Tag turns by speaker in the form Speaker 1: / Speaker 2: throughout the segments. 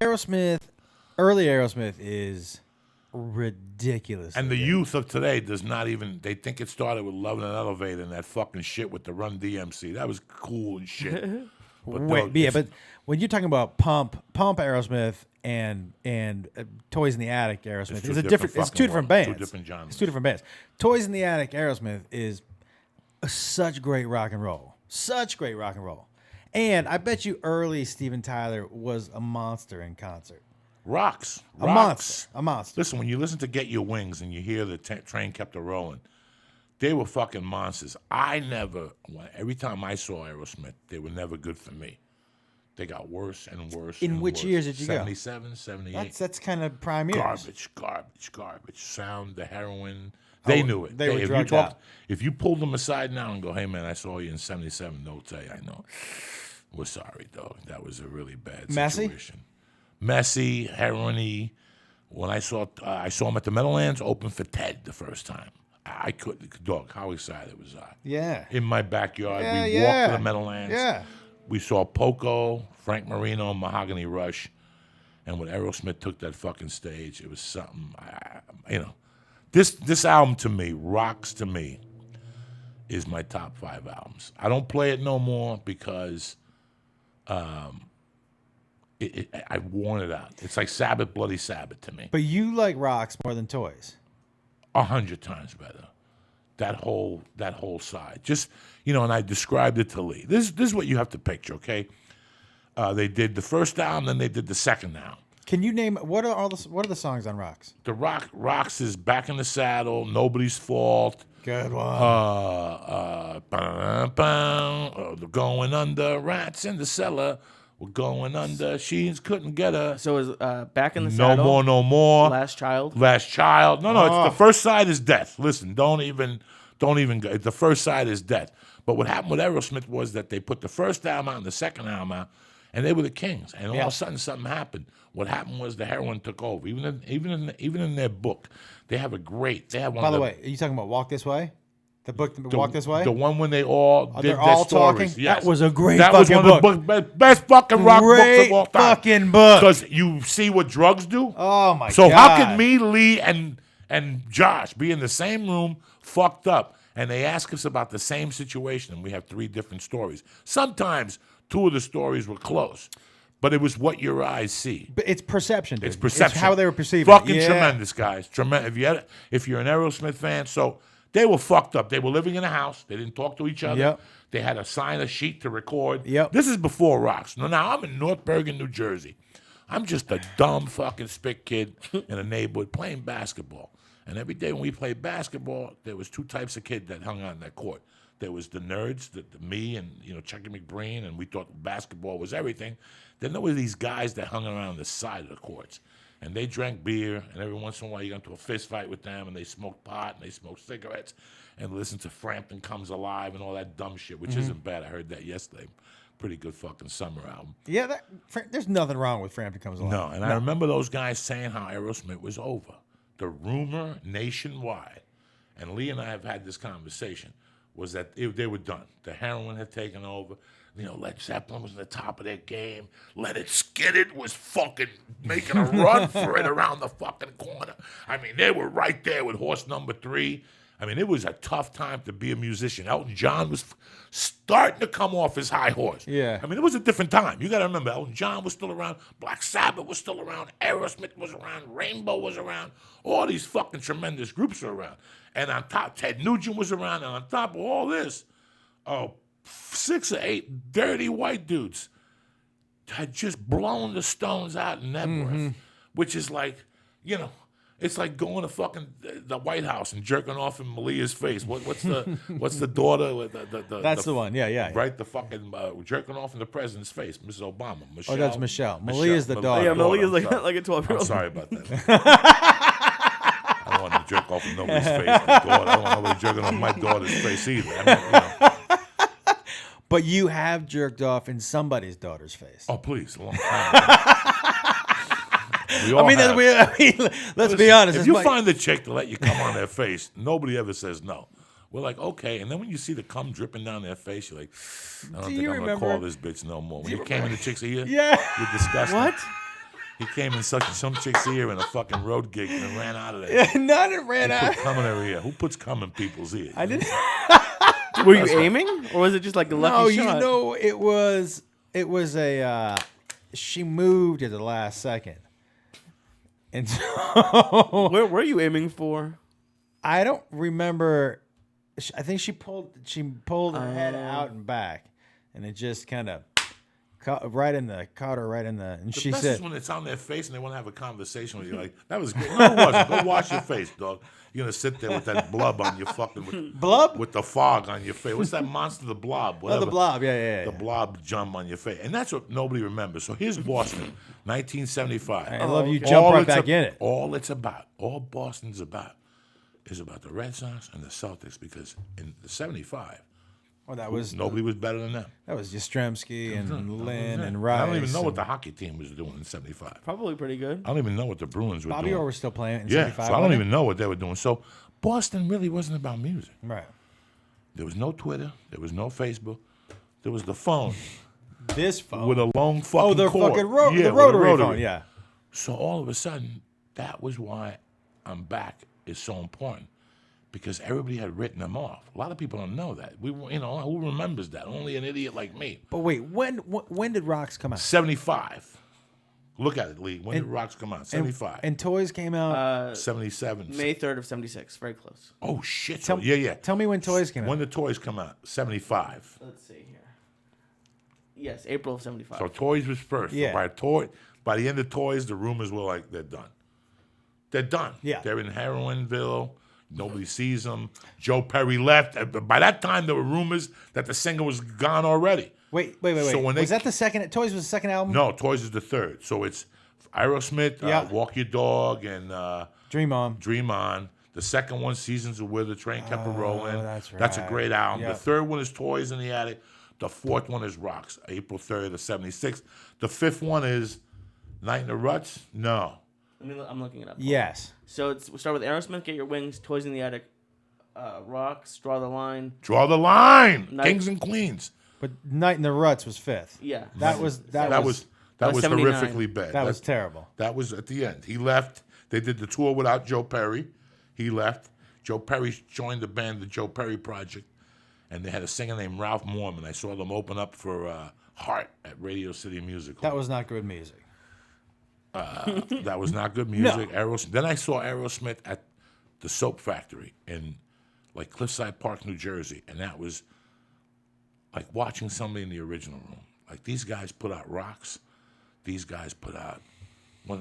Speaker 1: Aerosmith, early Aerosmith is ridiculous.
Speaker 2: And the youth of today does not even. They think it started with Love in an Elevator and that fucking shit with the Run DMC. That was cool and shit. But
Speaker 1: But when you're talking about Pump Aerosmith and Toys in the Attic Aerosmith, it's two different bands.
Speaker 2: Two different genres.
Speaker 1: It's two different bands. Toys in the Attic Aerosmith is such great rock and roll. Such great rock and roll. And I bet you early Steven Tyler was a monster in concert.
Speaker 2: Rocks.
Speaker 1: A monster.
Speaker 2: Listen, when you listen to Get Your Wings and you hear the train kept a rolling, they were fucking monsters. Every time I saw Aerosmith, they were never good for me. They got worse and worse.
Speaker 1: In which years did you go?
Speaker 2: 77, 78.
Speaker 1: That's kind of prime years.
Speaker 2: Garbage. Sound, the heroin. They knew it.
Speaker 1: They were drugged out.
Speaker 2: If you pulled them aside now and go, hey, man, I saw you in 77, they'll tell you, I know. We're sorry, dog. That was a really bad situation. Messy, heroin-y. When I saw him at the Meadowlands open for Ted the first time. I couldn't, dog, how excited was I?
Speaker 1: Yeah.
Speaker 2: In my backyard, we walked to the Meadowlands.
Speaker 1: Yeah.
Speaker 2: We saw Poco, Frank Marino, Mahogany Rush, and when Aerosmith took that fucking stage, it was something. This album to me, Rocks to me, is my top 5 albums. I don't play it no more because I've worn it out. It's like Sabbath, Bloody Sabbath to me.
Speaker 1: But you like Rocks more than Toys.
Speaker 2: 100 times better. That whole side. Just, and I described it to Lee. This is what you have to picture, okay? They did the first album, then they did the second album.
Speaker 1: Can you name what are the songs on Rocks?
Speaker 2: The Rocks is Back in the Saddle, Nobody's Fault.
Speaker 1: Good one.
Speaker 2: Going Under, Rats in the Cellar. We're going under. She couldn't get her.
Speaker 3: So is Back in the Saddle?
Speaker 2: No more.
Speaker 3: Last Child.
Speaker 2: No. It's the first side is Death. Listen, don't even go. The first side is Death. But what happened with Aerosmith was that they put the first album out and the second album out, and they were the kings. And all of a sudden, something happened. What happened was the heroin took over. Even in their book, they have one.
Speaker 1: By the way, are you talking about Walk This Way? The book, Walk This Way?
Speaker 2: The one when they all did
Speaker 1: they're
Speaker 2: their
Speaker 1: all
Speaker 2: stories.
Speaker 1: talking?
Speaker 2: Yes.
Speaker 1: That was a great
Speaker 2: That
Speaker 1: fucking
Speaker 2: was one
Speaker 1: book.
Speaker 2: of the best fucking rock books of all time.
Speaker 1: Fucking book.
Speaker 2: Because you see what drugs do.
Speaker 1: Oh, my God.
Speaker 2: So how could me, Lee, and Josh be in the same room, fucked up, and they ask us about the same situation, and we have 3 different stories. Sometimes 2 of the stories were close. But it was what your eyes see.
Speaker 1: But it's perception, dude.
Speaker 2: It's perception.
Speaker 1: It's how they were perceiving
Speaker 2: fucking
Speaker 1: it.
Speaker 2: tremendous, guys. Tremendous. If you're an Aerosmith fan, so they were fucked up. They were living in a house. They didn't talk to each other.
Speaker 1: Yep.
Speaker 2: They had to sign a sheet to record.
Speaker 1: Yep.
Speaker 2: This is before Rocks. Now I'm in North Bergen, New Jersey. I'm just a dumb fucking spick kid in a neighborhood playing basketball. And every day when we played basketball, there was 2 types of kid that hung out in that court. There was the nerds, me and Chucky McBreen, and we thought basketball was everything. Then there were these guys that hung around the side of the courts, and they drank beer, and every once in a while you got into a fist fight with them, and they smoked pot, and they smoked cigarettes, and listened to Frampton Comes Alive and all that dumb shit, which isn't bad. I heard that yesterday. Pretty good fucking summer album.
Speaker 1: Yeah, there's nothing wrong with Frampton Comes Alive.
Speaker 2: No, and I remember those guys saying how Aerosmith was over. The rumor nationwide, and Lee and I have had this conversation, was that they were done. The heroin had taken over. Led Zeppelin was on the top of their game. Leonard Skinner was fucking making a run for it around the fucking corner. I mean, they were right there with horse number 3. I mean, it was a tough time to be a musician. Elton John was starting to come off his high horse.
Speaker 1: Yeah.
Speaker 2: I mean, it was a different time. You got to remember, Elton John was still around. Black Sabbath was still around. Aerosmith was around. Rainbow was around. All these fucking tremendous groups were around. And on top, Ted Nugent was around. And on top of all this, 6 or 8 dirty white dudes had just blown the Stones out in Nebworth, which is like, it's like going to fucking the White House and jerking off in Malia's face. What's the daughter?
Speaker 1: That's the one. Yeah.
Speaker 2: Right, the fucking jerking off in the president's face, Mrs. Obama. Michelle.
Speaker 1: Oh, that's Michelle. Malia's the daughter.
Speaker 3: Yeah, Malia's like a
Speaker 2: I'm
Speaker 3: 12-year-old.
Speaker 2: sorry about that. I don't want to jerk off in nobody's face. I don't want nobody jerking off my daughter's face either. I mean,
Speaker 1: But you have jerked off in somebody's daughter's face.
Speaker 2: Oh, please, a long time.
Speaker 1: Let's be honest.
Speaker 2: If you find the chick to let you come on their face, nobody ever says no. We're like, okay. And then when you see the cum dripping down their face, you're like, I don't think I'm going to call this bitch no more. When you came in the chick's ear,
Speaker 1: Yeah.
Speaker 2: you're disgusting.
Speaker 3: What?
Speaker 2: He came in some chick's ear in a fucking road gig and ran out of there.
Speaker 1: Yeah, none it ran
Speaker 2: Who
Speaker 1: out.
Speaker 2: put cum in their ear? Who puts cum in people's ears?
Speaker 1: I didn't.
Speaker 3: Were you aiming, or was it just like a lucky
Speaker 1: No,
Speaker 3: shot?
Speaker 1: you know, it was a. She moved at the last second, and so
Speaker 3: Where were you aiming for?
Speaker 1: I don't remember. I think she pulled her head out and back, and it just kind of caught her right in the. And
Speaker 2: The
Speaker 1: she
Speaker 2: best
Speaker 1: said,
Speaker 2: is when it's on their face and they want to have a conversation with you. Like, that was great. No, it wasn't. Go wash your face, dog. You're going to sit there with that blub on your fucking...
Speaker 1: "Blub."
Speaker 2: With the fog on your face. What's that monster? The blob.
Speaker 1: Oh,
Speaker 2: Whatever.
Speaker 1: the blob. Yeah.
Speaker 2: The blob jump on your face. And that's what nobody remembers. So here's Boston, 1975.
Speaker 1: I love you.
Speaker 3: okay.
Speaker 1: Jump
Speaker 2: All
Speaker 1: right
Speaker 2: it's
Speaker 1: back in it.
Speaker 2: All it's about, all Boston's about, is about the Red Sox and the Celtics, because in the 75,
Speaker 1: Well, that was
Speaker 2: nobody was better than them.
Speaker 1: That was Yastrzemski and Lynn and
Speaker 2: I
Speaker 1: Rice.
Speaker 2: don't even know what
Speaker 1: and
Speaker 2: the hockey team was doing in 75.
Speaker 3: Probably pretty good.
Speaker 2: I don't even know what the Bruins were
Speaker 1: Bobby
Speaker 2: doing.
Speaker 1: Orr was still playing in
Speaker 2: Yeah,
Speaker 1: 75.
Speaker 2: so I don't
Speaker 1: wasn't
Speaker 2: even know what they were doing. So Boston really wasn't about music.
Speaker 1: he? Right.
Speaker 2: There was no Twitter. There was no Facebook. There was the phone
Speaker 1: This phone.
Speaker 2: with a long fucking
Speaker 1: the
Speaker 2: cord.
Speaker 1: fucking
Speaker 2: Yeah,
Speaker 1: the
Speaker 2: with a
Speaker 1: rotary phone. Yeah.
Speaker 2: So all of a sudden, that was why I'm Back is so important, because everybody had written them off. A lot of people don't know that. Who remembers that? Only an idiot like me.
Speaker 1: But wait, when did Rocks come out?
Speaker 2: 75. Look at it, Lee. When did Rocks come out? 75.
Speaker 1: And Toys came out.
Speaker 2: 77.
Speaker 3: May 3rd of 76. Very close.
Speaker 2: Oh, shit.
Speaker 1: Tell-
Speaker 2: yeah.
Speaker 1: Tell me when Toys came
Speaker 2: When
Speaker 1: out.
Speaker 2: the toys come out? 75.
Speaker 3: Let's see here. Yes, April of 75.
Speaker 2: So Toys was first.
Speaker 1: Yeah.
Speaker 2: By the end of Toys, the rumors were like, they're done. They're done.
Speaker 1: Yeah.
Speaker 2: They're in Heroinville. Nobody sees them. Joe Perry left. By that time, there were rumors that the singer was gone already.
Speaker 1: Wait.
Speaker 2: So when
Speaker 1: was
Speaker 2: they-
Speaker 1: that the second? Toys was the second album.
Speaker 2: No, Toys is the third. So it's Aerosmith,
Speaker 1: Yeah.
Speaker 2: Walk Your Dog, and
Speaker 1: Dream On.
Speaker 2: Dream On. The second one, Seasons of Where the Train Kept Rolling.
Speaker 1: that's
Speaker 2: That's a
Speaker 1: right.
Speaker 2: great album.
Speaker 1: Yep.
Speaker 2: The third one is Toys in the Attic. The fourth one is Rocks, April 3rd of 76. The fifth one is Night in the Ruts. No.
Speaker 3: I'm looking it up.
Speaker 1: Yes.
Speaker 3: So we start with Aerosmith, Get Your Wings, Toys in the Attic, Rocks, Draw the Line.
Speaker 2: Draw the line.
Speaker 3: Night-
Speaker 2: Kings and Queens.
Speaker 1: But Night in the Ruts was fifth.
Speaker 3: Yeah.
Speaker 1: That was
Speaker 2: That was
Speaker 3: was 79.
Speaker 2: horrifically bad.
Speaker 1: that was terrible.
Speaker 2: That was at the end. He left. They did the tour without Joe Perry. He left. Joe Perry joined the band, the Joe Perry Project, and they had a singer named Ralph Mormon. I saw them open up for Heart at Radio City Music Hall.
Speaker 1: That was not good music.
Speaker 2: That was not good music. Aerosmith. Then I saw Aerosmith at the Soap Factory in like Cliffside Park, New Jersey, and that was like watching somebody in the original room. Like these guys put out Rocks. These guys put out some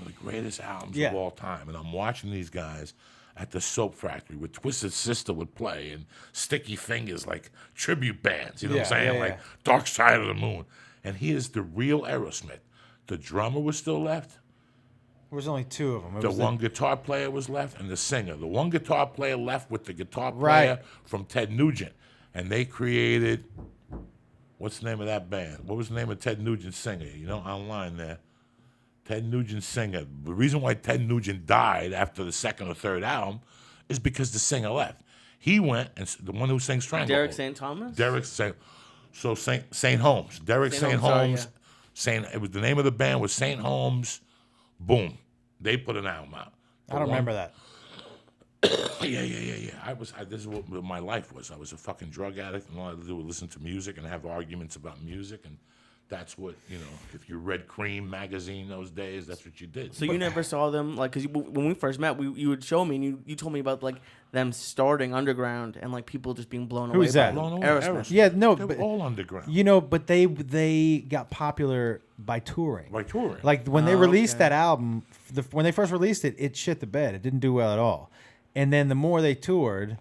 Speaker 2: of the greatest albums
Speaker 1: Yeah.
Speaker 2: of all time, and I'm watching these guys at the Soap Factory where Twisted Sister would play and Sticky Fingers, like tribute bands. You know what I'm
Speaker 1: Yeah,
Speaker 2: saying?
Speaker 1: yeah,
Speaker 2: Like Dark Side of the Moon. And here's the real Aerosmith. The drummer was still left.
Speaker 1: There was only two of them. It
Speaker 2: The
Speaker 1: was
Speaker 2: one guitar player was left, and the singer. The one guitar player left with the guitar
Speaker 1: Right.
Speaker 2: player from Ted Nugent, and they created. What's the name of that band? What was the name of Ted Nugent's singer? You know, online there. Ted Nugent's singer. The reason why Ted Nugent died after the second or third album is because the singer left. He went, and the one who sang Stranglehold.
Speaker 3: Derek St. Thomas?
Speaker 2: Derek St. So St. Holmes. Derek
Speaker 3: St.
Speaker 2: St.
Speaker 3: Holmes, sorry,
Speaker 2: Holmes. It was the name of the band was St. Holmes. Boom. They put an album out.
Speaker 1: I don't remember that.
Speaker 2: Yeah. This is what my life was. I was a fucking drug addict, and all I had to do was listen to music and have arguments about music, and that's what, if you read Cream magazine those days, that's what you did.
Speaker 3: So you never saw them, like, because when we first met, you would show me, and you told me about, like, them starting underground and, like, people just being blown away.
Speaker 1: Who's that?
Speaker 3: by
Speaker 2: Blown
Speaker 3: them.
Speaker 2: away.
Speaker 3: Aerosmith.
Speaker 1: Yeah, no,
Speaker 2: They were
Speaker 1: but
Speaker 2: all underground.
Speaker 1: but they got popular by touring.
Speaker 2: By touring.
Speaker 1: Like when they released
Speaker 3: okay.
Speaker 1: that album, when they first released it, it shit the bed. It didn't do well at all. And then the more they toured,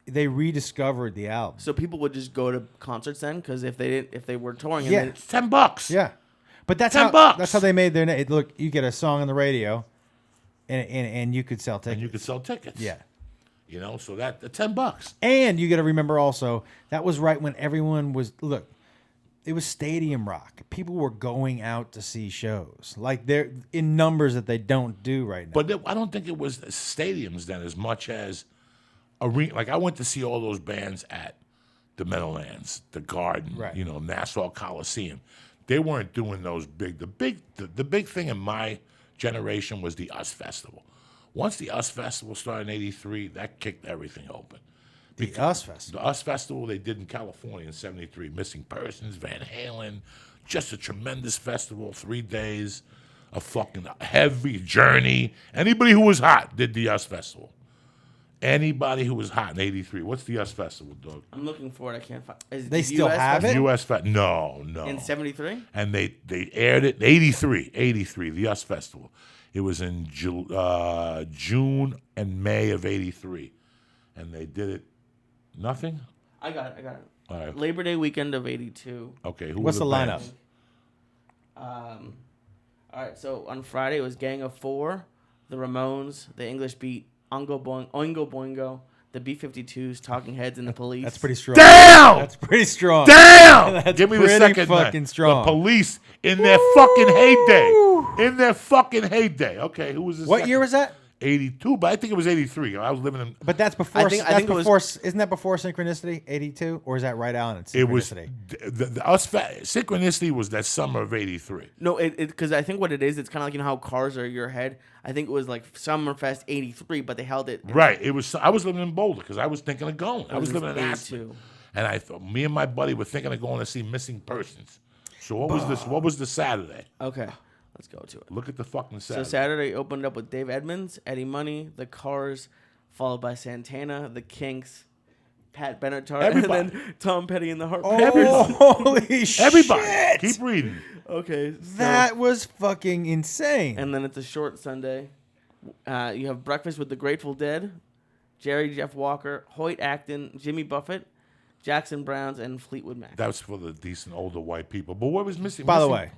Speaker 1: they rediscovered the album.
Speaker 3: So people would just go to concerts then, because if they were touring,
Speaker 1: Yeah.
Speaker 3: and
Speaker 2: It's $10.
Speaker 1: Yeah, but that's
Speaker 2: $10.
Speaker 1: That's how they made their name. Look, you get a song on the radio, and you could sell tickets.
Speaker 2: And you could sell tickets.
Speaker 1: Yeah.
Speaker 2: So that $10.
Speaker 1: And you got to remember also that was right when everyone was it was stadium rock. People were going out to see shows like they're in numbers that they don't do right now.
Speaker 2: But I don't think it was stadiums then as much as arena. Like I went to see all those bands at the Meadowlands, the Garden,
Speaker 1: Right.
Speaker 2: Nassau Coliseum. They weren't doing those big. The big thing in my generation was the US Festival. Once the US Festival started in '83, that kicked everything open.
Speaker 1: The US Festival.
Speaker 2: The US Festival they did in California in '73. Missing Persons, Van Halen, just a tremendous festival. 3 days, a fucking heavy journey. Anybody who was hot did the US Festival. Anybody who was hot in '83. What's the US Festival, dog?
Speaker 3: I'm looking for it. I can't find.
Speaker 1: They still have it?
Speaker 2: US Festival. No.
Speaker 3: In '73.
Speaker 2: And they aired it in '83, the US Festival. It was in June and May of '83. And they did it. Nothing?
Speaker 3: I got it.
Speaker 2: All right.
Speaker 3: Labor Day weekend of '82.
Speaker 2: Okay.
Speaker 1: What's the lineup?
Speaker 2: bands?
Speaker 3: All right, so on Friday it was Gang of Four, the Ramones, the English Beat, Oingo Boingo, the B-52s, Talking Heads, and the Police.
Speaker 1: That's pretty strong.
Speaker 2: Damn!
Speaker 1: That's pretty strong.
Speaker 2: Damn!
Speaker 1: That's
Speaker 2: Give me the
Speaker 1: pretty
Speaker 2: second
Speaker 1: fucking
Speaker 2: night.
Speaker 1: strong.
Speaker 2: The Police in their fucking heyday. In their fucking heyday. Okay, who was this?
Speaker 1: What year was that?
Speaker 2: '82, but I think it was '83. I was living in.
Speaker 1: But that's before.
Speaker 3: I think it was-
Speaker 1: before. Isn't that before Synchronicity? '82, or is that right on at
Speaker 2: It was
Speaker 1: Synchronicity?
Speaker 2: Synchronicity was that summer of '83.
Speaker 3: No, because I think what it is, it's kind of like, you know how cars are your head? I think it was like Summerfest '83, but they held it.
Speaker 2: Right. It was. I was living in Boulder because I was thinking of going. I was
Speaker 3: was
Speaker 2: living in Aspen,
Speaker 3: 82.
Speaker 2: and I thought me and my buddy were thinking of going to see Missing Persons. So what was this? What was the Saturday?
Speaker 3: Okay, let's go to it.
Speaker 2: Look at the fucking Saturday.
Speaker 3: So Saturday opened up with Dave Edmunds, Eddie Money, The Cars, followed by Santana, The Kinks, Pat Benatar,
Speaker 2: Everybody.
Speaker 3: and then Tom Petty and the Heart.
Speaker 2: Everybody.
Speaker 1: Holy shit!
Speaker 2: Everybody, keep reading.
Speaker 3: Okay, so-
Speaker 1: That was fucking insane.
Speaker 3: and then it's a short Sunday. You have Breakfast with the Grateful Dead, Jerry Jeff Walker, Hoyt Acton, Jimmy Buffett, Jackson Browns, and Fleetwood Mac.
Speaker 2: That was for the decent older white people. But what was missing?
Speaker 1: By the
Speaker 2: missing-
Speaker 1: way,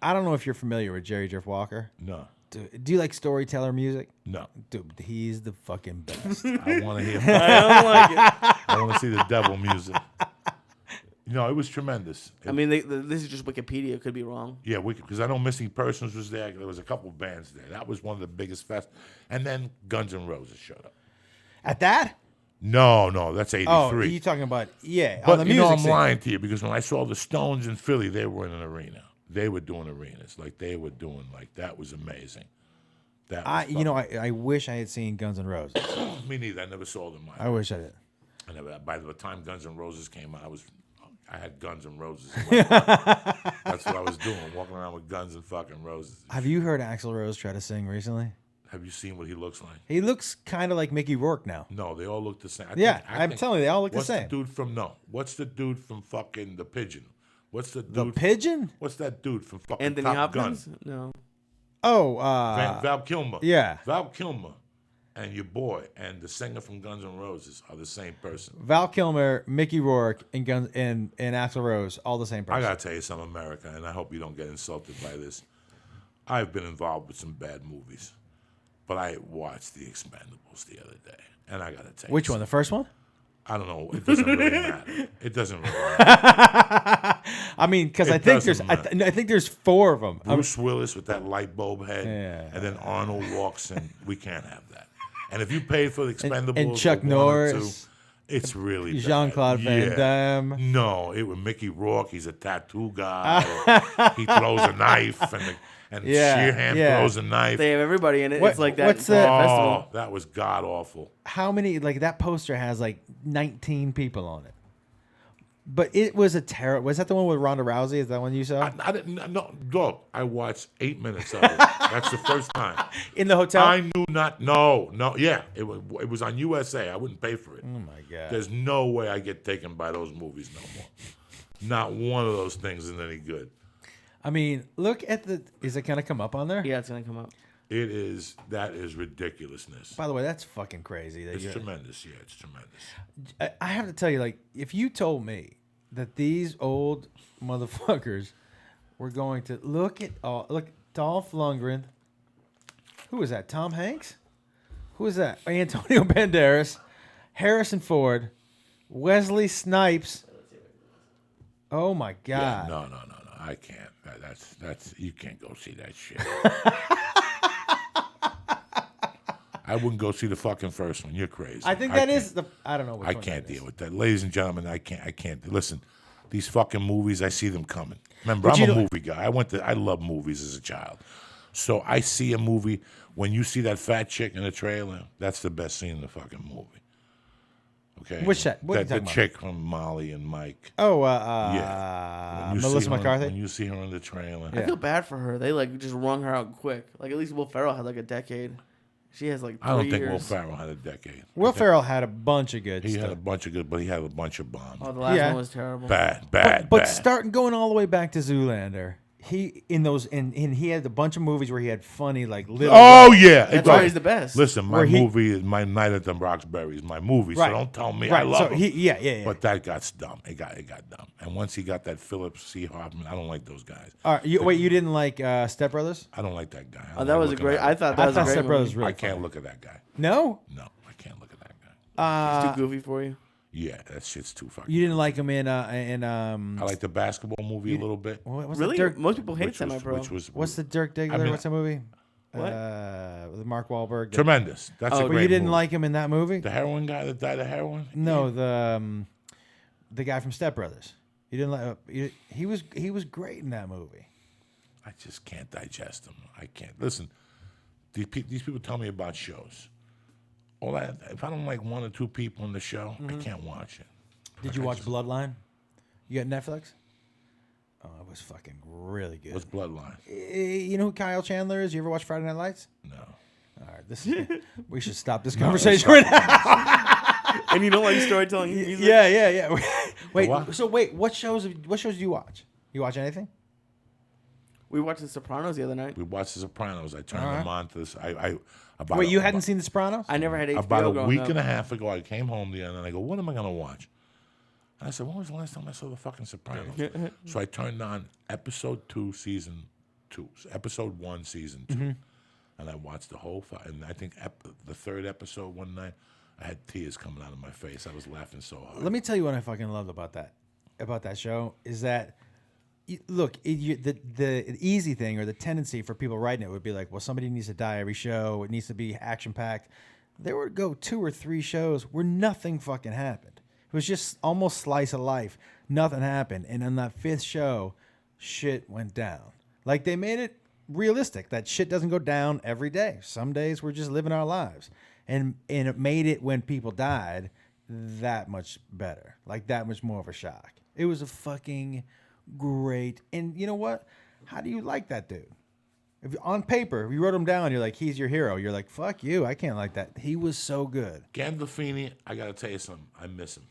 Speaker 1: I don't know if you're familiar with Jerry Jeff Walker.
Speaker 2: no,
Speaker 1: Dude, do you like storyteller music?
Speaker 2: no.
Speaker 1: Dude, he's the fucking best.
Speaker 2: I want to hear.
Speaker 3: I don't like it.
Speaker 2: I want to see the devil music. No, it was tremendous.
Speaker 3: I mean, this is just Wikipedia. Could be wrong.
Speaker 2: Yeah, because I know Missing Persons was there. There was a couple of bands there. That was one of the biggest fest. And then Guns N' Roses showed up.
Speaker 1: At that?
Speaker 2: No, that's '83.
Speaker 1: Oh, you talking about on
Speaker 2: but
Speaker 1: the
Speaker 2: you
Speaker 1: music
Speaker 2: know, I'm
Speaker 1: scene.
Speaker 2: lying to you because when I saw the Stones in Philly, they were in an arena. They were doing arenas, like they were doing, like that was amazing. That was
Speaker 1: I wish I had seen Guns N' Roses.
Speaker 2: me neither. I never saw them.
Speaker 1: I wish I did.
Speaker 2: I never. By the time Guns N' Roses came out, I had Guns N' Roses. In my pocket. That's what I was doing, walking around with guns and fucking roses.
Speaker 1: Have you heard Axl Rose try to sing recently?
Speaker 2: Have you seen what he looks like?
Speaker 1: He looks kind of like Mickey Rourke now.
Speaker 2: No, they all look the same.
Speaker 1: I'm telling you, they all look the
Speaker 2: what's
Speaker 1: same.
Speaker 2: What's the dude from fucking The Pigeon? What's the dude?
Speaker 1: The Pigeon?
Speaker 2: What's that dude from fucking
Speaker 3: Anthony
Speaker 2: Top
Speaker 3: Hopkins?
Speaker 2: Gun?
Speaker 3: No.
Speaker 1: Oh,
Speaker 2: Val Kilmer.
Speaker 1: yeah.
Speaker 2: Val Kilmer and your boy and the singer from Guns N' Roses are the same person.
Speaker 1: Val Kilmer, Mickey Rourke, and Axl Rose, all the same person.
Speaker 2: I gotta tell you something, America, and I hope you don't get insulted by this. I've been involved with some bad movies, but I watched The Expendables the other day, and I gotta tell you.
Speaker 1: Which one? The first one?
Speaker 2: I don't know. It doesn't really matter. It doesn't really matter.
Speaker 1: I mean, because
Speaker 2: It
Speaker 1: I think
Speaker 2: doesn't matter.
Speaker 1: I think there's 4 of them.
Speaker 2: Bruce Willis with that light bulb head,
Speaker 1: Yeah.
Speaker 2: and then Arnold walks in. We can't have that. And if you paid for the Expendables,
Speaker 1: and Chuck
Speaker 2: or 1 or 2,
Speaker 1: Norris,
Speaker 2: it's really
Speaker 1: Jean-Claude
Speaker 2: bad.
Speaker 1: Van Damme.
Speaker 2: No, it was Mickey Rourke. He's a tattoo guy. He throws a knife, and
Speaker 1: Yeah,
Speaker 2: Sheeran
Speaker 1: yeah.
Speaker 2: throws a knife.
Speaker 3: They have everybody in it.
Speaker 1: What-
Speaker 3: It's like that
Speaker 1: what's the-
Speaker 3: festival.
Speaker 2: Oh, that was god awful.
Speaker 1: How many? Like that poster has like 19 people on it. But it was a terror. Was that the one with Ronda Rousey? Is that one you saw?
Speaker 2: I didn't. No, dog. I watched 8 minutes of it. That's the first time.
Speaker 1: In the hotel?
Speaker 2: I knew not. No. Yeah, it was on USA. I wouldn't pay for it.
Speaker 1: Oh my God.
Speaker 2: There's no way I get taken by those movies no more. Not one of those things is any good.
Speaker 1: I mean, look at the. Is it going to come up on there?
Speaker 3: Yeah, it's gonna come up.
Speaker 2: That is ridiculousness.
Speaker 1: By the way, that's fucking crazy. That
Speaker 2: It's
Speaker 1: you,
Speaker 2: tremendous. Yeah, it's tremendous.
Speaker 1: I have to tell you, like, if you told me that these old motherfuckers were going to look Dolph Lundgren, who is that? Tom Hanks? Who is that? Antonio Banderas, Harrison Ford, Wesley Snipes. Oh my God!
Speaker 2: Yeah, no. I can't. That's you can't go see that shit. I wouldn't go see the fucking first one. You're crazy.
Speaker 1: I think that is the. I don't know. Which
Speaker 2: I
Speaker 1: one
Speaker 2: can't
Speaker 1: that is.
Speaker 2: deal with that, ladies and gentlemen. I can't. Listen, these fucking movies, I see them coming. Remember,
Speaker 1: But
Speaker 2: I'm
Speaker 1: you
Speaker 2: a
Speaker 1: know-
Speaker 2: movie guy. I love movies as a child. So I see a movie, when you see that fat chick in the trailer, that's the best scene in the fucking movie. Okay?
Speaker 1: Which that? What are you
Speaker 2: The
Speaker 1: talking about?
Speaker 2: chick from Molly and Mike.
Speaker 1: Oh,
Speaker 2: Yeah. When you see
Speaker 1: Melissa
Speaker 2: her-
Speaker 1: McCarthy.
Speaker 2: When you see her in the trailer.
Speaker 3: I feel bad for her. They like just wrung her out quick. Like at least Will Ferrell had like a decade. She has like 3
Speaker 2: I don't
Speaker 3: years.
Speaker 2: think Will Ferrell had a decade.
Speaker 1: Will Ferrell had a bunch of good
Speaker 2: He
Speaker 1: stuff.
Speaker 2: had a bunch of good, but he had a bunch of bombs.
Speaker 3: Oh, the last
Speaker 1: Yeah.
Speaker 3: one was terrible.
Speaker 2: Bad.
Speaker 1: But starting going all the way back to Zoolander, he had a bunch of movies where he had funny like little.
Speaker 2: Oh yeah,
Speaker 3: That's why he's the best.
Speaker 2: Listen, my
Speaker 1: Where he-
Speaker 2: movie is My Night at the Roxbury is my movie,
Speaker 1: Right.
Speaker 2: so don't tell me
Speaker 1: Right.
Speaker 2: I love
Speaker 1: So
Speaker 2: him.
Speaker 1: yeah.
Speaker 2: But that got dumb. It got dumb. And once he got that Philip C. Hoffman, I don't like those guys.
Speaker 1: All right, wait, you didn't like Step Brothers?
Speaker 2: I don't like that guy. I
Speaker 3: Oh,
Speaker 2: don't
Speaker 3: that
Speaker 2: like
Speaker 3: was a
Speaker 2: looking
Speaker 3: great.
Speaker 2: at
Speaker 3: I
Speaker 2: him.
Speaker 3: thought that
Speaker 1: I
Speaker 3: was
Speaker 1: thought
Speaker 3: a great
Speaker 1: Step Brothers
Speaker 3: movie.
Speaker 1: really.
Speaker 2: I can't
Speaker 1: funny.
Speaker 2: look at that guy.
Speaker 1: No,
Speaker 2: No, I can't look at that guy.
Speaker 3: It's too goofy for you.
Speaker 2: Yeah, that shit's too fucking.
Speaker 1: you didn't like him in
Speaker 2: I like the basketball movie a little bit.
Speaker 1: what's
Speaker 3: Really?
Speaker 1: The Dirk,
Speaker 3: Most people hate
Speaker 2: Which
Speaker 3: Semi
Speaker 2: was,
Speaker 3: Pro.
Speaker 2: which was
Speaker 1: what's the Dirk Diggler?
Speaker 2: I mean,
Speaker 1: what's that movie?
Speaker 3: What?
Speaker 1: With Mark Wahlberg.
Speaker 2: tremendous. That's a
Speaker 3: Oh,
Speaker 2: great
Speaker 1: But you didn't
Speaker 2: movie.
Speaker 1: like him in that movie?
Speaker 2: The heroin guy that died of heroin?
Speaker 1: No, the guy from Step Brothers. You didn't like. He was great in that movie.
Speaker 2: I just can't digest them. I can't. Listen, these people tell me about shows. All that, if I don't like one or two people in the show, I can't watch it.
Speaker 1: Did you watch Bloodline? You got Netflix? Oh, it was fucking really good.
Speaker 2: What's Bloodline?
Speaker 1: You know who Kyle Chandler is? You ever watch Friday Night Lights?
Speaker 2: No.
Speaker 1: All right, we should stop this conversation right now.
Speaker 3: And you don't like storytelling music?
Speaker 1: Yeah. Wait,
Speaker 2: What?
Speaker 1: so what shows do you watch? You watch anything?
Speaker 3: We watched The Sopranos the other night.
Speaker 2: We watched The Sopranos. I turned
Speaker 1: All right.
Speaker 2: them on to this.
Speaker 1: Wait, you hadn't seen The Sopranos?
Speaker 3: I never had HBO
Speaker 2: About a
Speaker 3: growing
Speaker 2: week
Speaker 3: up.
Speaker 2: and a half ago, I came home the other night and I go, what am I going to watch? And I said, when was the last time I saw the fucking Sopranos? So I turned on episode 2, season 2. Episode 1, season 2. And I watched the whole and I think the third episode one night, I had tears coming out of my face. I was laughing so hard.
Speaker 1: Let me tell you what I fucking loved about that show is that, look, the easy thing or the tendency for people writing it would be like, well, somebody needs to die every show. It needs to be action packed. There would go 2 or 3 shows where nothing fucking happened. It was just almost slice of life. Nothing happened. And on that 5th show, shit went down. Like they made it realistic that shit doesn't go down every day. Some days we're just living our lives. And it made it when people died that much better. Like that much more of a shock. It was a fucking great. And you know what? How do you like that dude? If on paper, if you wrote him down, you're like, he's your hero. You're like, fuck you. I can't like that. He was so good.
Speaker 2: Gandolfini, I got to tell you something. I miss him.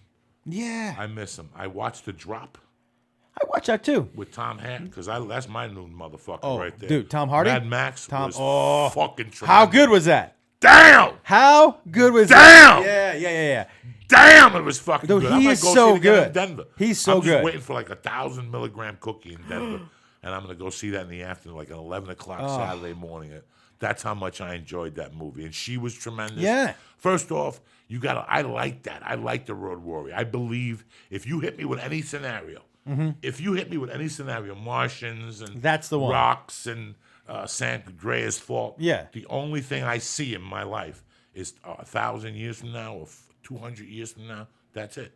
Speaker 1: Yeah.
Speaker 2: I miss him. I watched The Drop
Speaker 1: I watch that too.
Speaker 2: with Tom Hanks because that's my new motherfucker
Speaker 1: Oh,
Speaker 2: right there.
Speaker 1: dude, Tom Hardy?
Speaker 2: Mad Max was fucking tremendous.
Speaker 1: How good was that?
Speaker 2: Damn!
Speaker 1: How good was
Speaker 2: Damn!
Speaker 1: that? Yeah.
Speaker 2: Damn, it was fucking
Speaker 1: Dude,
Speaker 2: good.
Speaker 1: he
Speaker 2: I might
Speaker 1: is
Speaker 2: go
Speaker 1: so
Speaker 2: see it again
Speaker 1: good.
Speaker 2: in Denver.
Speaker 1: He's so
Speaker 2: I'm
Speaker 1: good.
Speaker 2: just waiting for like 1,000 milligram cookie in Denver, and I'm gonna go see that in the afternoon, like at 11 o'clock Saturday morning. That's how much I enjoyed that movie, and she was tremendous.
Speaker 1: Yeah.
Speaker 2: First off, I like that. I like the Road Warrior. I believe if you hit me with any scenario, Martians and
Speaker 1: That's the one.
Speaker 2: rocks and San Andreas Fault.
Speaker 1: Yeah.
Speaker 2: The only thing I see in my life is 1,000 years from now or 200 years from now. That's it.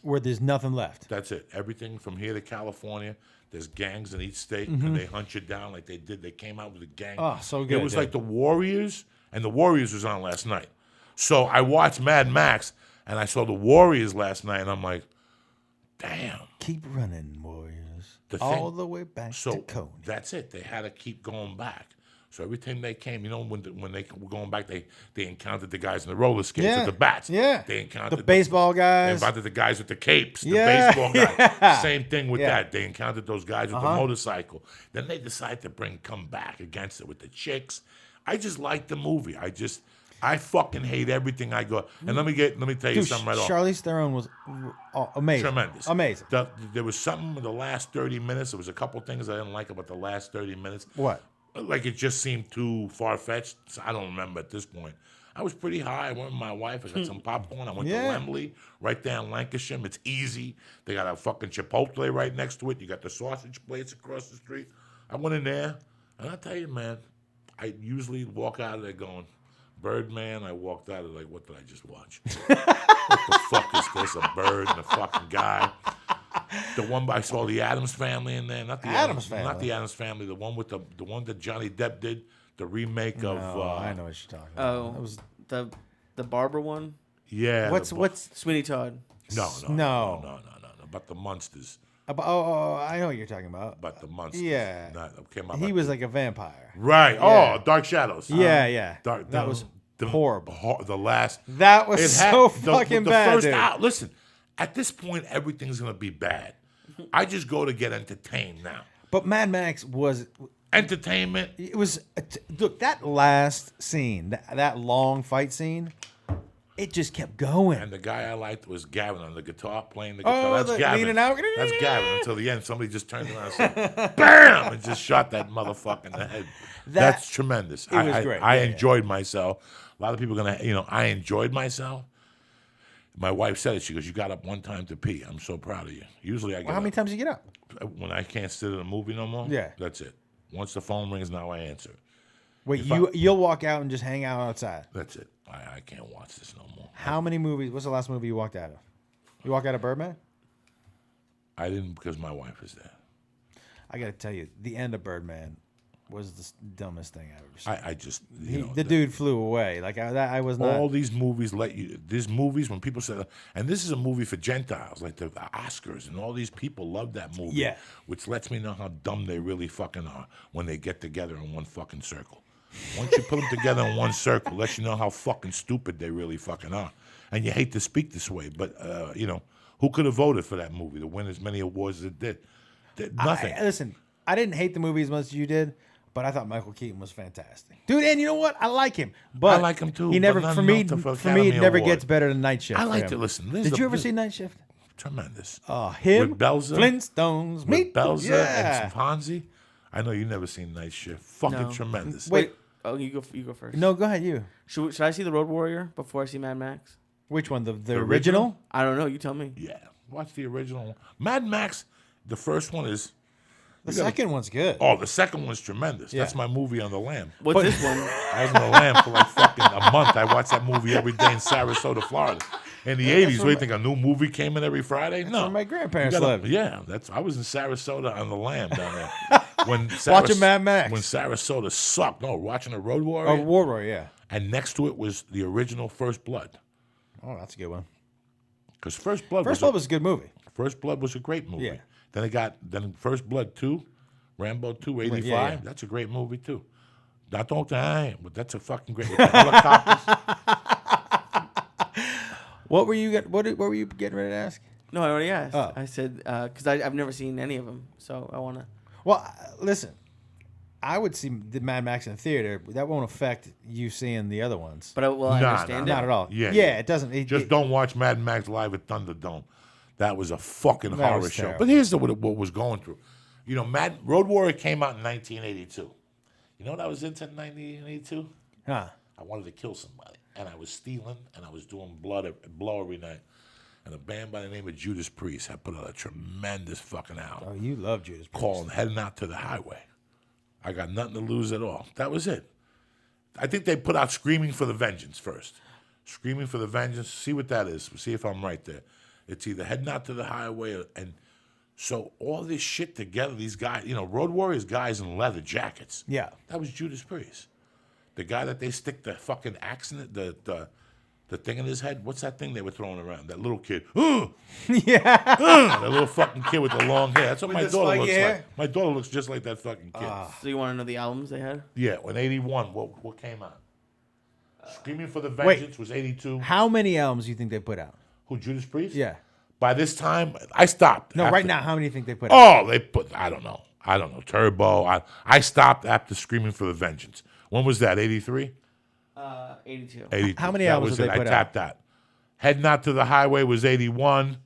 Speaker 1: Where there's nothing left.
Speaker 2: That's it. Everything from here to California, there's gangs in each state, and they hunt you down like they did. They came out with a gang.
Speaker 1: Oh, so good,
Speaker 2: It was
Speaker 1: dude.
Speaker 2: like the Warriors, and the Warriors was on last night. So I watched Mad Max, and I saw the Warriors last night, and I'm like, damn.
Speaker 1: Keep running, Warriors.
Speaker 2: The
Speaker 1: All
Speaker 2: thing-
Speaker 1: the way back
Speaker 2: So
Speaker 1: to Coney.
Speaker 2: that's it. They had to keep going back. So every time they came, when they were going back, they encountered the guys in the roller skates
Speaker 1: Yeah.
Speaker 2: with the bats.
Speaker 1: Yeah.
Speaker 2: They encountered
Speaker 1: The baseball
Speaker 2: They
Speaker 1: guys.
Speaker 2: encountered the guys with the capes, the
Speaker 1: Yeah.
Speaker 2: baseball guys.
Speaker 1: Yeah.
Speaker 2: Same thing with
Speaker 1: Yeah.
Speaker 2: that. They encountered those guys with the motorcycle. Then they decided to come back against it with the chicks. I just like the movie. I fucking hate everything I go. And let me tell you
Speaker 1: Dude,
Speaker 2: something right off.
Speaker 1: Charlize Theron was amazing.
Speaker 2: Tremendous.
Speaker 1: Amazing.
Speaker 2: There was something in the last 30 minutes. There was a couple things I didn't like about the last 30 minutes.
Speaker 1: What?
Speaker 2: Like it just seemed too far-fetched. So I don't remember at this point. I was pretty high. I went with my wife. I got some popcorn. I went to
Speaker 1: Yeah.
Speaker 2: Wembley, right there in Lancashire. It's easy. They got a fucking Chipotle right next to it. You got the sausage place across the street. I went in there, and I tell you, man, I usually walk out of there going, Birdman. I walked out of like, what did I just watch? What the fuck is this? A bird and a fucking guy. The one I saw the Addams Family in there, not the
Speaker 1: Addams Family?
Speaker 2: not the Addams Family. The one with the one that Johnny Depp did, the remake of.
Speaker 1: I know what you're talking about.
Speaker 3: Oh,
Speaker 1: That was
Speaker 3: the barber one.
Speaker 2: Yeah.
Speaker 1: what's
Speaker 3: Sweeney Todd.
Speaker 2: No. But the Munsters.
Speaker 1: I know what you're talking about.
Speaker 2: But the Munsters.
Speaker 1: Yeah.
Speaker 2: Came out
Speaker 1: He
Speaker 2: like
Speaker 1: was like a vampire.
Speaker 2: right.
Speaker 1: Yeah.
Speaker 2: Oh, Dark Shadows.
Speaker 1: Yeah.
Speaker 2: Dark,
Speaker 1: That was horrible.
Speaker 2: The last.
Speaker 1: That was so fucking bad,
Speaker 2: first
Speaker 1: dude.
Speaker 2: out. Listen, at this point, everything's gonna be bad. I just go to get entertained now.
Speaker 1: But Mad Max was.
Speaker 2: Entertainment.
Speaker 1: It was look that last scene, that long fight scene. It just kept going.
Speaker 2: And the guy I liked was Gavin on the guitar, playing the
Speaker 1: Oh,
Speaker 2: guitar. That's Gavin.
Speaker 1: leaning out.
Speaker 2: That's Gavin. Until the end, somebody just turned around and said, "Bam!" and just shot that motherfucker in the head. That's tremendous.
Speaker 1: It was great.
Speaker 2: I
Speaker 1: Yeah.
Speaker 2: enjoyed myself. A lot of people are gonna, I enjoyed myself. My wife said it. She goes, "You got up one time to pee. I'm so proud of you." Usually I get
Speaker 1: Well, how many
Speaker 2: up.
Speaker 1: times you get up?
Speaker 2: When I can't sit in a movie no more.
Speaker 1: Yeah.
Speaker 2: That's it. Once the phone rings, now I answer.
Speaker 1: Wait,
Speaker 2: If
Speaker 1: you'll walk out and just hang out outside.
Speaker 2: That's it. I can't watch this no more.
Speaker 1: How many movies? What's the last movie you walked out of? You walked out of Birdman?
Speaker 2: I didn't because my wife was there.
Speaker 1: I got to tell you, the end of Birdman was the dumbest thing I've ever seen.
Speaker 2: I just
Speaker 1: The dude flew away. Like I was not.
Speaker 2: all these movies let you. These movies when people say, and this is a movie for Gentiles, like the Oscars, and all these people love that movie.
Speaker 1: Yeah.
Speaker 2: Which lets me know how dumb they really fucking are when they get together in one fucking circle. Once you put them together in one circle, lets you know how fucking stupid they really fucking are. And you hate to speak this way, but who could have voted for that movie to win as many awards as it did? Nothing.
Speaker 1: Listen, I didn't hate the movie as much as you did, but I thought Michael Keaton was fantastic, dude. And you know what? I like him, but
Speaker 2: I like him too,
Speaker 1: He
Speaker 2: but
Speaker 1: never,
Speaker 2: not
Speaker 1: for me,
Speaker 2: enough for
Speaker 1: for me, it
Speaker 2: Academy
Speaker 1: never
Speaker 2: Award.
Speaker 1: gets better than Night Shift.
Speaker 2: I
Speaker 1: for
Speaker 2: like
Speaker 1: him.
Speaker 2: to listen.
Speaker 1: Did you ever see Night Shift?
Speaker 2: Tremendous.
Speaker 1: Him
Speaker 2: With Belzer?
Speaker 1: Flintstones,
Speaker 2: With
Speaker 1: meet
Speaker 2: Belzer
Speaker 1: yeah.
Speaker 2: and Fonzie. I know you've never seen Night Shift. Fucking
Speaker 3: No.
Speaker 2: tremendous.
Speaker 1: Wait,
Speaker 3: Oh, you go first.
Speaker 1: no, go ahead. You.
Speaker 3: Should I see the Road Warrior before I see Mad Max?
Speaker 1: Which one? The
Speaker 2: original?
Speaker 1: original?
Speaker 3: I don't know. You tell me.
Speaker 2: Yeah, watch the original one. Mad Max, the first one is.
Speaker 1: The second one's good.
Speaker 2: Oh, the second one's tremendous.
Speaker 1: Yeah.
Speaker 2: That's my movie on the Lamb.
Speaker 3: What's this one?
Speaker 2: I was on the Lamb for like fucking a month. I watched that movie every day in Sarasota, Florida. In the 80s, what do you think, a new movie came in every Friday? No.
Speaker 1: where my grandparents
Speaker 2: You gotta-
Speaker 1: lived.
Speaker 2: Yeah, I was in Sarasota on the Lamb down there. When
Speaker 1: Watching Mad Max.
Speaker 2: When Sarasota sucked. No, watching the Road Warrior.
Speaker 1: Oh, Warrior, yeah.
Speaker 2: And next to it was the original First Blood.
Speaker 1: Oh, that's a good one.
Speaker 2: Because First Blood
Speaker 1: First Blood was a good movie.
Speaker 2: First Blood was a great movie.
Speaker 1: Yeah.
Speaker 2: Then First Blood 2, Rambo 2, 85.
Speaker 1: yeah.
Speaker 2: That's a great movie too. Not don't die, but that's a fucking great with the helicopters.
Speaker 1: What were you what were you getting ready to ask?
Speaker 3: No, I already asked.
Speaker 1: Oh.
Speaker 3: I said because I've never seen any of them, so I want to.
Speaker 1: Well, listen, I would see the Mad Max in the theater. But that won't affect you seeing the other ones.
Speaker 3: But will I
Speaker 2: Nah,
Speaker 3: understand
Speaker 2: nah,
Speaker 3: it?
Speaker 1: Not at all.
Speaker 2: Yeah,
Speaker 1: yeah,
Speaker 2: yeah.
Speaker 1: it doesn't.
Speaker 2: Just don't watch Mad Max live at Thunderdome. That was a fucking
Speaker 1: That
Speaker 2: horror
Speaker 1: was
Speaker 2: show.
Speaker 1: terrible.
Speaker 2: But here's what was going through. Road Warrior came out in 1982. You know what I was into in 1982?
Speaker 1: Huh.
Speaker 2: I wanted to kill somebody. And I was stealing, and I was doing blow every night. And a band by the name of Judas Priest had put out a tremendous fucking album
Speaker 1: Oh, you love Judas Priest.
Speaker 2: called Heading Out to the Highway. I got nothing to lose at all. That was it. I think they put out Screaming for the Vengeance first. Screaming for the Vengeance. See what that is. See if I'm right there. It's either Heading Out to the Highway and so all this shit together, these guys, Road Warriors guys in leather jackets.
Speaker 1: Yeah.
Speaker 2: That was Judas Priest. The guy that they stick the fucking axe in it, the thing in his head. What's that thing they were throwing around? That little kid.
Speaker 1: Yeah.
Speaker 2: That little fucking kid with the long hair. That's what my
Speaker 1: the
Speaker 2: daughter
Speaker 1: spiky
Speaker 2: looks
Speaker 1: hair?
Speaker 2: like. My daughter looks just like that fucking kid.
Speaker 3: So you want to know the albums they had?
Speaker 2: Yeah, in 81, what came out? Screaming for the Vengeance was 82.
Speaker 1: How many albums do you think they put out?
Speaker 2: Who, Judas Priest?
Speaker 1: Yeah.
Speaker 2: By this time, I stopped.
Speaker 1: No,
Speaker 2: after-
Speaker 1: right now, how many do you think they put out?
Speaker 2: Oh, they put, I don't know. Turbo. I stopped after Screaming for the Vengeance. When was that, 83?
Speaker 3: 82.
Speaker 2: 82.
Speaker 1: How many
Speaker 2: That
Speaker 1: albums
Speaker 2: was
Speaker 1: did
Speaker 2: it.
Speaker 1: they put
Speaker 2: I tapped that. Heading Out to the Highway was 81.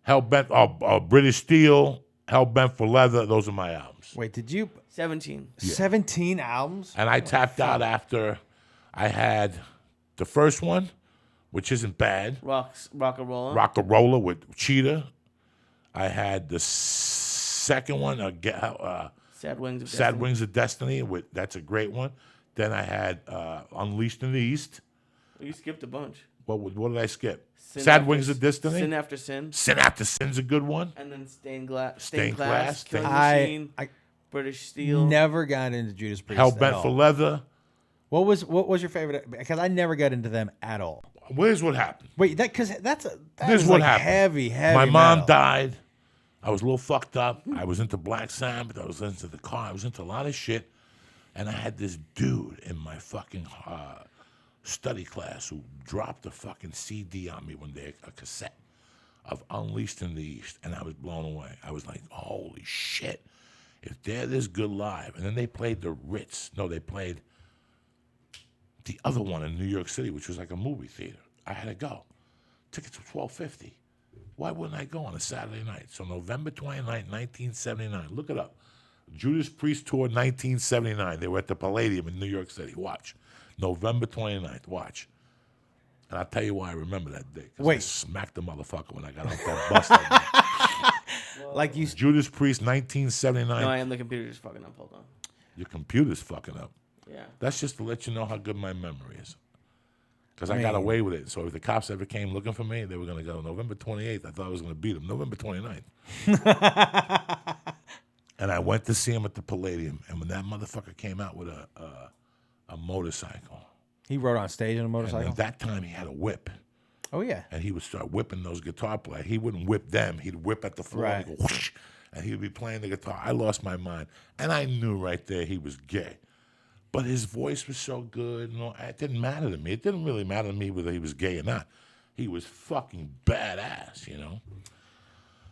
Speaker 2: Hellbent, British Steel, Hellbent for Leather. Those are my albums.
Speaker 1: Wait, did you
Speaker 3: 17.
Speaker 1: 17 albums?
Speaker 2: And I tapped out after I had the first one, which isn't bad.
Speaker 3: Rock-a-rolla.
Speaker 2: Rock-a-Rolla with Cheetah. I had the second one,
Speaker 3: Sad Wings of
Speaker 2: Sad
Speaker 3: Destiny.
Speaker 2: Wings of Destiny. That's a great one. Then I had Unleashed in the East.
Speaker 3: You skipped a bunch.
Speaker 2: What did I skip?
Speaker 3: Sin
Speaker 2: Sad
Speaker 3: After
Speaker 2: Wings of Destiny.
Speaker 3: Sin After Sin.
Speaker 2: Sin After Sin's a good one.
Speaker 3: And then Stained Glass.
Speaker 2: Stained Glass,
Speaker 3: Killing
Speaker 1: I
Speaker 3: Machine. British Steel.
Speaker 1: never got into Judas Priest.
Speaker 2: Hell
Speaker 1: at
Speaker 2: Bent
Speaker 1: all.
Speaker 2: for Leather.
Speaker 1: What was your favorite? Because I never got into them at all.
Speaker 2: Here's what happened.
Speaker 1: Wait, that's
Speaker 2: Here's what
Speaker 1: like
Speaker 2: happened.
Speaker 1: heavy.
Speaker 2: My mom
Speaker 1: metal.
Speaker 2: died. I was a little fucked up. I was into Black Sabbath. I was into the car. I was into a lot of shit. And I had this dude in my fucking study class who dropped a fucking CD on me one day, a cassette of Unleashed in the East. And I was blown away. I was like, holy shit. If they're this good live. And then they played the Ritz. No, they played the other one in New York City, which was like a movie theater. I had to go. Tickets were $12.50. Why wouldn't I go on a Saturday night? So November 29th, 1979. Look it up. Judas Priest Tour 1979. They were at the Palladium in New York City. Watch. November 29th. Watch. And I'll tell you why I remember that day. 'Cause I
Speaker 1: Wait.
Speaker 2: smacked the motherfucker when I got off that bus. That night.
Speaker 1: Like you.
Speaker 2: Judas Priest 1979.
Speaker 3: No, I am the computer just fucking up. Hold on.
Speaker 2: Your computer's fucking up.
Speaker 3: Yeah.
Speaker 2: That's just to let you know how good my memory is. Because I got away with it. So if the cops ever came looking for me, they were going to go, November 28th, I thought I was going to beat them. November 29th. And I went to see him at the Palladium. And when that motherfucker came out with a motorcycle.
Speaker 1: He rode on stage on a
Speaker 2: And
Speaker 1: motorcycle.
Speaker 2: at that time, he had a whip.
Speaker 1: Oh yeah.
Speaker 2: And he would start whipping those guitar players. He wouldn't whip them. He'd whip at the floor and go whoosh, and he would be playing the guitar. I lost my mind. And I knew right there he was gay. But his voice was so good. And all, it didn't matter to me. It didn't really matter to me whether he was gay or not. He was fucking badass, you know?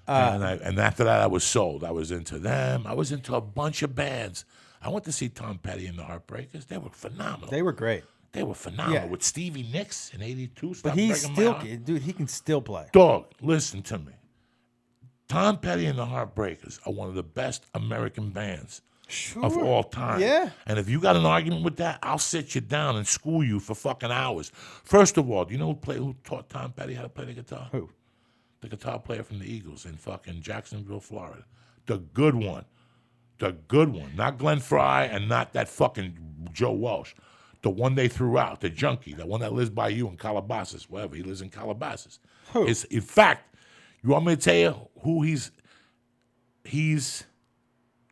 Speaker 2: And after that, I was sold. I was into them. I was into a bunch of bands. I went to see Tom Petty and the Heartbreakers. They were phenomenal.
Speaker 1: They were great.
Speaker 2: They were phenomenal.
Speaker 1: Yeah.
Speaker 2: With Stevie Nicks in 82.
Speaker 1: But he's still, dude. He can still play.
Speaker 2: Dog, listen to me. Tom Petty and the Heartbreakers are one of the best American bands of all time.
Speaker 1: Yeah.
Speaker 2: And if you got an argument with that, I'll sit you down and school you for fucking hours. First of all, do you know who taught Tom Petty how to play the guitar?
Speaker 1: Who?
Speaker 2: The guitar player from the Eagles in fucking Jacksonville, Florida. The good one. The good one. Not Glenn Fry and not that fucking Joe Walsh. The one they threw out, the junkie, the one that lives by you in Calabasas, wherever. He lives in Calabasas.
Speaker 1: Who?
Speaker 2: In fact, you want me to tell you who he's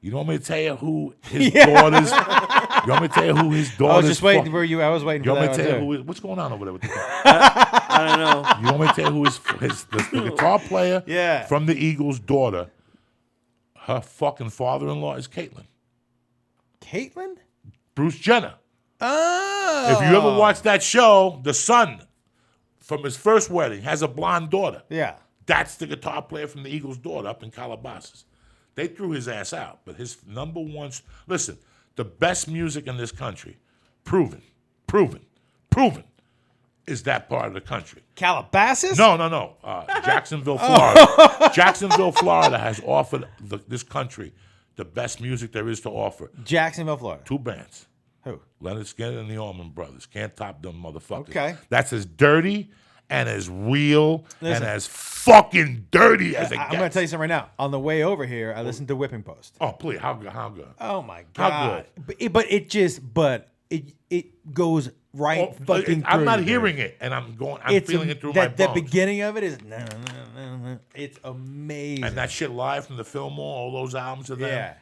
Speaker 2: you want me to tell you who his daughters, you want me to tell you who his daughters.
Speaker 1: I was just waiting for you. I was waiting
Speaker 2: You
Speaker 1: for
Speaker 2: want me
Speaker 1: that
Speaker 2: to tell
Speaker 1: one
Speaker 2: you
Speaker 1: too.
Speaker 2: what's going on over there with the
Speaker 3: I don't know.
Speaker 2: You want me to tell you who the guitar player
Speaker 1: Yeah.
Speaker 2: from the Eagles' daughter, her fucking father-in-law is Caitlyn.
Speaker 1: Caitlyn?
Speaker 2: Bruce Jenner.
Speaker 1: Oh.
Speaker 2: If you ever watch that show, the son from his first wedding has a blonde daughter.
Speaker 1: Yeah.
Speaker 2: That's the guitar player from the Eagles' daughter up in Calabasas. They threw his ass out, but his number one... Listen, the best music in this country, proven, is that part of the country.
Speaker 1: Calabasas?
Speaker 2: No. Jacksonville, Florida. Jacksonville, Florida has offered this country the best music there is to offer.
Speaker 1: Jacksonville, Florida.
Speaker 2: 2 bands.
Speaker 1: Who?
Speaker 2: Leonard Skinner and the Allman Brothers. Can't top them motherfuckers.
Speaker 1: Okay.
Speaker 2: That's as dirty and as real
Speaker 1: Listen.
Speaker 2: and as fucking dirty as it gets.
Speaker 1: I'm going to tell you something right now. On the way over here, I listened to Whipping Post.
Speaker 2: Oh, please. How good?
Speaker 1: Oh, my
Speaker 2: How
Speaker 1: God. But it goes right
Speaker 2: Oh,
Speaker 1: fucking
Speaker 2: I'm
Speaker 1: through
Speaker 2: not
Speaker 1: you,
Speaker 2: hearing
Speaker 1: dude.
Speaker 2: it, and I'm feeling it through my
Speaker 1: The
Speaker 2: bones.
Speaker 1: beginning of it is... It's amazing.
Speaker 2: And that shit live from the Fillmore, all those albums of them.
Speaker 1: Yeah.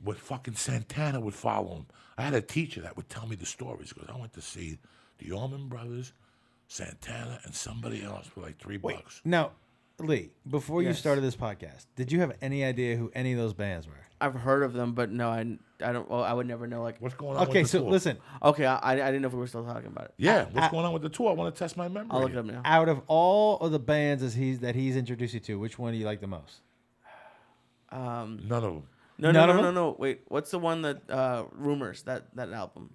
Speaker 2: With fucking Santana would follow him. I had a teacher that would tell me the stories because I went to see the Allman Brothers, Santana, and somebody else for like $3.
Speaker 1: Now, Lee, before you
Speaker 3: Yes.
Speaker 1: started this podcast, did you have any idea who any of those bands were?
Speaker 3: I've heard of them, but no, I don't. Well, I would never know. Like,
Speaker 2: What's going on
Speaker 1: Okay,
Speaker 2: with the
Speaker 1: so
Speaker 2: tour?
Speaker 1: listen.
Speaker 3: okay, I didn't know if we were still talking about it.
Speaker 2: Yeah, what's going on with the tour? I want to test my memory.
Speaker 3: I'll look it up now.
Speaker 1: Out of all of the bands that he's introduced you to, which one do you like the most?
Speaker 3: Um,
Speaker 2: None of them.
Speaker 3: no,
Speaker 1: None
Speaker 3: no,
Speaker 1: of
Speaker 3: no, no,
Speaker 1: them?
Speaker 3: no. Wait, what's the one that Rumors that album?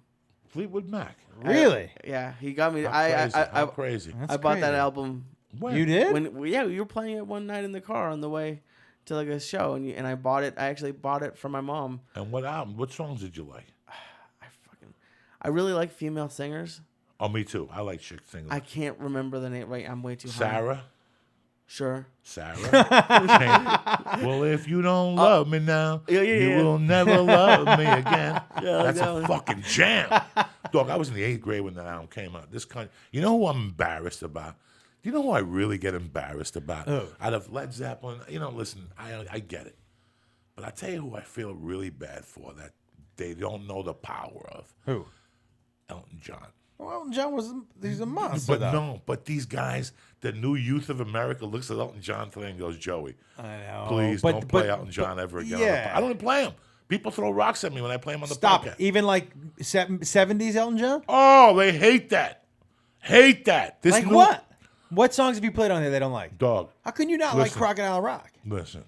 Speaker 2: Fleetwood Mac.
Speaker 1: Really?
Speaker 3: Yeah, he got me.
Speaker 2: How crazy.
Speaker 1: That's
Speaker 3: I bought that
Speaker 1: crazy.
Speaker 3: album
Speaker 2: When?
Speaker 1: You did?
Speaker 3: when we were playing it one night in the car on the way to like a show, and I bought it. I actually bought it for my mom.
Speaker 2: And what album? What songs did you like?
Speaker 3: I really like female singers.
Speaker 2: Oh, me too. I like chick singers.
Speaker 3: I can't remember the name. Right, I'm way too high.
Speaker 2: Sarah.
Speaker 3: Sure.
Speaker 2: Sarah. Well, if you don't love me now,
Speaker 3: yeah,
Speaker 2: you
Speaker 3: yeah.
Speaker 2: will never love me again.
Speaker 3: Yeah,
Speaker 2: That's
Speaker 3: that
Speaker 2: a
Speaker 3: one.
Speaker 2: fucking jam. Dog, I was in the 8th grade when that album came out. This kind, you know who I'm embarrassed about? Do you know who I really get embarrassed about?
Speaker 1: Who?
Speaker 2: Out of Led Zeppelin, listen, I get it. But I tell you who I feel really bad for that they don't know the power of.
Speaker 1: Who?
Speaker 2: Elton John.
Speaker 1: Well, Elton John he's a monster.
Speaker 2: But these guys, the new youth of America looks at Elton John today and goes, Joey,
Speaker 1: I know.
Speaker 2: please don't play Elton John ever again.
Speaker 1: Yeah.
Speaker 2: I don't even play him. People throw rocks at me when I play him on the
Speaker 1: Stop
Speaker 2: podcast.
Speaker 1: it. Even like 70s Elton John?
Speaker 2: Oh, they hate that. Hate that. This
Speaker 1: Like
Speaker 2: new-
Speaker 1: what? What songs have you played on here they don't like?
Speaker 2: Dog.
Speaker 1: How can you not like Crocodile Rock?
Speaker 2: Listen.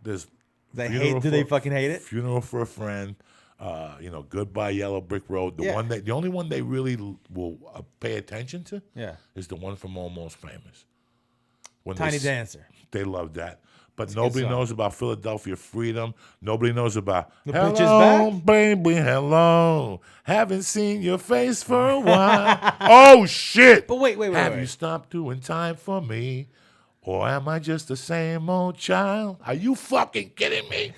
Speaker 2: There's
Speaker 1: They
Speaker 2: Funeral
Speaker 1: hate. Do they
Speaker 2: for-
Speaker 1: fucking hate it?
Speaker 2: Funeral for a Friend. Goodbye Yellow Brick Road. The only one they really will pay attention to.
Speaker 1: Yeah.
Speaker 2: Is the one from Almost Famous. When
Speaker 1: Tiny
Speaker 2: they,
Speaker 1: Dancer.
Speaker 2: They love that. But nobody
Speaker 1: song.
Speaker 2: knows about Philadelphia Freedom. Nobody knows about
Speaker 1: The
Speaker 2: hello,
Speaker 1: Bitch Is Back?
Speaker 2: baby, hello. Haven't seen your face for a while. Oh shit!
Speaker 1: But wait.
Speaker 2: Have you stopped doing time for me, or am I just the same old child? Are you fucking kidding me?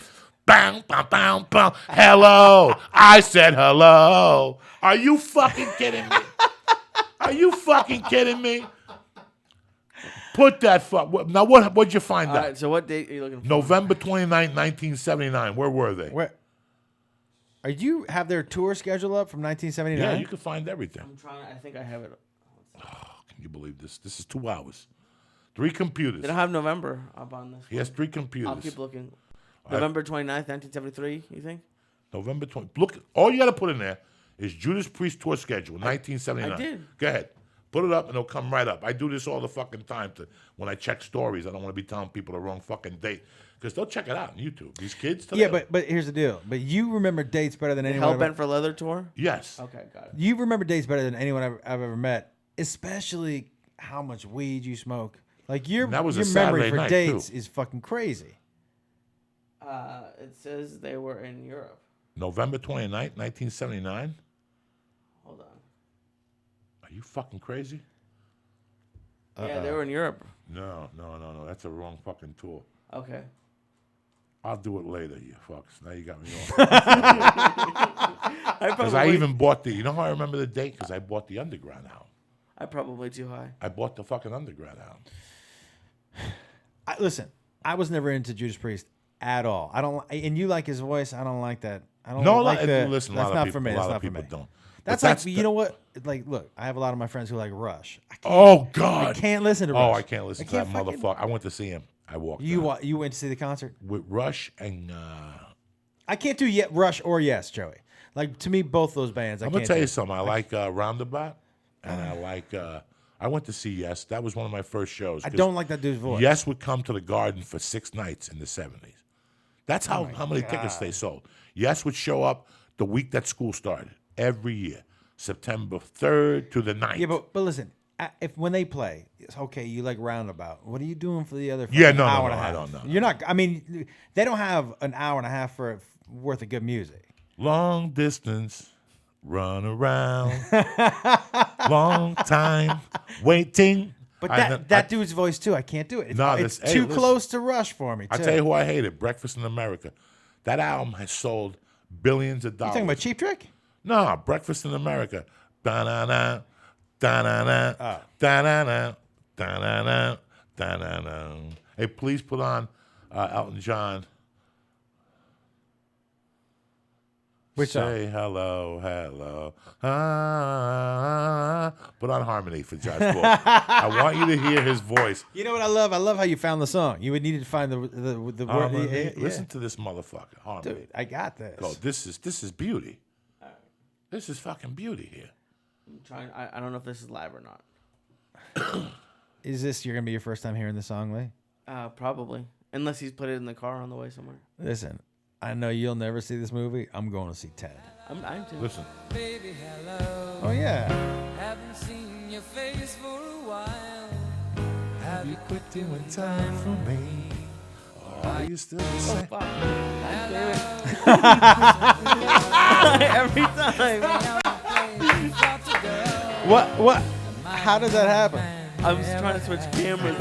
Speaker 2: Bang, bang, bang, bang. Hello, I said hello. Are you fucking kidding me? Are you fucking kidding me? Put that fuck. Now, what'd you find
Speaker 3: All
Speaker 2: out?
Speaker 3: right, so what date are you looking for?
Speaker 2: November 29, 1979. Where were they?
Speaker 1: Where? Are you have their tour schedule up from 1979?
Speaker 2: Yeah, you can find everything.
Speaker 3: I'm trying. I think I have it.
Speaker 2: Can you believe this? This is 2 hours. 3 computers.
Speaker 3: They don't have November up on this.
Speaker 2: He has 3 computers.
Speaker 3: I'll keep looking. November 29th, 1973. You think?
Speaker 2: November 20. Look, all you got to put in there is Judas Priest tour schedule, 1979.
Speaker 3: I did.
Speaker 2: Go ahead. Put it up and it'll come right up. I do this all the fucking time when I check stories. I don't want to be telling people the wrong fucking date because they'll check it out on YouTube. These kids today.
Speaker 1: Yeah, but here's the deal. But you remember dates better than anyone.
Speaker 3: Hell Bent for Leather tour.
Speaker 2: Yes.
Speaker 3: Okay, got it.
Speaker 1: You remember dates better than anyone I've ever met, especially how much weed you smoke. Like your
Speaker 2: That was a
Speaker 1: memory
Speaker 2: Saturday
Speaker 1: for
Speaker 2: night,
Speaker 1: dates
Speaker 2: too.
Speaker 1: is fucking crazy.
Speaker 3: It says they were in Europe.
Speaker 2: November 29th, 1979.
Speaker 3: Hold on.
Speaker 2: Are you fucking crazy?
Speaker 3: Yeah, they were in Europe.
Speaker 2: No. That's a wrong fucking tour.
Speaker 3: Okay.
Speaker 2: I'll do it later, you fucks. Now you got me off.
Speaker 3: I
Speaker 2: Because
Speaker 3: probably,
Speaker 2: I even bought you know how I remember the date? Because I bought the Underground album.
Speaker 3: I probably too high.
Speaker 2: I bought the fucking Underground album.
Speaker 1: Listen, I was never into Judas Priest at all. I don't, and you like his voice. I don't like that. I don't
Speaker 2: No,
Speaker 1: like the.
Speaker 2: listen,
Speaker 1: That's
Speaker 2: a lot
Speaker 1: not
Speaker 2: of
Speaker 1: for
Speaker 2: people,
Speaker 1: me.
Speaker 2: a
Speaker 1: That's
Speaker 2: lot
Speaker 1: not
Speaker 2: of
Speaker 1: for
Speaker 2: people
Speaker 1: me.
Speaker 2: don't.
Speaker 1: That's
Speaker 2: But
Speaker 1: like you know what? Like, look, I have a lot of my friends who like Rush. I can't,
Speaker 2: Oh, God.
Speaker 1: I can't listen to Rush.
Speaker 2: Oh, I can't listen to that
Speaker 1: fucking-
Speaker 2: motherfucker. I went to see him. I walked
Speaker 1: You
Speaker 2: down.
Speaker 1: you went to see the concert?
Speaker 2: With Rush and
Speaker 1: I can't do yet Rush or Yes, Joey. Like to me, both those bands.
Speaker 2: I'm
Speaker 1: I
Speaker 2: going
Speaker 1: can't
Speaker 2: to tell
Speaker 1: do.
Speaker 2: you something. I like Roundabout, and I like I went to see Yes. That was one of my first shows.
Speaker 1: I
Speaker 2: 'cause
Speaker 1: don't like that dude's voice.
Speaker 2: Yes would come to the Garden for 6 nights in the 70s. That's how many tickets they sold. Yes would show up the week that school started every year, September 3rd to the 9th.
Speaker 1: Yeah, but listen, if when they play, it's okay. You like Roundabout. What are you doing for the other?
Speaker 2: Yeah,
Speaker 1: fucking
Speaker 2: no,
Speaker 1: hour
Speaker 2: no,
Speaker 1: and a
Speaker 2: I
Speaker 1: half?
Speaker 2: don't know.
Speaker 1: You're not. I mean, they don't have an hour and a half worth of good music.
Speaker 2: Long distance, run around, long time waiting.
Speaker 1: But that dude's voice too, I can't do it. It's,
Speaker 2: No,
Speaker 1: it's
Speaker 2: hey,
Speaker 1: too
Speaker 2: listen.
Speaker 1: close to Rush for me.
Speaker 2: I
Speaker 1: too.
Speaker 2: tell you who I hated: Breakfast in America. That album has sold billions of
Speaker 1: You
Speaker 2: dollars.
Speaker 1: talking about Cheap Trick?
Speaker 2: No, Breakfast in America. Da-na-na, da-na-na, da-na-na, da-na-na, da-na-na. Hey, please put on Elton John.
Speaker 1: Which song?
Speaker 2: Say hello, hello. Ah, put on Harmony for Josh Bull. I want you to hear his voice.
Speaker 1: You know what I love? I love how you found the song. You would need to find the word.
Speaker 2: Harmony.
Speaker 1: Yeah.
Speaker 2: Listen to this motherfucker. Harmony.
Speaker 1: Dude, I got this.
Speaker 2: Go. This is beauty. This is fucking beauty here.
Speaker 3: I'm trying. I don't know if this is live or not.
Speaker 1: Is this you're gonna be your first time hearing the song, Lee?
Speaker 3: Probably, unless he's put it in the car on the way somewhere.
Speaker 1: Listen, I know you'll never see this movie. I'm going to see Ted.
Speaker 3: I'm too.
Speaker 2: Listen.
Speaker 4: Baby, hello.
Speaker 1: Oh yeah.
Speaker 4: Haven't seen your face for a while. Have you quit
Speaker 2: Doing time for me. Or are you still the same?
Speaker 3: Fuck. God damn it. Every time.
Speaker 1: What? How does that happen?
Speaker 3: I'm just trying to switch cameras.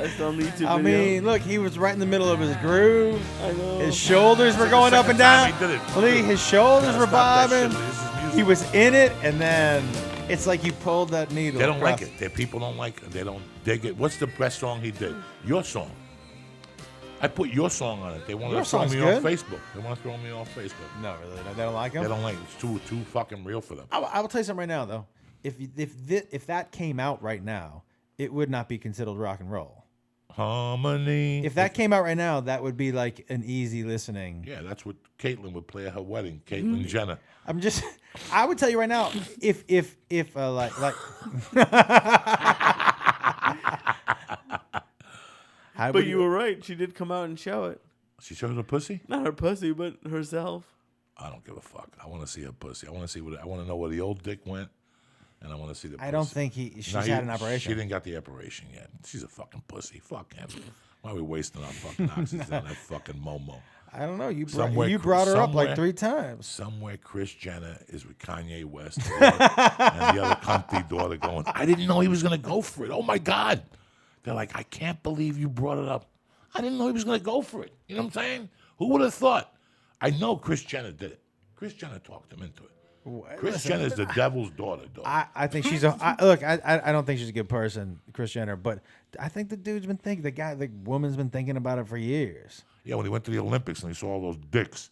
Speaker 3: I still need to.
Speaker 1: I mean, look, he was right in the middle of his groove.
Speaker 3: I know.
Speaker 1: His shoulders were going up and down.
Speaker 2: He did it.
Speaker 1: Lee, his shoulders
Speaker 2: Gotta
Speaker 1: were
Speaker 2: stop that
Speaker 1: bobbing.
Speaker 2: shit. This is music.
Speaker 1: He was in it, and then it's like you pulled that needle.
Speaker 2: They don't
Speaker 1: across.
Speaker 2: like it. Their people don't like it. They don't dig it. What's the best song he did? Your song. I put your song on it. They want
Speaker 1: Your
Speaker 2: to throw
Speaker 1: song's
Speaker 2: me
Speaker 1: good.
Speaker 2: off Facebook. They want to throw me off Facebook.
Speaker 1: No, really, they don't like him.
Speaker 2: They don't like it. It's too fucking real for them.
Speaker 1: I will tell you something right now, though. If that came out right now, it would not be considered rock and roll.
Speaker 2: Harmony.
Speaker 1: If that came out right now, that would be like an easy listening.
Speaker 2: Yeah, that's what Caitlyn would play at her wedding. Caitlyn Jenner.
Speaker 1: I would tell you right now, if like. How
Speaker 3: But
Speaker 1: would
Speaker 3: you were right. She did come out and show it.
Speaker 2: She showed her pussy?
Speaker 3: Not her pussy, but herself.
Speaker 2: I don't give a fuck. I want to see her pussy. I want to know where the old dick went, and I want to see the pussy.
Speaker 1: I don't think she's
Speaker 2: No,
Speaker 1: had an operation.
Speaker 2: She didn't got the operation yet. She's a fucking pussy. Fuck him. Why are we wasting our fucking oxygen on that fucking Momo?
Speaker 1: I don't know. You
Speaker 2: Somewhere-
Speaker 1: brought her up like
Speaker 2: somewhere-
Speaker 1: 3 times.
Speaker 2: Somewhere Kris Jenner is with Kanye West and the other cunty daughter going, I didn't know he was going to go for it. Oh, my God. They're like, I can't believe you brought it up. I didn't know he was going to go for it. You know what I'm saying? Who would have thought? I know Kris Jenner did it. Kris Jenner talked him into it. Kris Jenner is the devil's daughter, dog.
Speaker 1: I think she's I don't think she's a good person, Kris Jenner, but I think the dude's been thinking, the woman's been thinking about it for years.
Speaker 2: Yeah, when he went to the Olympics and he saw all those dicks,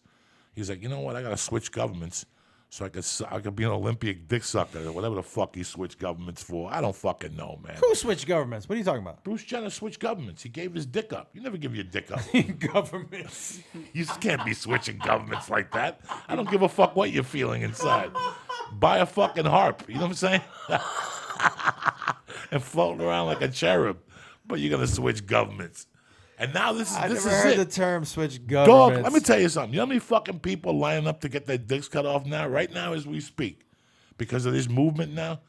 Speaker 2: he's like, you know what? I got to switch governments so I could be an Olympic dick sucker or whatever the fuck he switched governments for. I don't fucking know, man.
Speaker 1: Who switched governments? What are you talking about?
Speaker 2: Bruce Jenner switched governments. He gave his dick up. You never give your dick up.
Speaker 1: Governments.
Speaker 2: You just can't be switching governments like that. I don't give a fuck what you're feeling inside. Buy a fucking harp. You know what I'm saying? And floating around like a cherub. But you're going to switch governments. And now this is
Speaker 1: I
Speaker 2: this
Speaker 1: never
Speaker 2: is
Speaker 1: heard
Speaker 2: it.
Speaker 1: the term switch
Speaker 2: Dog,
Speaker 1: governments.
Speaker 2: let me tell you something. You know how many fucking people lining up to get their dicks cut off now, right now as we speak? Because of this movement now?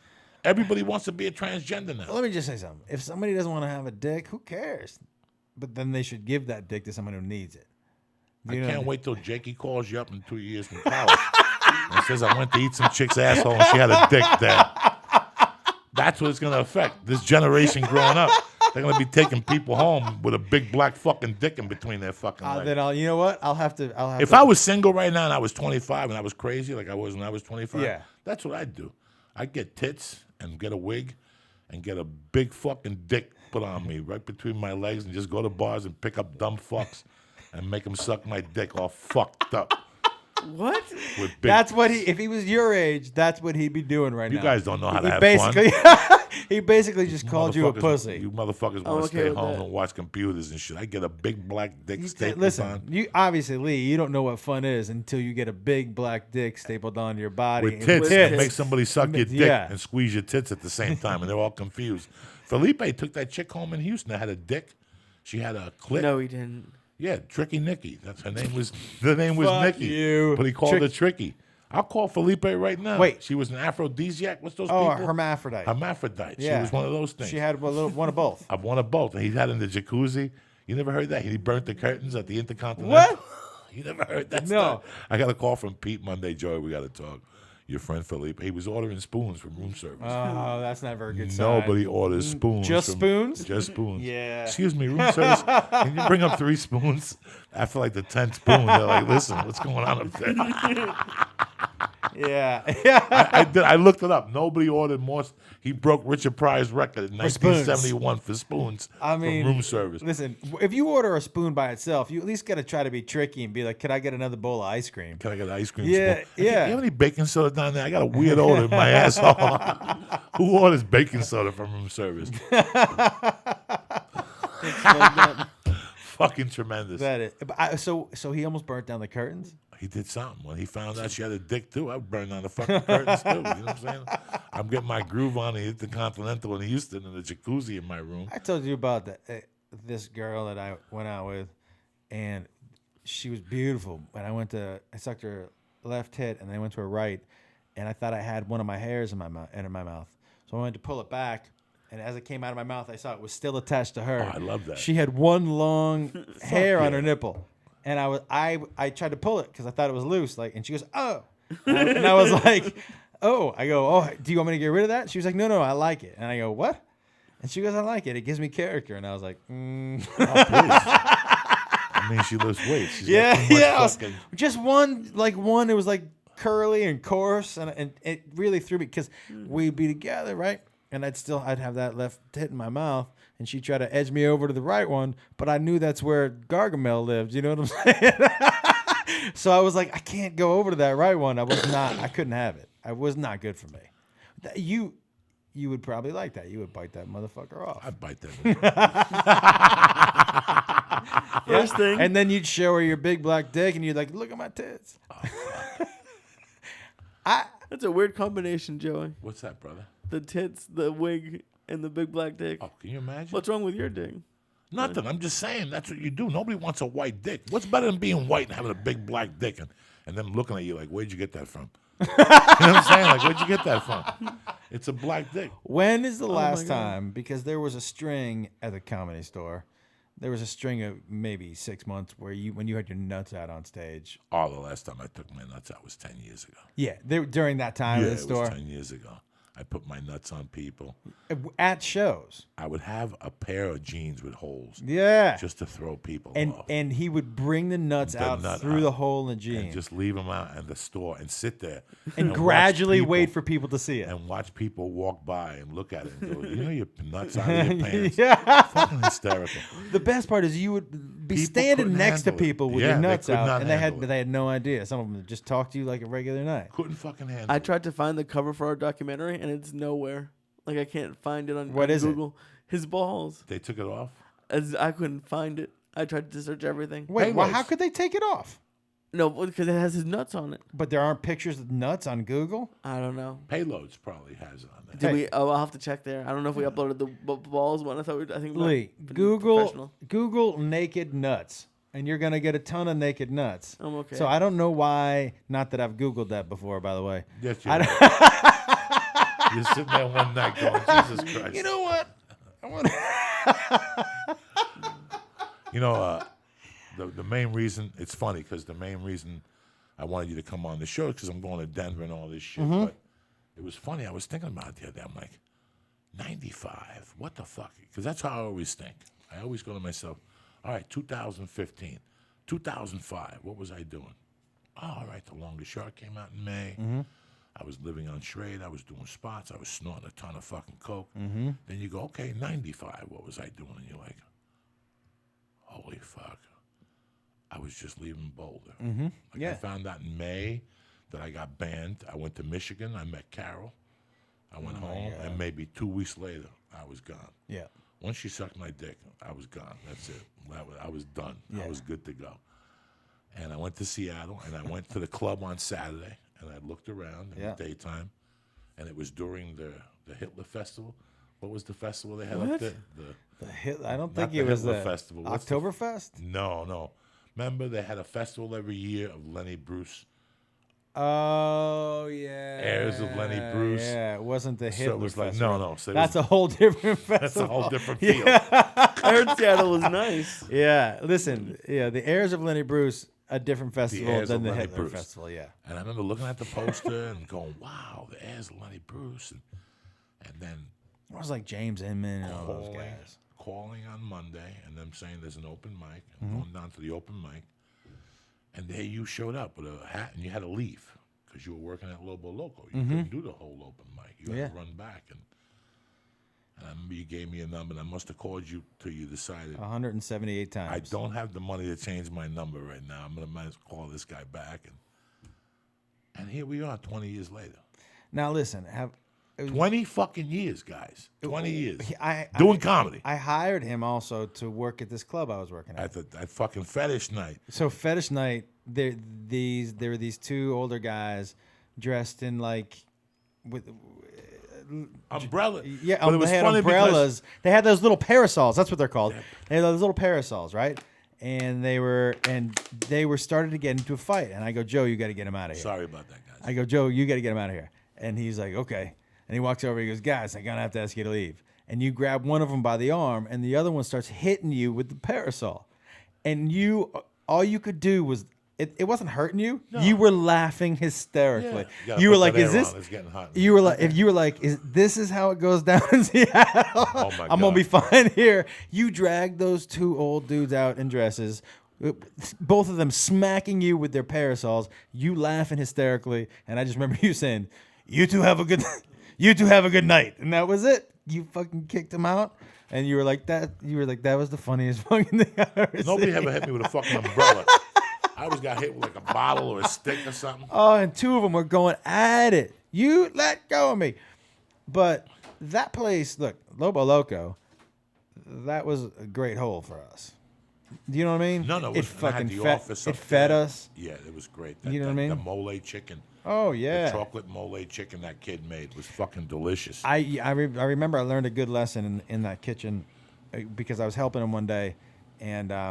Speaker 2: Everybody wants to be a transgender now.
Speaker 1: Let me just say something. If somebody doesn't want to have a dick, who cares? But then they should give that dick to someone who needs it.
Speaker 2: I can't wait till Jakey calls you up in 2 years from college and says, I went to eat some chick's asshole and she had a dick there. That's what it's going to affect. This generation growing up. They're going to be taking people home with a big black fucking dick in between their fucking legs.
Speaker 1: Then you know what? I'll have to.
Speaker 2: If I was single right now and I was 25 and I was crazy like I was when I was 25,
Speaker 1: Yeah.
Speaker 2: that's what I'd do. I'd get tits and get a wig and get a big fucking dick put on me right between my legs and just go to bars and pick up dumb fucks and make them suck my dick all fucked up.
Speaker 3: What?
Speaker 2: With big,
Speaker 1: That's what if he was your age, that's what he'd be doing right now.
Speaker 2: you guys don't know how to have
Speaker 1: basically,
Speaker 2: fun.
Speaker 1: he basically just called you a
Speaker 2: Motherfuckers-
Speaker 1: pussy.
Speaker 2: You motherfuckers
Speaker 3: I'm
Speaker 2: want to
Speaker 3: okay
Speaker 2: stay
Speaker 3: with
Speaker 2: home
Speaker 3: that.
Speaker 2: and watch computers and shit. I get a big black dick stapled
Speaker 1: Listen,
Speaker 2: on.
Speaker 1: you obviously, Lee, you don't know what fun is until you get a big black dick stapled onto your body.
Speaker 2: With tits,
Speaker 3: tits.
Speaker 2: make somebody suck your dick
Speaker 1: Yeah.
Speaker 2: and squeeze your tits at the same time, and they're all confused. Felipe took that chick home in Houston that had a dick. She had a clit.
Speaker 3: No, he didn't.
Speaker 2: Yeah, Tricky Nikki. That's her name was. The name was
Speaker 1: Fuck
Speaker 2: Nikki.
Speaker 1: you.
Speaker 2: But he called her Tricky. I'll call Felipe right now.
Speaker 1: Wait.
Speaker 2: She was an aphrodisiac. What's those
Speaker 1: Oh, a
Speaker 2: people?
Speaker 1: hermaphrodite.
Speaker 2: Hermaphrodite.
Speaker 1: Yeah.
Speaker 2: She was one of those things.
Speaker 1: She had one of both.
Speaker 2: I've one of both. And he had in the jacuzzi. You never heard that? He burnt the curtains at the Intercontinental.
Speaker 1: What?
Speaker 2: You never heard that
Speaker 1: No.
Speaker 2: stuff? I got a call from Pete Monday. Joey, we got to talk. Your friend Felipe. He was ordering spoons from room service.
Speaker 1: Oh, that's not a very good sign.
Speaker 2: Nobody orders spoons.
Speaker 1: Just
Speaker 2: from-
Speaker 1: spoons?
Speaker 2: Just spoons.
Speaker 1: Yeah.
Speaker 2: Excuse me, room service. Can you bring up 3 spoons? After like the 10th spoon, they're like, listen, what's going on up there?
Speaker 1: Yeah.
Speaker 2: I looked it up. Nobody ordered more. He broke Richard Pryor's record in
Speaker 1: spoons.
Speaker 2: 1971 for spoons
Speaker 1: I mean,
Speaker 2: from room service.
Speaker 1: Listen, if you order a spoon by itself, you at least got to try to be tricky and be like, "Could I get another bowl of ice cream?"
Speaker 2: Can I get an ice cream
Speaker 1: Yeah,
Speaker 2: spoon?
Speaker 1: yeah.
Speaker 2: You have any baking soda down there? I got a weird odor in my asshole. Who orders baking soda from room service? Fucking tremendous.
Speaker 1: That it. So he almost burnt down the curtains.
Speaker 2: He did something. When he found out she had a dick, too, I burned on the fucking curtains, too. You know what I'm saying? I'm getting my groove on and hit the Continental in Houston and the jacuzzi in my room.
Speaker 1: I told you about this girl that I went out with, and she was beautiful. And I sucked her left tit, and then I went to her right, and I thought I had one of my hairs in my mouth. So I went to pull it back, and as it came out of my mouth, I saw it was still attached to her.
Speaker 2: Oh, I love that.
Speaker 1: She had one long hair on
Speaker 2: yeah.
Speaker 1: her nipple, and I tried to pull it because I thought it was loose, and she goes, "Oh," and I was like, "Oh," I go, "Oh, do you want me to get rid of that?" She was like, "No, I like it," and I go, "What?" And she goes, I like it. It gives me character. And I was like,
Speaker 2: Oh, please. I mean, she lifts weights. She's got too much
Speaker 1: I was-
Speaker 2: fucking-
Speaker 1: just one. It was like curly and coarse, and it really threw me because we'd be together, right? And I'd have that left tit in my mouth, and she'd try to edge me over to the right one, but I knew that's where Gargamel lived. You know what I'm saying? So I was like, I can't go over to that right one. I couldn't have it. It was not good for me. You would probably like that. You would bite that motherfucker off.
Speaker 2: I'd bite that.
Speaker 3: First thing.
Speaker 1: And then you'd show her your big black dick, and you'd like, look at my tits.
Speaker 3: That's a weird combination, Joey.
Speaker 2: What's that, brother?
Speaker 3: The tits, the wig, and the big black dick.
Speaker 2: Oh, can you imagine?
Speaker 3: What's wrong with your dick?
Speaker 2: Nothing. I'm just saying that's what you do. Nobody wants a white dick. What's better than being white and having a big black dick and them looking at you like, where'd you get that from? You know what I'm saying? Like, where'd you get that from? It's a black dick.
Speaker 1: When is the last
Speaker 3: God.
Speaker 1: time? Because there was a string at the Comedy Store. There was a string of maybe 6 months when you had your nuts out on stage.
Speaker 2: Oh, the last time I took my nuts out was 10 years ago.
Speaker 1: Yeah, during that time
Speaker 2: Yeah,
Speaker 1: at the
Speaker 2: it
Speaker 1: store.
Speaker 2: was 10 years ago. I put my nuts on people.
Speaker 1: At shows.
Speaker 2: I would have a pair of jeans with holes
Speaker 1: Yeah.
Speaker 2: just to throw people
Speaker 1: And
Speaker 2: off.
Speaker 1: and he would bring the nuts
Speaker 2: The
Speaker 1: out
Speaker 2: nut
Speaker 1: through
Speaker 2: out.
Speaker 1: the hole in the
Speaker 2: And
Speaker 1: jean.
Speaker 2: just leave them out in the store and sit there.
Speaker 1: And
Speaker 2: watch
Speaker 1: gradually
Speaker 2: people-
Speaker 1: wait for people to see it.
Speaker 2: And watch people walk by and look at it and go, you know your nuts out of your pants?
Speaker 1: Yeah.
Speaker 2: Fucking hysterical.
Speaker 1: The best part is you would be
Speaker 2: People
Speaker 1: standing
Speaker 2: couldn't
Speaker 1: next to
Speaker 2: handle it.
Speaker 1: people with
Speaker 2: Yeah,
Speaker 1: your
Speaker 2: they
Speaker 1: nuts
Speaker 2: could
Speaker 1: out,
Speaker 2: not
Speaker 1: and they
Speaker 2: handle it.
Speaker 1: had no idea. Some of them just talk to you like a regular night.
Speaker 2: Couldn't fucking handle
Speaker 3: I
Speaker 2: it.
Speaker 3: tried to find the cover for our documentary, and it's nowhere. Like, I can't find it on,
Speaker 1: What
Speaker 3: on
Speaker 1: is it?
Speaker 3: Google. His balls.
Speaker 2: They took it off?
Speaker 3: I couldn't find it. I tried to search everything.
Speaker 1: Wait, well,
Speaker 2: Payloads.
Speaker 1: how could they take it off?
Speaker 3: No, because it has his nuts on it.
Speaker 1: But there aren't pictures of nuts on Google.
Speaker 3: I don't know.
Speaker 2: Payloads probably has it on there.
Speaker 3: Did
Speaker 1: Hey.
Speaker 3: we? Oh, I'll have to check there. I don't know if we uploaded the balls one. I think
Speaker 1: Lee,
Speaker 3: pretty
Speaker 1: Google
Speaker 3: professional.
Speaker 1: naked nuts, and you're gonna get a ton of naked nuts.
Speaker 3: I'm okay.
Speaker 1: So I don't know why. Not that I've Googled that before, by the way.
Speaker 2: Yes, you
Speaker 1: I
Speaker 2: are. You're sitting there one night going, Jesus Christ.
Speaker 1: You know what? I want.
Speaker 2: You know, the main reason, it's funny because the main reason I wanted you to come on the show is because I'm going to Denver and all this shit. But it was funny. I was thinking about it the other day. I'm like, 95, what the fuck? Because that's how I always think. I always go to myself, all right, 2015, 2005, what was I doing? Oh, all right, The Longest Yard came out in May. I was living on Schrade. I was doing spots. I was snorting a ton of fucking coke. Then you go, okay, 95, what was I doing? And you're like, holy fuck. I was just leaving Boulder. Like
Speaker 1: Yeah.
Speaker 2: I found out in May that I got banned. I went to Michigan. I met Carol. I went home, and maybe 2 weeks later, I was gone.
Speaker 1: Yeah.
Speaker 2: Once she sucked my dick, I was gone. That's it. I was done.
Speaker 1: Yeah.
Speaker 2: I was good to go. And I went to Seattle, and I went to the club on Saturday, and I looked around in the daytime, and it was during the Hitler Festival. What was the festival they had up there?
Speaker 1: I don't
Speaker 2: Not
Speaker 1: think
Speaker 2: the
Speaker 1: it was
Speaker 2: Hitler
Speaker 1: the
Speaker 2: Festival. What's the-
Speaker 1: Oktoberfest.
Speaker 2: No. Remember, they had a festival every year of Lenny Bruce.
Speaker 1: Oh yeah.
Speaker 2: Heirs of Lenny Bruce.
Speaker 1: Yeah, it wasn't the Hitler
Speaker 2: So it was like,
Speaker 1: Festival.
Speaker 2: no. So it
Speaker 1: That's
Speaker 2: was,
Speaker 1: a whole different festival.
Speaker 2: that's a whole different feel.
Speaker 3: I heard Seattle was nice.
Speaker 1: Yeah, listen. Yeah, the Heirs of Lenny Bruce, a different festival
Speaker 2: Heirs
Speaker 1: than
Speaker 2: of
Speaker 1: the
Speaker 2: Lenny
Speaker 1: Hitler
Speaker 2: Bruce.
Speaker 1: Festival. Yeah.
Speaker 2: And I remember looking at the poster and going, wow, the Heirs of Lenny Bruce. And then
Speaker 1: It was like James Inman and all those guys.
Speaker 2: calling on Monday and them saying there's an open mic. And going down to the open mic. And there you showed up with a hat and you had to leave because you were working at Lobo Loco. You couldn't do the whole open mic. You had to run back. And I remember you gave me a number, and I must have called you till you decided
Speaker 1: 178 times.
Speaker 2: I don't have the money to change my number right now. I'm gonna might as well call this guy back, and here we are, 20 years later.
Speaker 1: Now listen,
Speaker 2: 20 fucking years, guys. 20 years
Speaker 1: I
Speaker 2: doing comedy
Speaker 1: I hired him also to work at this club I was working at.
Speaker 2: at fucking fetish night.
Speaker 1: So fetish night, there were these two older guys dressed in like with
Speaker 2: Umbrella.
Speaker 1: yeah,
Speaker 2: but it was
Speaker 1: they had
Speaker 2: funny
Speaker 1: umbrellas. They had those little parasols. That's what they're called. They had those little parasols, right? And they were starting to get into a fight. And I go, Joe, you got to get him out of here.
Speaker 2: Sorry about that, guys.
Speaker 1: I go, Joe, you got to get him out of here. And he's like, okay. And he walks over. He goes, guys, I'm gonna have to ask you to leave. And you grab one of them by the arm, and the other one starts hitting you with the parasol. And all you could do was it wasn't hurting you. You were laughing hysterically.
Speaker 2: gotta
Speaker 1: You were
Speaker 2: put
Speaker 1: like,
Speaker 2: that
Speaker 1: "Is
Speaker 2: air
Speaker 1: this?"
Speaker 2: on. It's getting hot.
Speaker 1: You were like, if you were like, "Is this is how it goes down in Seattle?"
Speaker 2: Oh my
Speaker 1: I'm gonna
Speaker 2: God.
Speaker 1: be fine here. You dragged those two old dudes out in dresses, both of them smacking you with their parasols. You laughing hysterically, and I just remember you saying, "You two have a good, you two have a good night," and that was it. You fucking kicked him out. And you were like that. You were like that was the funniest fucking thing I ever
Speaker 2: Nobody
Speaker 1: seen.
Speaker 2: ever hit me with a fucking umbrella. I always got hit with like a bottle or a stick or something.
Speaker 1: Oh, and two of them were going at it. You let go of me. But that place, look, Lobo Loco, that was a great hole for us. Do you know what I mean?
Speaker 2: No, it
Speaker 1: it
Speaker 2: was, I had
Speaker 1: fucking
Speaker 2: the
Speaker 1: fed.
Speaker 2: office
Speaker 1: It
Speaker 2: up
Speaker 1: fed
Speaker 2: there.
Speaker 1: us.
Speaker 2: Yeah, it was great.
Speaker 1: You know what I mean?
Speaker 2: The mole chicken.
Speaker 1: Oh
Speaker 2: The
Speaker 1: yeah.
Speaker 2: chocolate mole chicken that kid made was fucking delicious.
Speaker 1: I remember I learned a good lesson in that kitchen because I was helping him one day, and I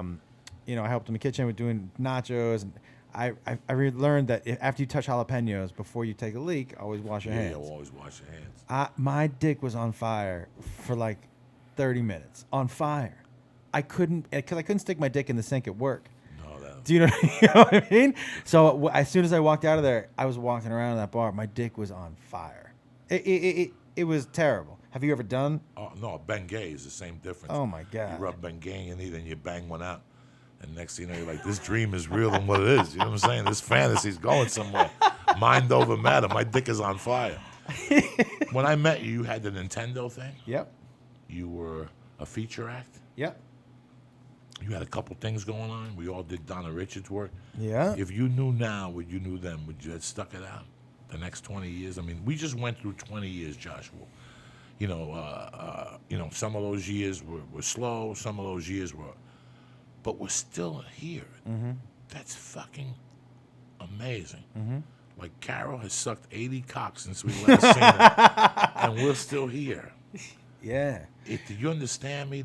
Speaker 1: helped him in the kitchen with doing nachos, and I learned that after you touch jalapenos before you take a leak, always wash your
Speaker 2: Yeah,
Speaker 1: hands.
Speaker 2: you always wash your hands.
Speaker 1: My dick was on fire for like 30 minutes. On fire. I couldn't stick my dick in the sink at work.
Speaker 2: No, that.
Speaker 1: Do you know what I mean? So as soon as I walked out of there, I was walking around that bar. My dick was on fire. It was terrible. Have you ever done?
Speaker 2: Oh, no, Bengay is the same difference.
Speaker 1: Oh my God.
Speaker 2: You rub Bengay in your knee, then you bang one out. And next thing you know, you're like, this dream is real than what it is. You know what I'm saying? This fantasy's going somewhere. Mind over matter. My dick is on fire. When I met you, you had the Nintendo thing.
Speaker 1: Yep.
Speaker 2: You were a feature act.
Speaker 1: Yep.
Speaker 2: You had a couple things going on. We all did Donna Richards' work.
Speaker 1: Yeah.
Speaker 2: If you knew now what you knew then, would you have stuck it out the next 20 years? I mean, we just went through 20 years, Joshua. Some of those years were slow. Some of those years were, but we're still here.
Speaker 1: Mm-hmm.
Speaker 2: That's fucking amazing.
Speaker 1: Mm-hmm.
Speaker 2: Like Carol has sucked 80 cocks since we last seen her, and we're still here.
Speaker 1: Yeah.
Speaker 2: Do you understand me?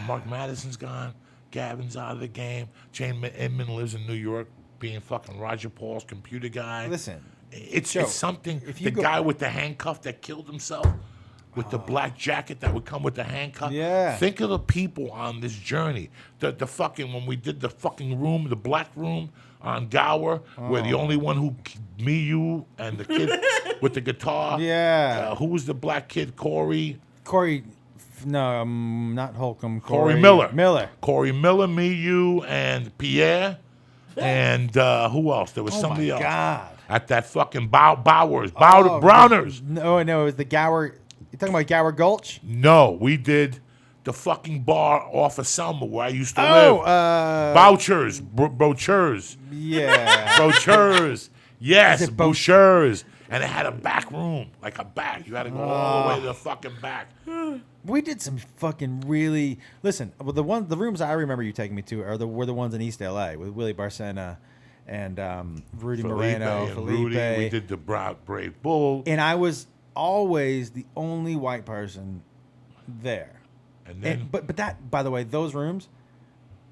Speaker 2: Mark Madison's gone. Gavin's out of the game. Jane Inman lives in New York, being fucking Roger Paul's computer guy.
Speaker 1: Listen.
Speaker 2: It's
Speaker 1: Joe,
Speaker 2: something.
Speaker 1: if
Speaker 2: The
Speaker 1: you go-
Speaker 2: guy with the handcuff that killed himself, with the black jacket that would come with the handcuff.
Speaker 1: Yeah.
Speaker 2: Think of the people on this journey. The fucking when we did the fucking room, the black room on Gower, where the only one who me, you, and the kid with the guitar.
Speaker 1: Yeah.
Speaker 2: Who was the black kid? Corey.
Speaker 1: No, not Holcomb.
Speaker 2: Corey Miller.
Speaker 1: Miller.
Speaker 2: Corey Miller, me, you, and Pierre. And who else? There was somebody else.
Speaker 1: God.
Speaker 2: At that fucking Browners.
Speaker 1: No, it was the Gower. You talking about Gower Gulch?
Speaker 2: No, we did the fucking bar off of Selma where I used to
Speaker 1: Oh,
Speaker 2: live. Bouchers. Brochures.
Speaker 1: yeah.
Speaker 2: Brochures. Yes,
Speaker 1: Is it Bo-
Speaker 2: Bouchers. And it had a back room, like a back. You had to go all the way to the fucking back.
Speaker 1: We did some fucking really. Listen, well, the rooms I remember you taking me to were the ones in East LA with Willie Barcena and Rudy Moreno,
Speaker 2: and
Speaker 1: Felipe.
Speaker 2: Rudy. We did the Brave Bull.
Speaker 1: And I was always the only white person there.
Speaker 2: And then
Speaker 1: But that, by the way, those rooms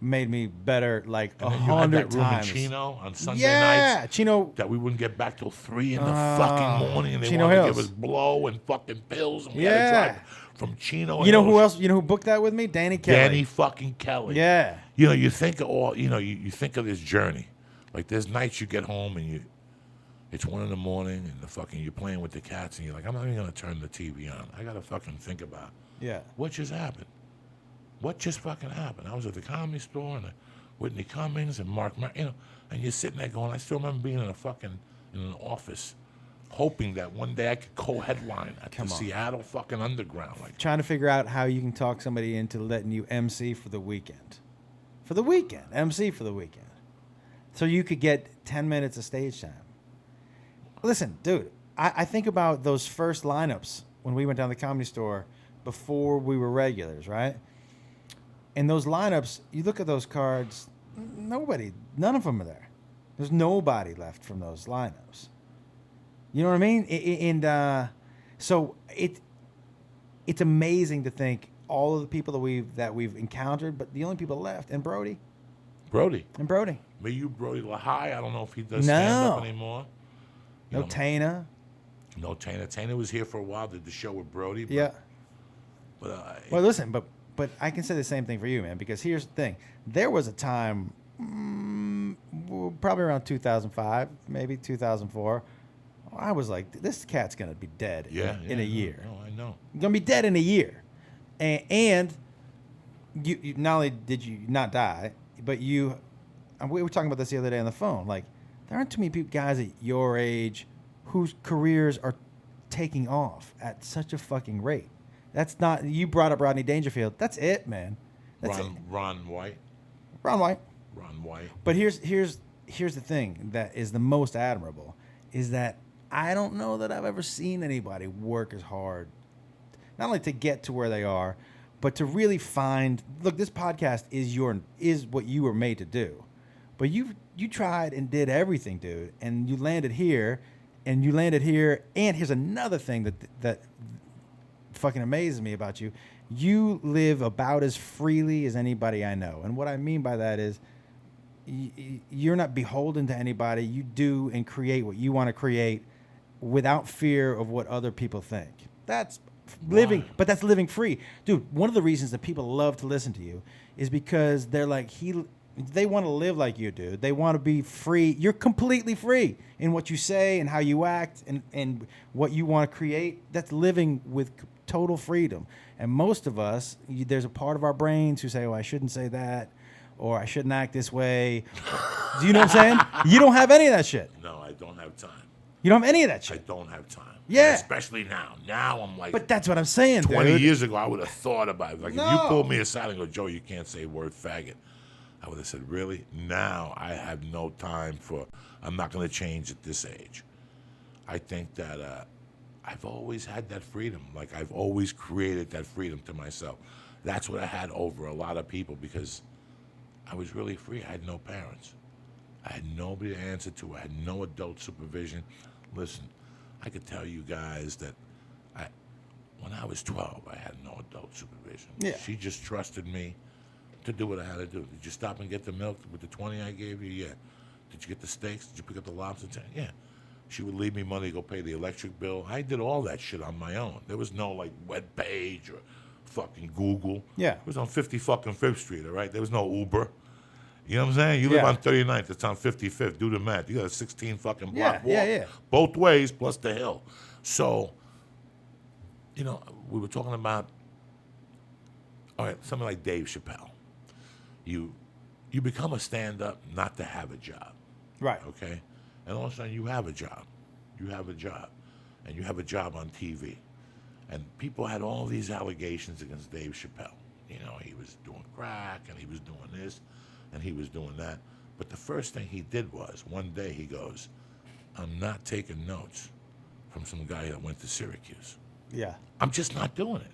Speaker 1: made me better like
Speaker 2: and then you had
Speaker 1: 100
Speaker 2: that room in
Speaker 1: times.
Speaker 2: Chino on Sunday
Speaker 1: Yeah,
Speaker 2: nights
Speaker 1: Chino.
Speaker 2: that we wouldn't get back till 3 in the fucking morning, and they
Speaker 1: Chino
Speaker 2: wanted to
Speaker 1: Hills.
Speaker 2: give us blow and fucking pills, and we had
Speaker 1: Yeah.
Speaker 2: to drive from Chino.
Speaker 1: You know who
Speaker 2: Hills.
Speaker 1: else? You know who booked that with me? Danny Kelly.
Speaker 2: Danny fucking Kelly.
Speaker 1: Yeah.
Speaker 2: You think of all. You think of this journey. Like there's nights you get home and it's 1 in the morning and you're playing with the cats and you're like, I'm not even gonna turn the TV on. I gotta fucking think about
Speaker 1: Yeah.
Speaker 2: what just happened. What just fucking happened? I was at the Comedy Store and Whitney Cummings and Mark, and you're sitting there going, I still remember being in an office, hoping that one day I could co-headline at the Seattle fucking Underground. Like,
Speaker 1: Trying to figure out how you can talk somebody into letting you MC for the weekend. For the weekend. MC for the weekend. So you could get 10 minutes of stage time. Listen, dude, I think about those first lineups when we went down to the Comedy Store before we were regulars, right? And those lineups, you look at those cards, none of them are there. There's nobody left from those lineups. You know what I mean? So it's amazing to think all of the people that we've encountered, but the only people left, and Brody.
Speaker 2: Me, you, Brody LaHaye. I don't know if he does stand up anymore.
Speaker 1: No Tana.
Speaker 2: No Tana. Tana was here for a while, did the show with Brody. But,
Speaker 1: Yeah.
Speaker 2: But
Speaker 1: Well, listen, but I can say the same thing for you, man, because here's the thing. There was a time probably around 2005, maybe 2004. I was like, this cat's gonna be dead in a year.
Speaker 2: No, I know.
Speaker 1: Gonna be dead in a year, and you not only did you not die, but you. And we were talking about this the other day on the phone. Like, there aren't too many guys at your age whose careers are taking off at such a fucking rate. That's not. You brought up Rodney Dangerfield. That's it, man. That's it.
Speaker 2: Ron White.
Speaker 1: Ron White.
Speaker 2: Ron White.
Speaker 1: But here's the thing that is the most admirable is that I don't know that I've ever seen anybody work as hard, not only to get to where they are, but to really find. Look, this podcast is what you were made to do, but you tried and did everything, dude, and you landed here, and here's another thing that fucking amazes me about you. You live about as freely as anybody I know, and what I mean by that is. You're not beholden to anybody. You do and create what you want to create without fear of what other people think. That's living, but that's living free. Dude, one of the reasons that people love to listen to you is because they're like, they want to live like you do. They want to be free. You're completely free in what you say and how you act and what you want to create. That's living with total freedom. And most of us, there's a part of our brains who say, oh, I shouldn't say that. Or I shouldn't act this way. Do you know what I'm saying? You don't have any of that shit.
Speaker 2: No, I don't have time.
Speaker 1: You don't have any of that
Speaker 2: I
Speaker 1: shit.
Speaker 2: don't have time.
Speaker 1: Yeah.
Speaker 2: And especially now. Now I'm like.
Speaker 1: But that's what I'm saying,
Speaker 2: 20
Speaker 1: dude.
Speaker 2: years ago, I would have thought about it. Like,
Speaker 1: No.
Speaker 2: if you pulled me aside and go, Joe, you can't say word faggot. I would have said, really? Now I have no time for. I'm not going to change at this age. I think that I've always had that freedom. Like, I've always created that freedom to myself. That's what I had over a lot of people because. I was really free. I had no parents. I had nobody to answer to. I had no adult supervision. Listen, I could tell you guys that when I was 12, I had no adult supervision.
Speaker 1: Yeah.
Speaker 2: She just trusted me to do what I had to do. Did you stop and get the milk with the 20 I gave you? Yeah. Did you get the steaks? Did you pick up the lobster? Yeah. She would leave me money to go pay the electric bill. I did all that shit on my own. There was no, like, web page or fucking Google.
Speaker 1: Yeah.
Speaker 2: It was on 50 fucking 5th Street, all right? There was no Uber. You know what I'm saying? You live on 39th. It's on 55th. Do the math. You got a 16 fucking block walk.
Speaker 1: Yeah.
Speaker 2: Both ways plus the hill. So, you know, we were talking about, all right, something like Dave Chappelle. You become a stand-up not to have a job.
Speaker 1: Right.
Speaker 2: Okay? And all of a sudden you have a job. You have a job. And you have a job on TV. And people had all these allegations against Dave Chappelle. You know, he was doing crack and he was doing this and he was doing that. But the first thing he did was, one day he goes, I'm not taking notes from some guy that went to Syracuse.
Speaker 1: Yeah.
Speaker 2: I'm just not doing it.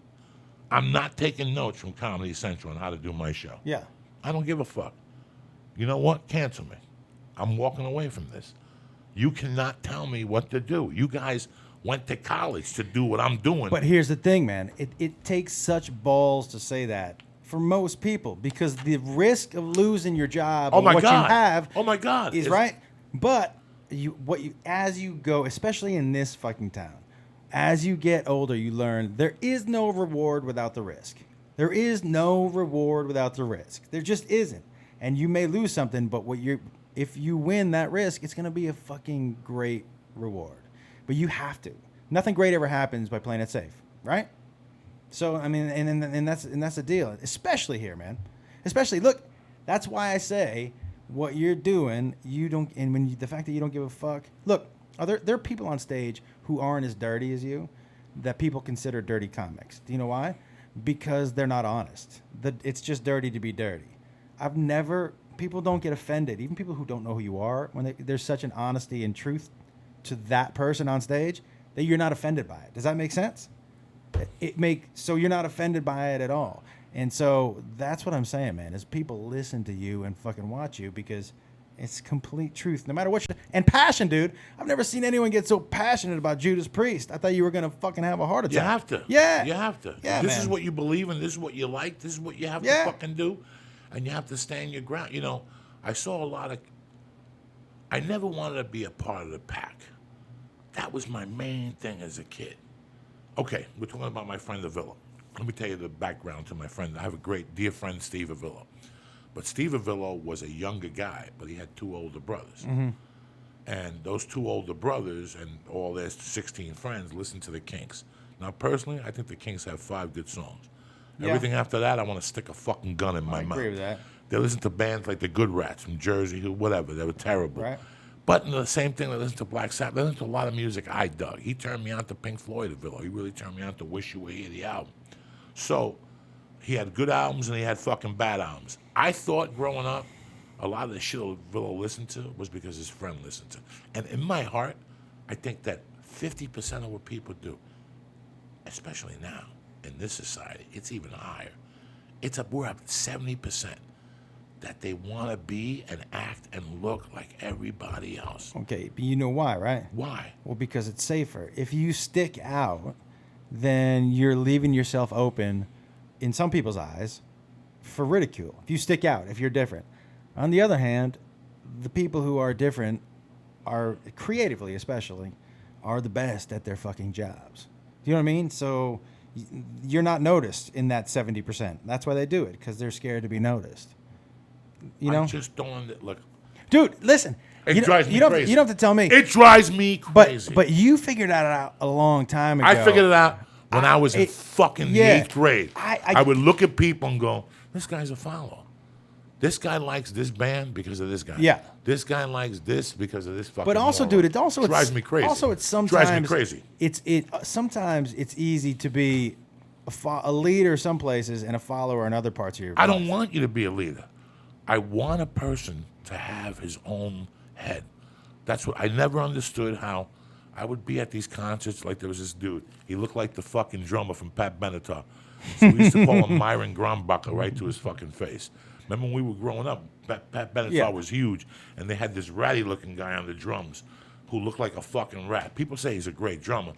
Speaker 2: I'm not taking notes from Comedy Central on how to do my show.
Speaker 1: Yeah.
Speaker 2: I don't give a fuck. You know what? Cancel me. I'm walking away from this. You cannot tell me what to do. You guys went to college to do what I'm doing.
Speaker 1: But here's the thing, man. It takes such balls to say that for most people because the risk of losing your job
Speaker 2: Oh
Speaker 1: or
Speaker 2: my
Speaker 1: what
Speaker 2: God.
Speaker 1: you have
Speaker 2: Oh my God.
Speaker 1: is
Speaker 2: It's-
Speaker 1: right. But as you go, especially in this fucking town, as you get older, you learn there is no reward without the risk. There is no reward without the risk. There just isn't. And you may lose something, but if you win that risk, it's going to be a fucking great reward. But you have to. Nothing great ever happens by playing it safe, right? So I mean, and that's the deal. Especially here, man. Especially look, that's why I say what you're doing. You don't, and the fact that you don't give a fuck. Look, there are people on stage who aren't as dirty as you, that people consider dirty comics. Do you know why? Because they're not honest. It's just dirty to be dirty. People don't get offended. Even people who don't know who you are, when there's such an honesty and truth to that person on stage that you're not offended by it. Does that make sense? So you're not offended by it at all. And so that's what I'm saying, man, is people listen to you and fucking watch you because it's complete truth, no matter what. And passion, dude. I've never seen anyone get so passionate about Judas Priest. I thought you were going to fucking have a heart attack.
Speaker 2: You have to.
Speaker 1: Yeah.
Speaker 2: You have to.
Speaker 1: Yeah,
Speaker 2: This
Speaker 1: man.
Speaker 2: is what you believe in. This is what you like. This is what you have to fucking do. And you have to stand your ground. You know, I never wanted to be a part of the pack. That was my main thing as a kid. Okay, we're talking about my friend Avila. Let me tell you the background to my friend. I have a great dear friend, Steve Avila. But Steve Avillo was a younger guy, but he had 2 older brothers. And those 2 older brothers and all their 16 friends listened to the Kinks. Now, personally, I think the Kinks have 5 good songs.
Speaker 1: Yeah.
Speaker 2: Everything after that, I want to stick a fucking gun in my mouth.
Speaker 1: I agree with that.
Speaker 2: They listen to bands like the Good Rats from Jersey, whatever. They were terrible.
Speaker 1: Right.
Speaker 2: But in the same thing, they listen to Black Sabbath. They listen to a lot of music I dug. He turned me on to Pink Floyd, Avillo. He really turned me on to Wish You Were Here, the album. So he had good albums and he had fucking bad albums. I thought growing up, a lot of the shit Avillo listened to was because his friend listened to. And in my heart, I think that 50% of what people do, especially now in this society, it's even higher. We're up 70% that they want to be and act and look like everybody else.
Speaker 1: Okay, but you know why, right?
Speaker 2: Why?
Speaker 1: Well, because it's safer. If you stick out, then you're leaving yourself open, in some people's eyes, for ridicule. If you stick out, if you're different. On the other hand, the people who are different are, creatively especially, are the best at their fucking jobs. Do you know what I mean? So you're not noticed in that 70%. That's why they do it, because they're scared to be noticed. You know?
Speaker 2: I just don't look.
Speaker 1: Dude, listen.
Speaker 2: It
Speaker 1: you
Speaker 2: drives me
Speaker 1: don't,
Speaker 2: crazy.
Speaker 1: You don't have to tell me.
Speaker 2: It drives me crazy.
Speaker 1: But you figured that out a long time ago.
Speaker 2: I figured it out when I was in fucking the 8th grade. I would look at people and go, this guy's a follower. This guy likes this band because of this guy.
Speaker 1: Yeah.
Speaker 2: This guy likes this because of this fucking
Speaker 1: But also,
Speaker 2: moron.
Speaker 1: dude, it also
Speaker 2: drives me crazy.
Speaker 1: Also, it's sometimes
Speaker 2: drives me crazy.
Speaker 1: Sometimes it's easy to be a leader some places and a follower in other parts of your life.
Speaker 2: I don't want you to be a leader. I want a person to have his own head. That's what I never understood. How I would be at these concerts, like there was this dude. He looked like the fucking drummer from Pat Benatar. So we used to call him Myron Grombacher right to his fucking face. Remember when we were growing up, Pat Benatar was huge, and they had this ratty-looking guy on the drums who looked like a fucking rat. People say he's a great drummer.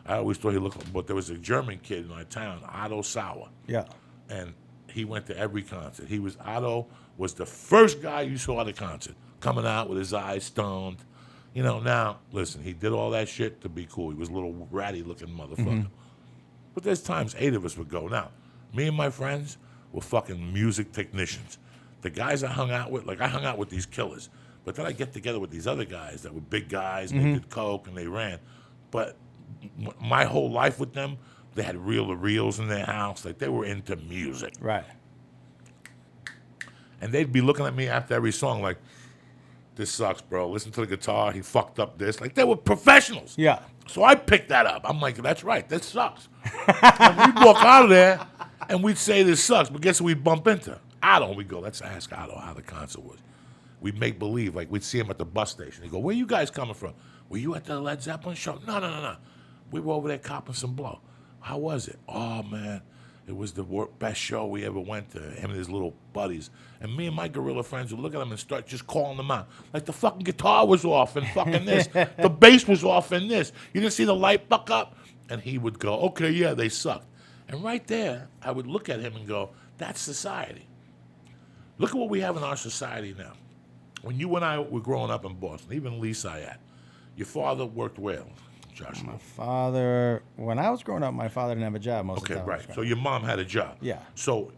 Speaker 2: I always thought he looked like, but there was a German kid in our town, Otto Sauer.
Speaker 1: Yeah.
Speaker 2: And he went to every concert. Otto was the first guy you saw at a concert, coming out with his eyes stoned. You know, now, listen, he did all that shit to be cool. He was a little ratty-looking motherfucker. But there's times 8 of us would go. Now, me and my friends were fucking music technicians. The guys I hung out with, like I hung out with these killers, but then I get together with these other guys that were big guys, and they did coke and they ran. But my whole life with them, they had reel-to-reels in their house. Like they were into music.
Speaker 1: Right.
Speaker 2: And they'd be looking at me after every song like, this sucks, bro. Listen to the guitar. He fucked up this. Like, they were professionals.
Speaker 1: Yeah.
Speaker 2: So I picked that up. I'm like, that's right. This sucks. And we'd walk out of there, and we'd say this sucks. But guess who we'd bump into? Otto. We'd go, let's ask Otto how the concert was. We'd make believe. Like, we'd see him at the bus station. He'd go, where you guys coming from? Were you at the Led Zeppelin show? No. We were over there copping some blow. How was it? Oh, man. It was the best show we ever went to, him and his little buddies. And me and my gorilla friends would look at him and start just calling them out. Like the fucking guitar was off and fucking this. The bass was off and this. You didn't see the light buck up? And he would go, okay, yeah, they sucked. And right there, I would look at him and go, that's society. Look at what we have in our society now. When you and I were growing up in Boston, even Lee Syatt, your father worked where? Joshua.
Speaker 1: My father, when I was growing up, my father didn't have a job most of the
Speaker 2: Okay,
Speaker 1: time.
Speaker 2: right. So your mom had a job.
Speaker 1: Yeah.
Speaker 2: So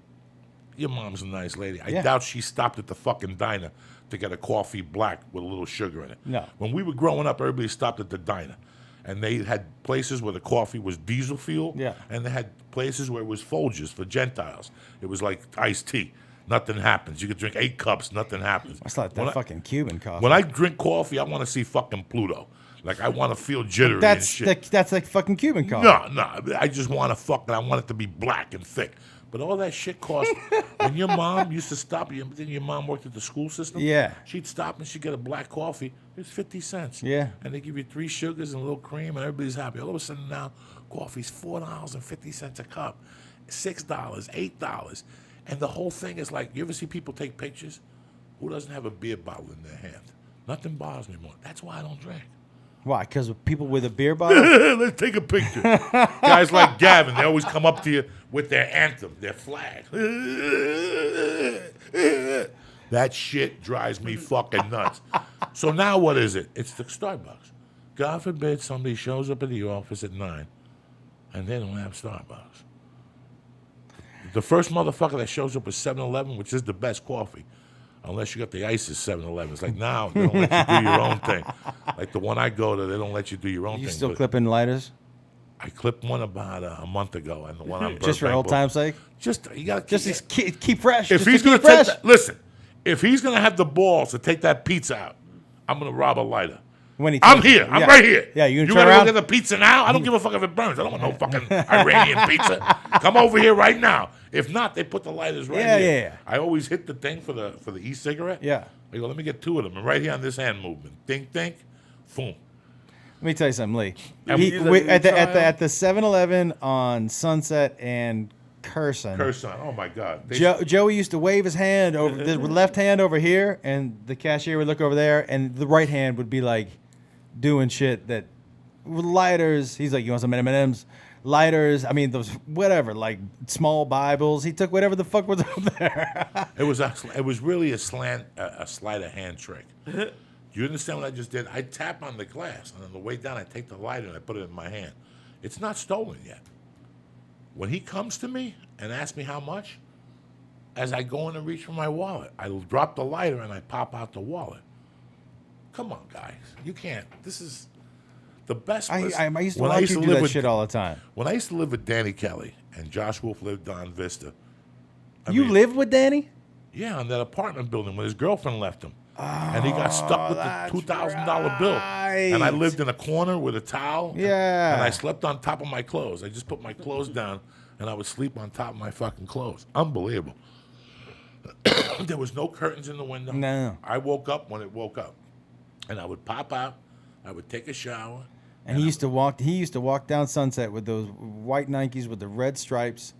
Speaker 2: your mom's a nice lady. I
Speaker 1: Yeah.
Speaker 2: doubt she stopped at the fucking diner to get a coffee black with a little sugar in it.
Speaker 1: No.
Speaker 2: When we were growing up, everybody stopped at the diner. And they had places where the coffee was diesel fuel.
Speaker 1: Yeah.
Speaker 2: And they had places where it was Folgers for Gentiles. It was like iced tea. Nothing happens. You could drink 8 cups. Nothing happens.
Speaker 1: That's like that fucking Cuban coffee.
Speaker 2: When I drink coffee, I want to see fucking Pluto. Like, I want to feel jittery and shit.
Speaker 1: That's like fucking Cuban coffee.
Speaker 2: No. I just want to I want it to be black and thick. But all that shit cost. When your mom used to stop, then your mom worked at the school system.
Speaker 1: Yeah.
Speaker 2: She'd stop and she'd get a black coffee. It was 50 cents.
Speaker 1: Yeah.
Speaker 2: And they give you 3 sugars and a little cream, and everybody's happy. All of a sudden now, coffee's $4.50 a cup, $6, $8. And the whole thing is like, you ever see people take pictures? Who doesn't have a beer bottle in their hand? Nothing bothers me more. That's why I don't drink.
Speaker 1: Why? Because people with a beer bottle?
Speaker 2: Let's take a picture. Guys like Gavin, they always come up to you with their anthem, their flag. That shit drives me fucking nuts. So now what is it? It's the Starbucks. God forbid somebody shows up at the office at 9 and they don't have Starbucks. The first motherfucker that shows up at 7-Eleven, which is the best coffee, unless you got the ices 7-Eleven. It's like now they don't let you do your own thing. Like the one I go to, they don't let you do your own
Speaker 1: You
Speaker 2: thing.
Speaker 1: still
Speaker 2: But
Speaker 1: clipping lighters?
Speaker 2: I clipped one about a month ago, and the one I'm
Speaker 1: Just for old time's sake?
Speaker 2: Just you gotta
Speaker 1: Just keep fresh.
Speaker 2: if
Speaker 1: just
Speaker 2: he's
Speaker 1: to
Speaker 2: gonna
Speaker 1: keep fresh.
Speaker 2: take that, listen, if he's gonna have the balls to take that pizza out, I'm gonna rob a lighter.
Speaker 1: When he
Speaker 2: I'm
Speaker 1: takes-
Speaker 2: here. I'm
Speaker 1: yeah.
Speaker 2: right here.
Speaker 1: Yeah, you
Speaker 2: you
Speaker 1: turn
Speaker 2: gotta
Speaker 1: around?
Speaker 2: go get the pizza now. I don't give a fuck if it burns. I don't want no fucking Iranian pizza. Come over here right now. If not, they put the lighters right
Speaker 1: Yeah,
Speaker 2: here.
Speaker 1: yeah.
Speaker 2: I always hit the thing for the e-cigarette.
Speaker 1: Yeah.
Speaker 2: I go, let me get 2 of them, and right here on this hand movement, think, boom.
Speaker 1: Let me tell you something, Lee.
Speaker 2: And
Speaker 3: we-
Speaker 1: At the
Speaker 3: trial?
Speaker 1: 7-Eleven on Sunset and Curson.
Speaker 2: Oh my God. They-
Speaker 1: Joey used to wave his hand over the left hand over here, and the cashier would look over there, and the right hand would be like doing shit that with lighters. He's like, "You want some M&Ms?" Lighters. I mean, those whatever, like small Bibles. He took whatever the fuck was up there.
Speaker 2: It was really a sleight of hand trick. Do you understand what I just did? I tap on the glass, and on the way down, I take the lighter and I put it in my hand. It's not stolen yet. When he comes to me and asks me how much, as I go in to reach for my wallet, I drop the lighter and I pop out the wallet. Come on, guys. You can't. This is the best.
Speaker 1: I used to
Speaker 2: when I
Speaker 1: watch
Speaker 2: used
Speaker 1: you
Speaker 2: to
Speaker 1: do
Speaker 2: live
Speaker 1: that
Speaker 2: with-
Speaker 1: shit all the time.
Speaker 2: When I used to live with Danny Kelly and Josh Wolf lived on Vista. I
Speaker 1: You
Speaker 2: mean,
Speaker 1: lived with Danny?
Speaker 2: Yeah, in that apartment building when his girlfriend left him. And he got stuck with the
Speaker 1: that's
Speaker 2: $2,000 bill. And I
Speaker 1: right.
Speaker 2: lived in a corner with a towel.
Speaker 1: Yeah.
Speaker 2: And I slept on top of my clothes. I just put my clothes down and I would sleep on top of my fucking clothes. Unbelievable. There was no curtains in the window.
Speaker 1: No.
Speaker 2: I woke up when it woke up. And I would pop out. I would take a shower.
Speaker 1: And he used to walk down Sunset with those white Nikes with the red stripes,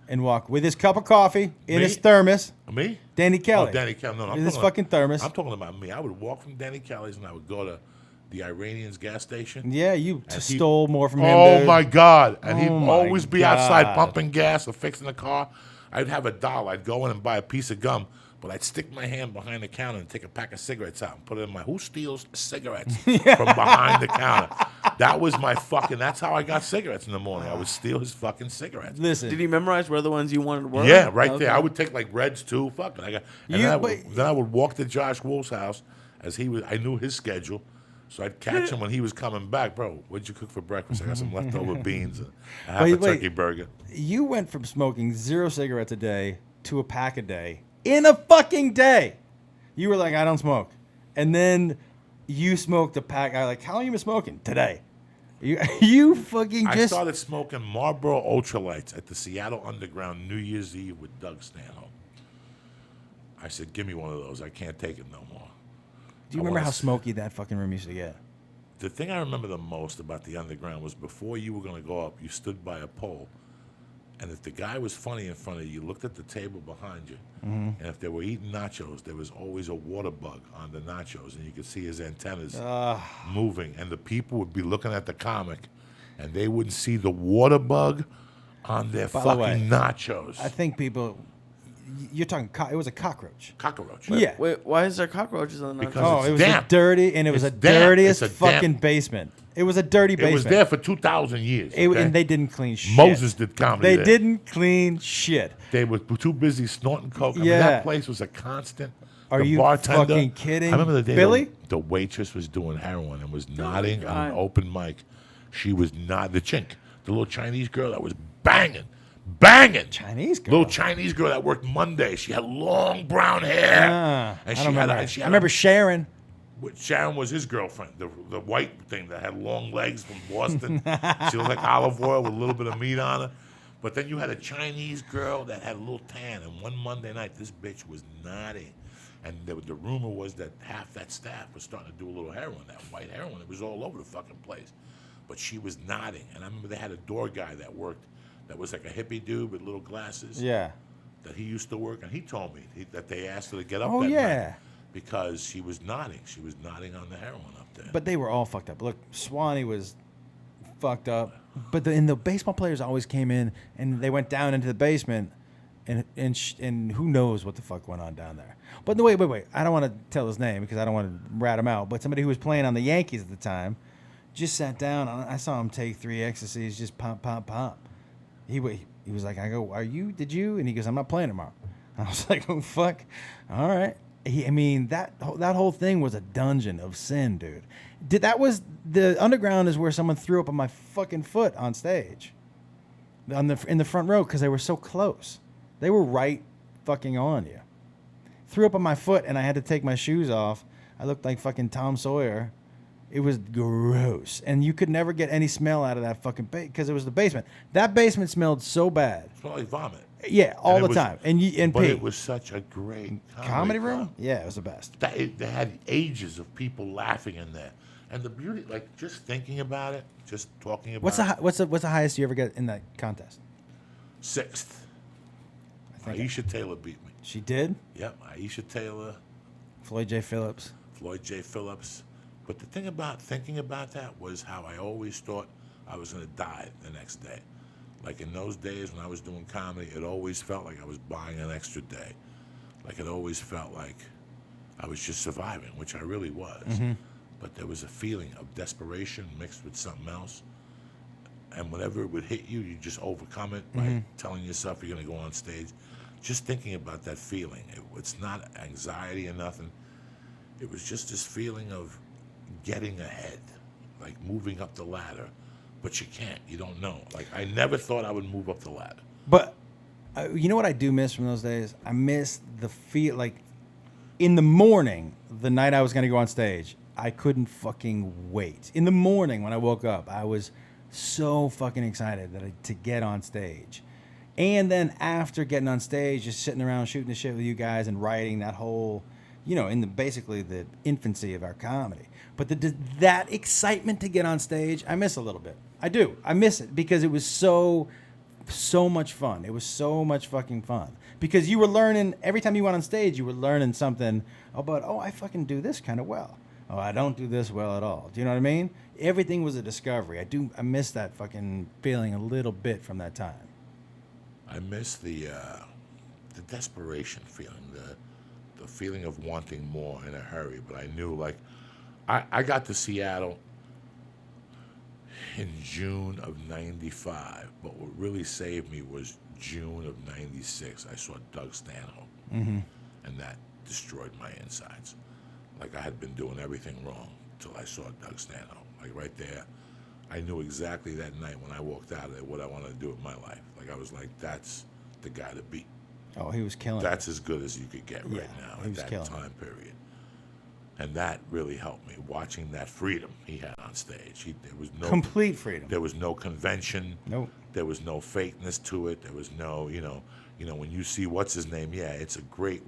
Speaker 1: and walk with his cup of coffee in
Speaker 2: Me?
Speaker 1: his thermos.
Speaker 2: Me?
Speaker 1: Danny Kelly.
Speaker 2: Oh, Danny Kelly. No, I'm
Speaker 1: With his
Speaker 2: talking
Speaker 1: fucking thermos.
Speaker 2: I'm talking about me. I would walk from Danny Kelly's and I would go to the Iranian's gas station.
Speaker 1: Yeah, you
Speaker 2: And
Speaker 1: stole more from him.
Speaker 2: Oh
Speaker 1: dude.
Speaker 2: my God! And
Speaker 1: Oh
Speaker 2: he'd
Speaker 1: my
Speaker 2: always be outside
Speaker 1: God.
Speaker 2: pumping gas or fixing the car. I'd have $1. I'd go in and buy a piece of gum, but I'd stick my hand behind the counter and take a pack of cigarettes out and put it in my. Who steals cigarettes from behind the counter? That was my fucking. That's how I got cigarettes in the morning. I would steal his fucking cigarettes.
Speaker 1: Listen,
Speaker 3: Did you memorize where the ones you wanted were?
Speaker 2: Yeah, right
Speaker 3: Okay.
Speaker 2: there. I would take like Reds too. Fucking, and
Speaker 1: You-
Speaker 2: then,
Speaker 1: but-
Speaker 2: then I would walk to Josh Wolf's house as he was. I knew his schedule, so I'd catch him when he was coming back. Bro, what'd you cook for breakfast? I got some leftover beans and a half a
Speaker 1: Wait.
Speaker 2: turkey burger.
Speaker 1: you went from smoking 0 cigarettes a day to a pack a day in a fucking day. You were like, I don't smoke, and then you smoked a pack. I like, how long you been smoking today? You fucking
Speaker 2: I
Speaker 1: just.
Speaker 2: started smoking Marlboro Ultralights at the Seattle Underground New Year's Eve with Doug Stanhope. I said, give me one of those. I can't take it no more.
Speaker 1: Do you
Speaker 2: I
Speaker 1: remember
Speaker 2: wanna
Speaker 1: how
Speaker 2: s-
Speaker 1: smoky that fucking room used to get?
Speaker 2: The thing I remember the most about the Underground was before you were going to go up, you stood by a pole. And if the guy was funny in front of you, you looked at the table behind you. And if they were eating nachos, there was always a water bug on the nachos. And you could see his antennas moving. And the people would be looking at the comic. And they wouldn't see the water bug on their
Speaker 1: By the way,
Speaker 2: fucking nachos.
Speaker 1: I think people. You're talking. It was a cockroach.
Speaker 2: Cockroach.
Speaker 1: Yeah.
Speaker 3: Wait, why is there cockroaches on the
Speaker 2: Because
Speaker 1: Oh,
Speaker 2: it's
Speaker 1: it was
Speaker 2: damp.
Speaker 1: a dirty, and it was
Speaker 2: It's
Speaker 1: a
Speaker 2: damp.
Speaker 1: dirtiest
Speaker 2: It's a damp-
Speaker 1: fucking basement. It was a dirty
Speaker 2: It
Speaker 1: basement.
Speaker 2: was there for 2,000 years. okay?
Speaker 1: And they didn't clean shit.
Speaker 2: Moses did comedy
Speaker 1: They
Speaker 2: there.
Speaker 1: didn't clean shit.
Speaker 2: They were too busy snorting coke. I mean,
Speaker 1: Yeah.
Speaker 2: that place was a constant.
Speaker 1: Are
Speaker 2: The
Speaker 1: you
Speaker 2: bartender,
Speaker 1: fucking kidding?
Speaker 2: I remember the day
Speaker 1: Billy?
Speaker 2: the waitress was doing heroin and was nodding on
Speaker 3: God.
Speaker 2: an open mic. She was not the chink, the little Chinese girl that was banging.
Speaker 1: Chinese girl.
Speaker 2: Little Chinese girl that worked Monday. She had long brown hair.
Speaker 1: Ah,
Speaker 2: and
Speaker 1: I
Speaker 2: she
Speaker 1: don't
Speaker 2: had
Speaker 1: remember.
Speaker 2: a, she
Speaker 1: I
Speaker 2: had
Speaker 1: remember
Speaker 2: a,
Speaker 1: Sharon.
Speaker 2: Sharon was his girlfriend, the white thing that had long legs from Boston. She looked like olive oil with a little bit of meat on her. But then you had a Chinese girl that had a little tan. And one Monday night, this bitch was naughty. And the rumor was that half that staff was starting to do a little heroin, that white heroin. It was all over the fucking place. But she was nodding. And I remember they had a door guy that worked that was like a hippie dude with little glasses.
Speaker 1: Yeah.
Speaker 2: That he used to work. And he told me that they asked her to get up
Speaker 1: Oh,
Speaker 2: that
Speaker 1: yeah.
Speaker 2: night because she was nodding. She was nodding on the heroin up there.
Speaker 1: But they were all fucked up. Look, Swanee was fucked up. But the baseball players always came in and they went down into the basement, and who knows what the fuck went on down there. But no, wait. I don't want to tell his name because I don't want to rat him out. But somebody who was playing on the Yankees at the time just sat down. I saw him take 3 ecstasies, just pop. He was like, I go, did you? And he goes, I'm not playing tomorrow. I was like, oh, fuck. All right. That whole thing was a dungeon of sin, dude. The underground is where someone threw up on my fucking foot on stage. In the front row because they were so close. They were right fucking on you. Threw up on my foot and I had to take my shoes off. I looked like fucking Tom Sawyer. It was gross. And you could never get any smell out of that fucking because it was the basement. That basement smelled so bad.
Speaker 2: It smelled like vomit.
Speaker 1: Yeah, all the time. And
Speaker 2: but
Speaker 1: pee.
Speaker 2: it was such a great
Speaker 1: Comedy room?
Speaker 2: club.
Speaker 1: Yeah, it was the best.
Speaker 2: They had ages of people laughing in there. And the beauty, like just thinking about it, just talking about
Speaker 1: What's the highest you ever get in that contest?
Speaker 2: 6th.
Speaker 1: I think
Speaker 2: Aisha Taylor beat me.
Speaker 1: she did.
Speaker 2: Yep, Aisha Taylor,
Speaker 1: Floyd J. Phillips.
Speaker 2: Floyd J. Phillips. But the thing about thinking about that was how I always thought I was going to die the next day. Like in those days when I was doing comedy, it always felt like I was buying an extra day. Like it always felt like I was just surviving, which I really was.
Speaker 1: Mm-hmm.
Speaker 2: But there was a feeling of desperation mixed with something else. And whenever it would hit you, you just overcome it by telling yourself you're going to go on stage. Just thinking about that feeling. It's not anxiety or nothing. It was just this feeling of getting ahead, like moving up the ladder. But you can't. You don't know. Like, I never thought I would move up the ladder.
Speaker 1: But you know what I do miss from those days? I miss the feel, like, in the morning, the night I was going to go on stage, I couldn't fucking wait. In the morning when I woke up, I was so fucking excited to get on stage. And then after getting on stage, just sitting around shooting the shit with you guys and writing that whole, in basically the infancy of our comedy. But that excitement to get on stage, I miss a little bit. I do. I miss it because it was so much fun. It was so much fucking fun. Because you were learning, every time you went on stage, you were learning something about, I fucking do this kind of well. Oh, I don't do this well at all. Do you know what I mean? Everything was a discovery. I miss that fucking feeling a little bit from that time.
Speaker 2: I miss the desperation feeling, the feeling of wanting more in a hurry. But I knew, like, I got to Seattle in June of '95, but what really saved me was June of '96. I saw Doug Stanhope, and that destroyed my insides. Like, I had been doing everything wrong till I saw Doug Stanhope. Like, right there, I knew exactly that night when I walked out of there what I wanted to do with my life. Like, I was like, that's the guy to beat.
Speaker 1: Oh, he was killing
Speaker 2: That's as good as you could get right now
Speaker 1: he
Speaker 2: at
Speaker 1: was
Speaker 2: that
Speaker 1: killing
Speaker 2: time period. And that really helped me, watching that freedom he had on stage. There was no
Speaker 1: complete freedom.
Speaker 2: There was no convention.
Speaker 1: Nope.
Speaker 2: There was no fakeness to it. There was no, when you see what's his name, it's a great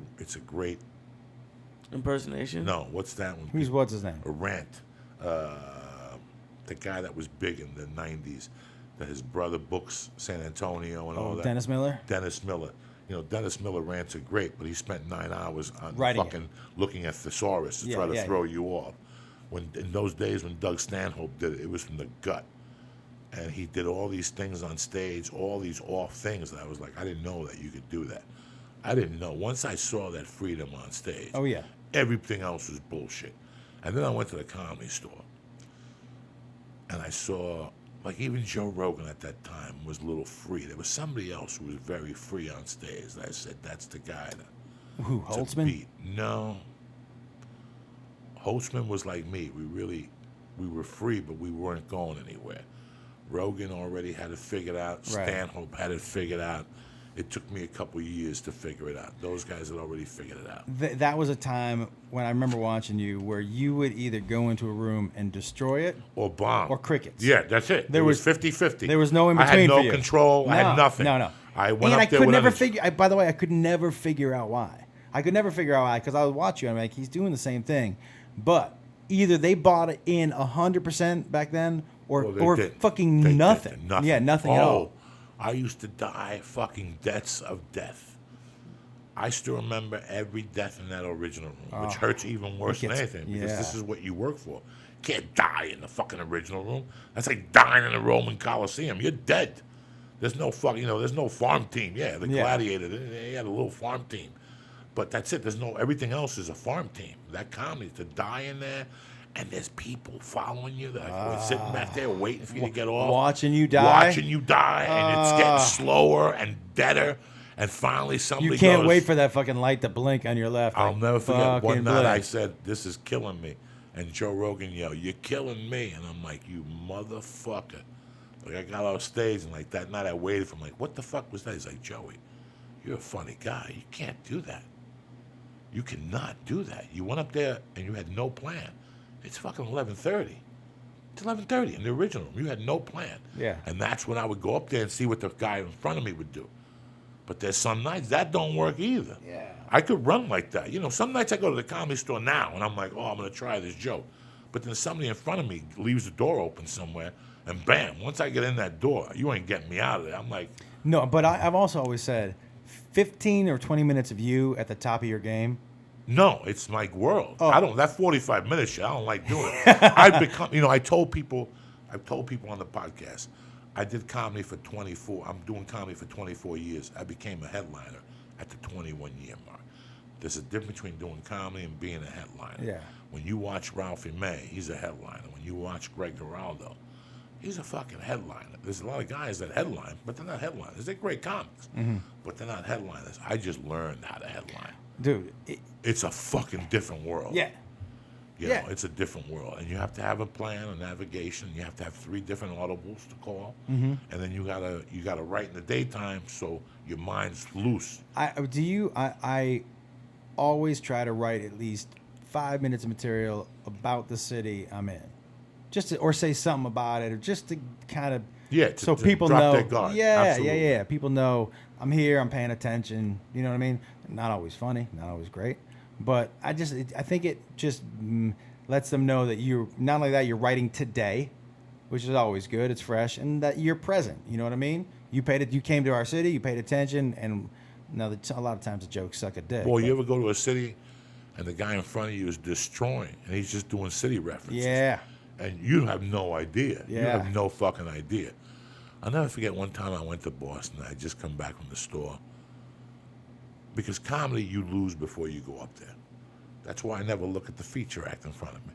Speaker 3: Impersonation?
Speaker 2: No, what's that one?
Speaker 1: What's his name?
Speaker 2: A rant. The guy that was big in the '90s, that his brother books San Antonio and all that.
Speaker 1: Dennis Miller?
Speaker 2: Dennis Miller. Dennis Miller rants are great, but he spent 9 hours on
Speaker 1: Writing
Speaker 2: fucking looking at thesaurus to try to throw you off. When in those days when Doug Stanhope did it, it was from the gut. And he did all these things on stage, all these off things that I was like, I didn't know that you could do that. I didn't know. Once I saw that freedom on stage, everything else was bullshit. And then I went to the Comedy Store, and I saw, like, even Joe Rogan at that time was a little free. There was somebody else who was very free on stage. And I said, that's the guy
Speaker 1: Who, Holtzman?
Speaker 2: beat. No. Holtzman was like me. We were free, but we weren't going anywhere. Rogan already had it figured out.
Speaker 1: Right.
Speaker 2: Stanhope had it figured out. It took me a couple years to figure it out. Those guys had already figured it out.
Speaker 1: That was a time when I remember watching you where you would either go into a room and destroy it
Speaker 2: or bomb.
Speaker 1: or crickets.
Speaker 2: Yeah, that's it. There was 50-50.
Speaker 1: There was no in between.
Speaker 2: I had no
Speaker 1: for you.
Speaker 2: control. I had nothing.
Speaker 1: No.
Speaker 2: I went
Speaker 1: and
Speaker 2: up
Speaker 1: I
Speaker 2: there
Speaker 1: could
Speaker 2: with
Speaker 1: never
Speaker 2: energy.
Speaker 1: figure. By the way, I could never figure out why. I could never figure out why because I would watch you. I'm like, he's doing the same thing, but either they bought it in 100% back then, or fucking
Speaker 2: They
Speaker 1: nothing.
Speaker 2: didn't. Nothing.
Speaker 1: Yeah, nothing at all.
Speaker 2: I used to die fucking deaths of death. I still remember every death in that original room, which hurts even worse than anything because this is what you work for. You can't die in the fucking original room. That's like dying in the Roman Coliseum. You're dead. There's no fucking, there's no farm team. Yeah, the Gladiator, they had a little farm team. But that's it. Everything else is a farm team. That comedy, to die in there and there's people following you that are sitting back there waiting for you to get off.
Speaker 1: Watching you die.
Speaker 2: Watching you die, and it's getting slower and deader. And finally somebody
Speaker 1: You can't
Speaker 2: goes,
Speaker 1: wait for that fucking light to blink on your left.
Speaker 2: I'll
Speaker 1: like,
Speaker 2: never forget one
Speaker 1: fucking
Speaker 2: night I
Speaker 1: blink.
Speaker 2: said, this is killing me. And Joe Rogan yelled, you're killing me. And I'm like, you motherfucker. Like, I got off stage, and like that night I waited for him, like, what the fuck was that? He's like, Joey, you're a funny guy. You can't do that. You cannot do that. You went up there and you had no plan. It's fucking 11:30. It's 11:30 in the original room. You had no plan.
Speaker 1: Yeah.
Speaker 2: And that's when I would go up there and see what the guy in front of me would do. But there's some nights that don't work either.
Speaker 1: Yeah.
Speaker 2: I could run like that. You know, some nights I go to the Comedy Store now and I'm like, oh, I'm going to try this joke. But then somebody in front of me leaves the door open somewhere, and bam, once I get in that door, you ain't getting me out of there. I'm like,
Speaker 1: No, but I've also always said 15 or 20 minutes of you at the top of your game.
Speaker 2: no, it's my world.
Speaker 1: Oh.
Speaker 2: I don't, that 45 minute shit, I don't like doing it. I've become, you know, I've told people on the podcast, I did comedy for 24, I'm doing comedy for 24 years. I became a headliner at the 21-year mark. There's a difference between doing comedy and being a headliner.
Speaker 1: Yeah.
Speaker 2: When you watch Ralphie May, he's a headliner. When you watch Greg Giraldo, he's a fucking headliner. There's a lot of guys that headline, but they're not headliners. They're great comics, but they're not headliners. I just learned how to headline.
Speaker 1: Dude.
Speaker 2: It's a fucking different world.
Speaker 1: Yeah.
Speaker 2: You
Speaker 1: Yeah.
Speaker 2: know, it's a different world. And you have to have a plan, a navigation. You have to have 3 different audibles to call. And then you gotta write in the daytime so your mind's loose.
Speaker 1: I always try to write at least 5 minutes of material about the city I'm in, or say something about it, or just to kind of so
Speaker 2: to
Speaker 1: people
Speaker 2: drop
Speaker 1: know.
Speaker 2: their guard.
Speaker 1: Yeah,
Speaker 2: Absolutely.
Speaker 1: yeah. People know I'm here. I'm paying attention. You know what I mean? Not always funny, not always great, but I think it just lets them know that you're not only that you're writing today, which is always good. It's fresh, and that you're present. You know what I mean? You came to our city. You paid attention, and now a lot of times the jokes suck a dick.
Speaker 2: Boy,
Speaker 1: but-
Speaker 2: you ever go to a city and the guy in front of you is destroying, and he's just doing city references.
Speaker 1: Yeah.
Speaker 2: And you have no idea. You
Speaker 1: Yeah.
Speaker 2: have no fucking idea. I'll never forget one time I went to Boston. I had just come back from the store. Because comedy, you lose before you go up there. That's why I never look at the feature act in front of me.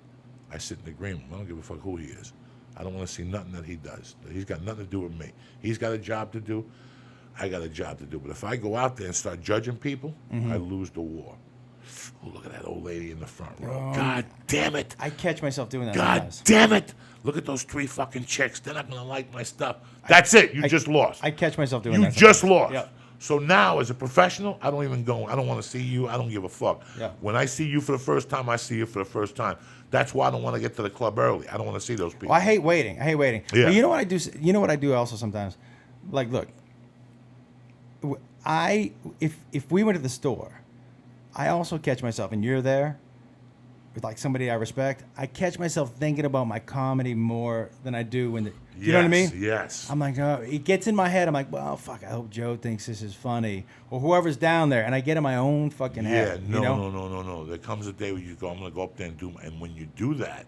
Speaker 2: I sit in the green room. I don't give a fuck who he is. I don't want to see nothing that he does. He's got nothing to do with me. He's got a job to do. I got a job to do. But if I go out there and start judging people, I lose the war. Oh, look at that old lady in the front row. God damn it.
Speaker 1: I catch myself doing that
Speaker 2: God
Speaker 1: sometimes.
Speaker 2: damn it. Look at those 3 fucking chicks. They're not going to like my stuff. That's it. You just lost.
Speaker 1: I catch myself doing
Speaker 2: You
Speaker 1: that.
Speaker 2: just
Speaker 1: sometimes.
Speaker 2: lost.
Speaker 1: Yeah.
Speaker 2: So now, as a professional, I don't even go. I don't want to see you. I don't give a fuck.
Speaker 1: Yeah.
Speaker 2: When I see you for the first time, I see you for the first time. That's why I don't want to get to the club early. I don't want to see those people.
Speaker 1: Well, I hate waiting.
Speaker 2: Yeah.
Speaker 1: But you know what I do? You know what I do also sometimes? Like, look, if we went to the store, I also catch myself, and you're there with like somebody I respect. I catch myself thinking about my comedy more than I do when. You know what I mean?
Speaker 2: Yes.
Speaker 1: I'm like, oh, it gets in my head. I'm like, well, fuck. I hope Joe thinks this is funny, or whoever's down there, and I get in my own fucking
Speaker 2: Yeah,
Speaker 1: head.
Speaker 2: no,
Speaker 1: you know?
Speaker 2: no. There comes a day where you go, I'm going to go up there and do, and when you do that,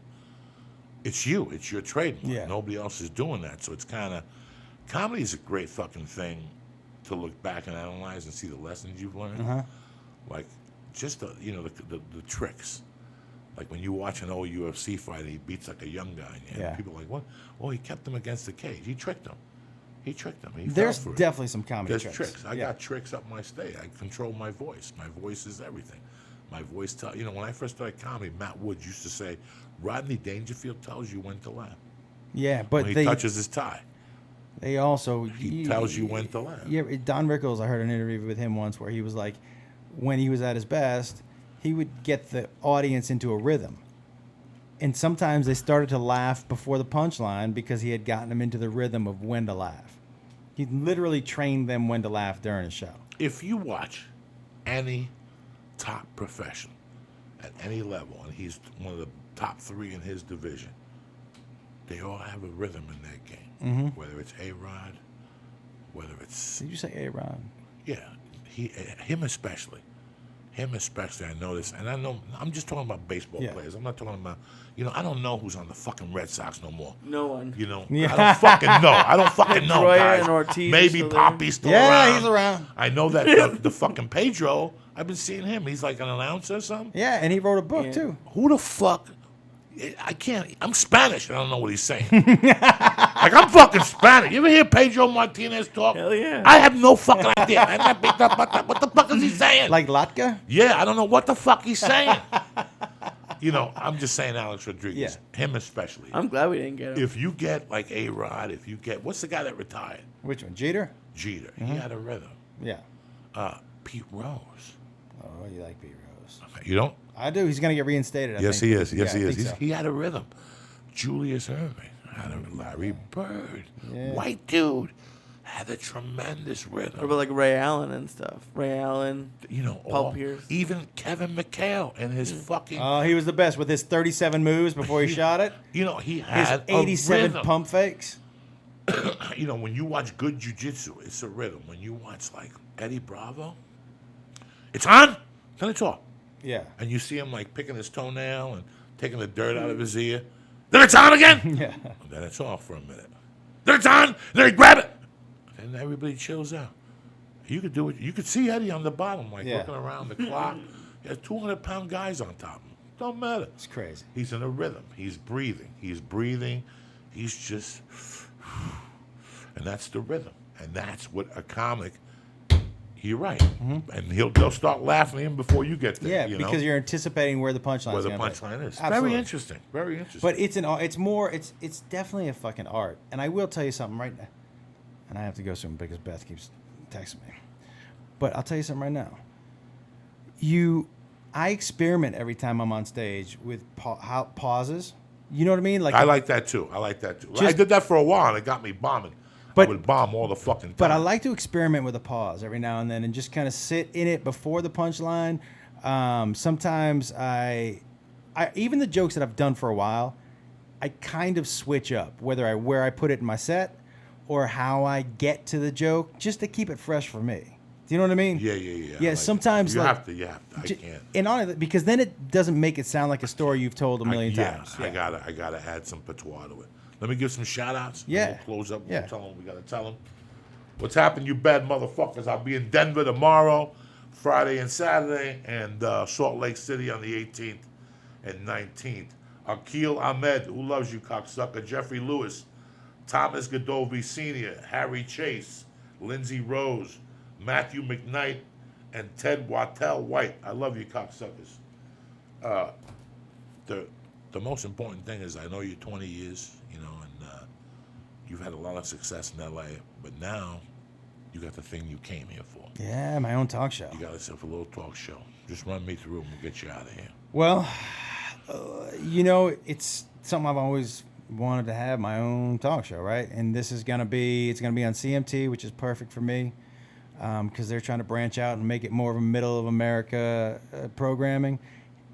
Speaker 2: it's you. It's your trademark.
Speaker 1: Yeah.
Speaker 2: Nobody else is doing that. So it's kind of, comedy is a great fucking thing to look back and analyze and see the lessons you've learned. Like, just the tricks. Like when you watch an old UFC fight and he beats like a young guy, and
Speaker 1: Yeah.
Speaker 2: people are like, what? Oh, he kept him against the cage. He tricked him. He fell
Speaker 1: There's
Speaker 2: for it.
Speaker 1: definitely some comedy
Speaker 2: There's
Speaker 1: tricks.
Speaker 2: tricks. I
Speaker 1: Yeah.
Speaker 2: got tricks up my stage. I control my voice. My voice is everything. My voice when I first started comedy, Matt Woods used to say, Rodney Dangerfield tells you when to laugh.
Speaker 1: Yeah, but
Speaker 2: When he touches his tie,
Speaker 1: they also
Speaker 2: he tells you when to laugh.
Speaker 1: Yeah, Don Rickles. I heard an interview with him once where he was like, when he was at his best, he would get the audience into a rhythm. And sometimes they started to laugh before the punchline because he had gotten them into the rhythm of when to laugh. He literally trained them when to laugh during a show.
Speaker 2: If you watch any top professional at any level, and he's one of the top 3 in his division, they all have a rhythm in their game. Whether it's A-Rod, whether it's...
Speaker 1: Did you say A-Rod?
Speaker 2: Yeah, him especially. I noticed, and I'm just talking about baseball
Speaker 1: Yeah.
Speaker 2: players. I'm not talking about, I don't know who's on the fucking Red Sox no more.
Speaker 3: No one.
Speaker 1: Yeah.
Speaker 2: I don't fucking know. I don't fucking know,
Speaker 3: Pedroia
Speaker 2: guys.
Speaker 3: and Ortiz are
Speaker 2: Maybe
Speaker 3: still there.
Speaker 2: Poppy's still
Speaker 1: Yeah,
Speaker 2: around.
Speaker 1: he's around.
Speaker 2: I know that the fucking Pedro, I've been seeing him. He's like an announcer or something.
Speaker 1: Yeah, and he wrote a book
Speaker 3: Yeah.
Speaker 1: too.
Speaker 2: Who the fuck I can't. I'm Spanish. I don't know what he's saying. Like, I'm fucking Spanish. You ever hear Pedro Martinez talk?
Speaker 3: Hell yeah.
Speaker 2: I have no fucking idea. What the fuck is he saying?
Speaker 1: Like Latka?
Speaker 2: Yeah, I don't know what the fuck he's saying. You know, I'm just saying Alex Rodriguez.
Speaker 1: Yeah.
Speaker 2: Him especially.
Speaker 3: I'm glad we didn't get him.
Speaker 2: If you get like A-Rod, if you get, what's the guy that retired?
Speaker 1: Which one? Jeter?
Speaker 2: Jeter. He had a rhythm.
Speaker 1: Yeah.
Speaker 2: Pete Rose.
Speaker 1: Oh, you like Pete Rose?
Speaker 2: You don't?
Speaker 1: I do. He's gonna get reinstated. I
Speaker 2: Yes,
Speaker 1: think.
Speaker 2: he is. Yes,
Speaker 1: Yeah,
Speaker 2: he
Speaker 1: I
Speaker 2: is.
Speaker 1: think so.
Speaker 2: He had a rhythm. Julius Erving had a Larry Bird.
Speaker 1: Yeah.
Speaker 2: White dude had a tremendous
Speaker 3: What
Speaker 2: rhythm.
Speaker 3: about like Ray Allen and stuff? Ray Allen.
Speaker 2: You know,
Speaker 3: Paul Pierce.
Speaker 2: even Kevin McHale and his fucking.
Speaker 1: Oh, he was the best with his 37 moves before he shot it.
Speaker 2: You know, he
Speaker 1: His
Speaker 2: had
Speaker 1: 87
Speaker 2: a rhythm.
Speaker 1: pump fakes.
Speaker 2: You know, when you watch good jiu-jitsu, it's a rhythm. When you watch like Eddie Bravo, it's on, then it's off.
Speaker 1: Yeah.
Speaker 2: And you see him like picking his toenail and taking the dirt out of his ear. Then it's on again.
Speaker 1: Yeah.
Speaker 2: And then it's off for a minute. Then it's on. Then he grab it. And everybody chills out. You could do it. You could see Eddie on the bottom, like
Speaker 1: Yeah.
Speaker 2: looking around the clock. He has 200-pound guys on top of him. Don't matter.
Speaker 1: It's crazy.
Speaker 2: He's in a rhythm. He's breathing. He's breathing. He's just, and that's the rhythm. And that's what a comic. You're right. And they'll start laughing at him before you get there.
Speaker 1: Yeah,
Speaker 2: you
Speaker 1: because
Speaker 2: know?
Speaker 1: you're anticipating where the punchline
Speaker 2: Where
Speaker 1: is
Speaker 2: the
Speaker 1: gonna be.
Speaker 2: punchline is.
Speaker 1: Absolutely.
Speaker 2: Very interesting. Very interesting.
Speaker 1: But it's an it's more it's definitely a fucking art. And I will tell you something right now. And I have to go soon because Beth keeps texting me. But I'll tell you something right now. I experiment every time I'm on stage with pauses. You know what I mean?
Speaker 2: I like that too. I
Speaker 1: Just-
Speaker 2: did that for a while and it got me bombing.
Speaker 1: But-
Speaker 2: I would bomb all the fucking time.
Speaker 1: But I like to experiment with a pause every now and then and just kind of sit in it before the punchline. Sometimes I even the jokes that I've done for a while, I kind of switch up where I put it in my set or how I get to the joke just to keep it fresh for me. Do you know what I mean?
Speaker 2: Yeah.
Speaker 1: Yeah,
Speaker 2: I like
Speaker 1: sometimes
Speaker 2: it. You
Speaker 1: like-
Speaker 2: have to. I can't.
Speaker 1: And honestly, because then it doesn't make it sound like a story you've told a million times.
Speaker 2: I gotta add some patois to it. Let me give some shout outs.
Speaker 1: Yeah.
Speaker 2: We'll close up.
Speaker 1: Yeah.
Speaker 2: We gotta tell them. What's happened, you bad motherfuckers? I'll be in Denver tomorrow, Friday and Saturday, and Salt Lake City on the 18th and 19th. Akil Ahmed, who loves you, cocksucker. Jeffrey Lewis, Thomas Godovi Sr., Harry Chase, Lindsay Rose, Matthew McKnight, and Ted Wattell White. I love you, cocksuckers. The most important thing is I know you're 20 years, you know, and you've had a lot of success in LA, but now you got the thing you came here for.
Speaker 1: Yeah, my own talk show.
Speaker 2: You got yourself a little talk show. Just run me through and we'll get you out of here.
Speaker 1: Well, you know, it's something I've always wanted to have, my own talk show, right? And this is it's gonna be on CMT, which is perfect for me, because they're trying to branch out and make it more of a middle of America programming.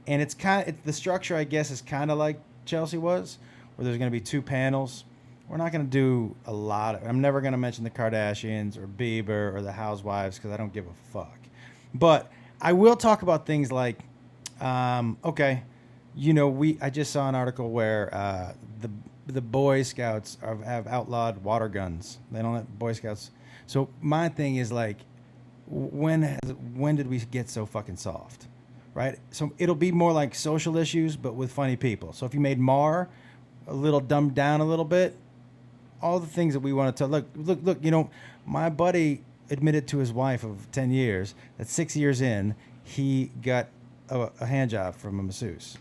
Speaker 1: And it's the structure, I guess, is kind of like Chelsea was, where there's gonna be two panels. We're not gonna do a lot. I'm never gonna mention the Kardashians or Bieber or the Housewives because I don't give a fuck. But I will talk about things like, okay, you know, I just saw an article where the Boy Scouts have outlawed water guns. They don't let Boy Scouts. So my thing is like, when did we get so fucking soft, right? So it'll be more like social issues, but with funny people. So if you made Mar a little dumbed down a little bit, all the things that we want to tell. Look. You know, my buddy admitted to his wife of 10 years that 6 years in, he got a hand job from a masseuse.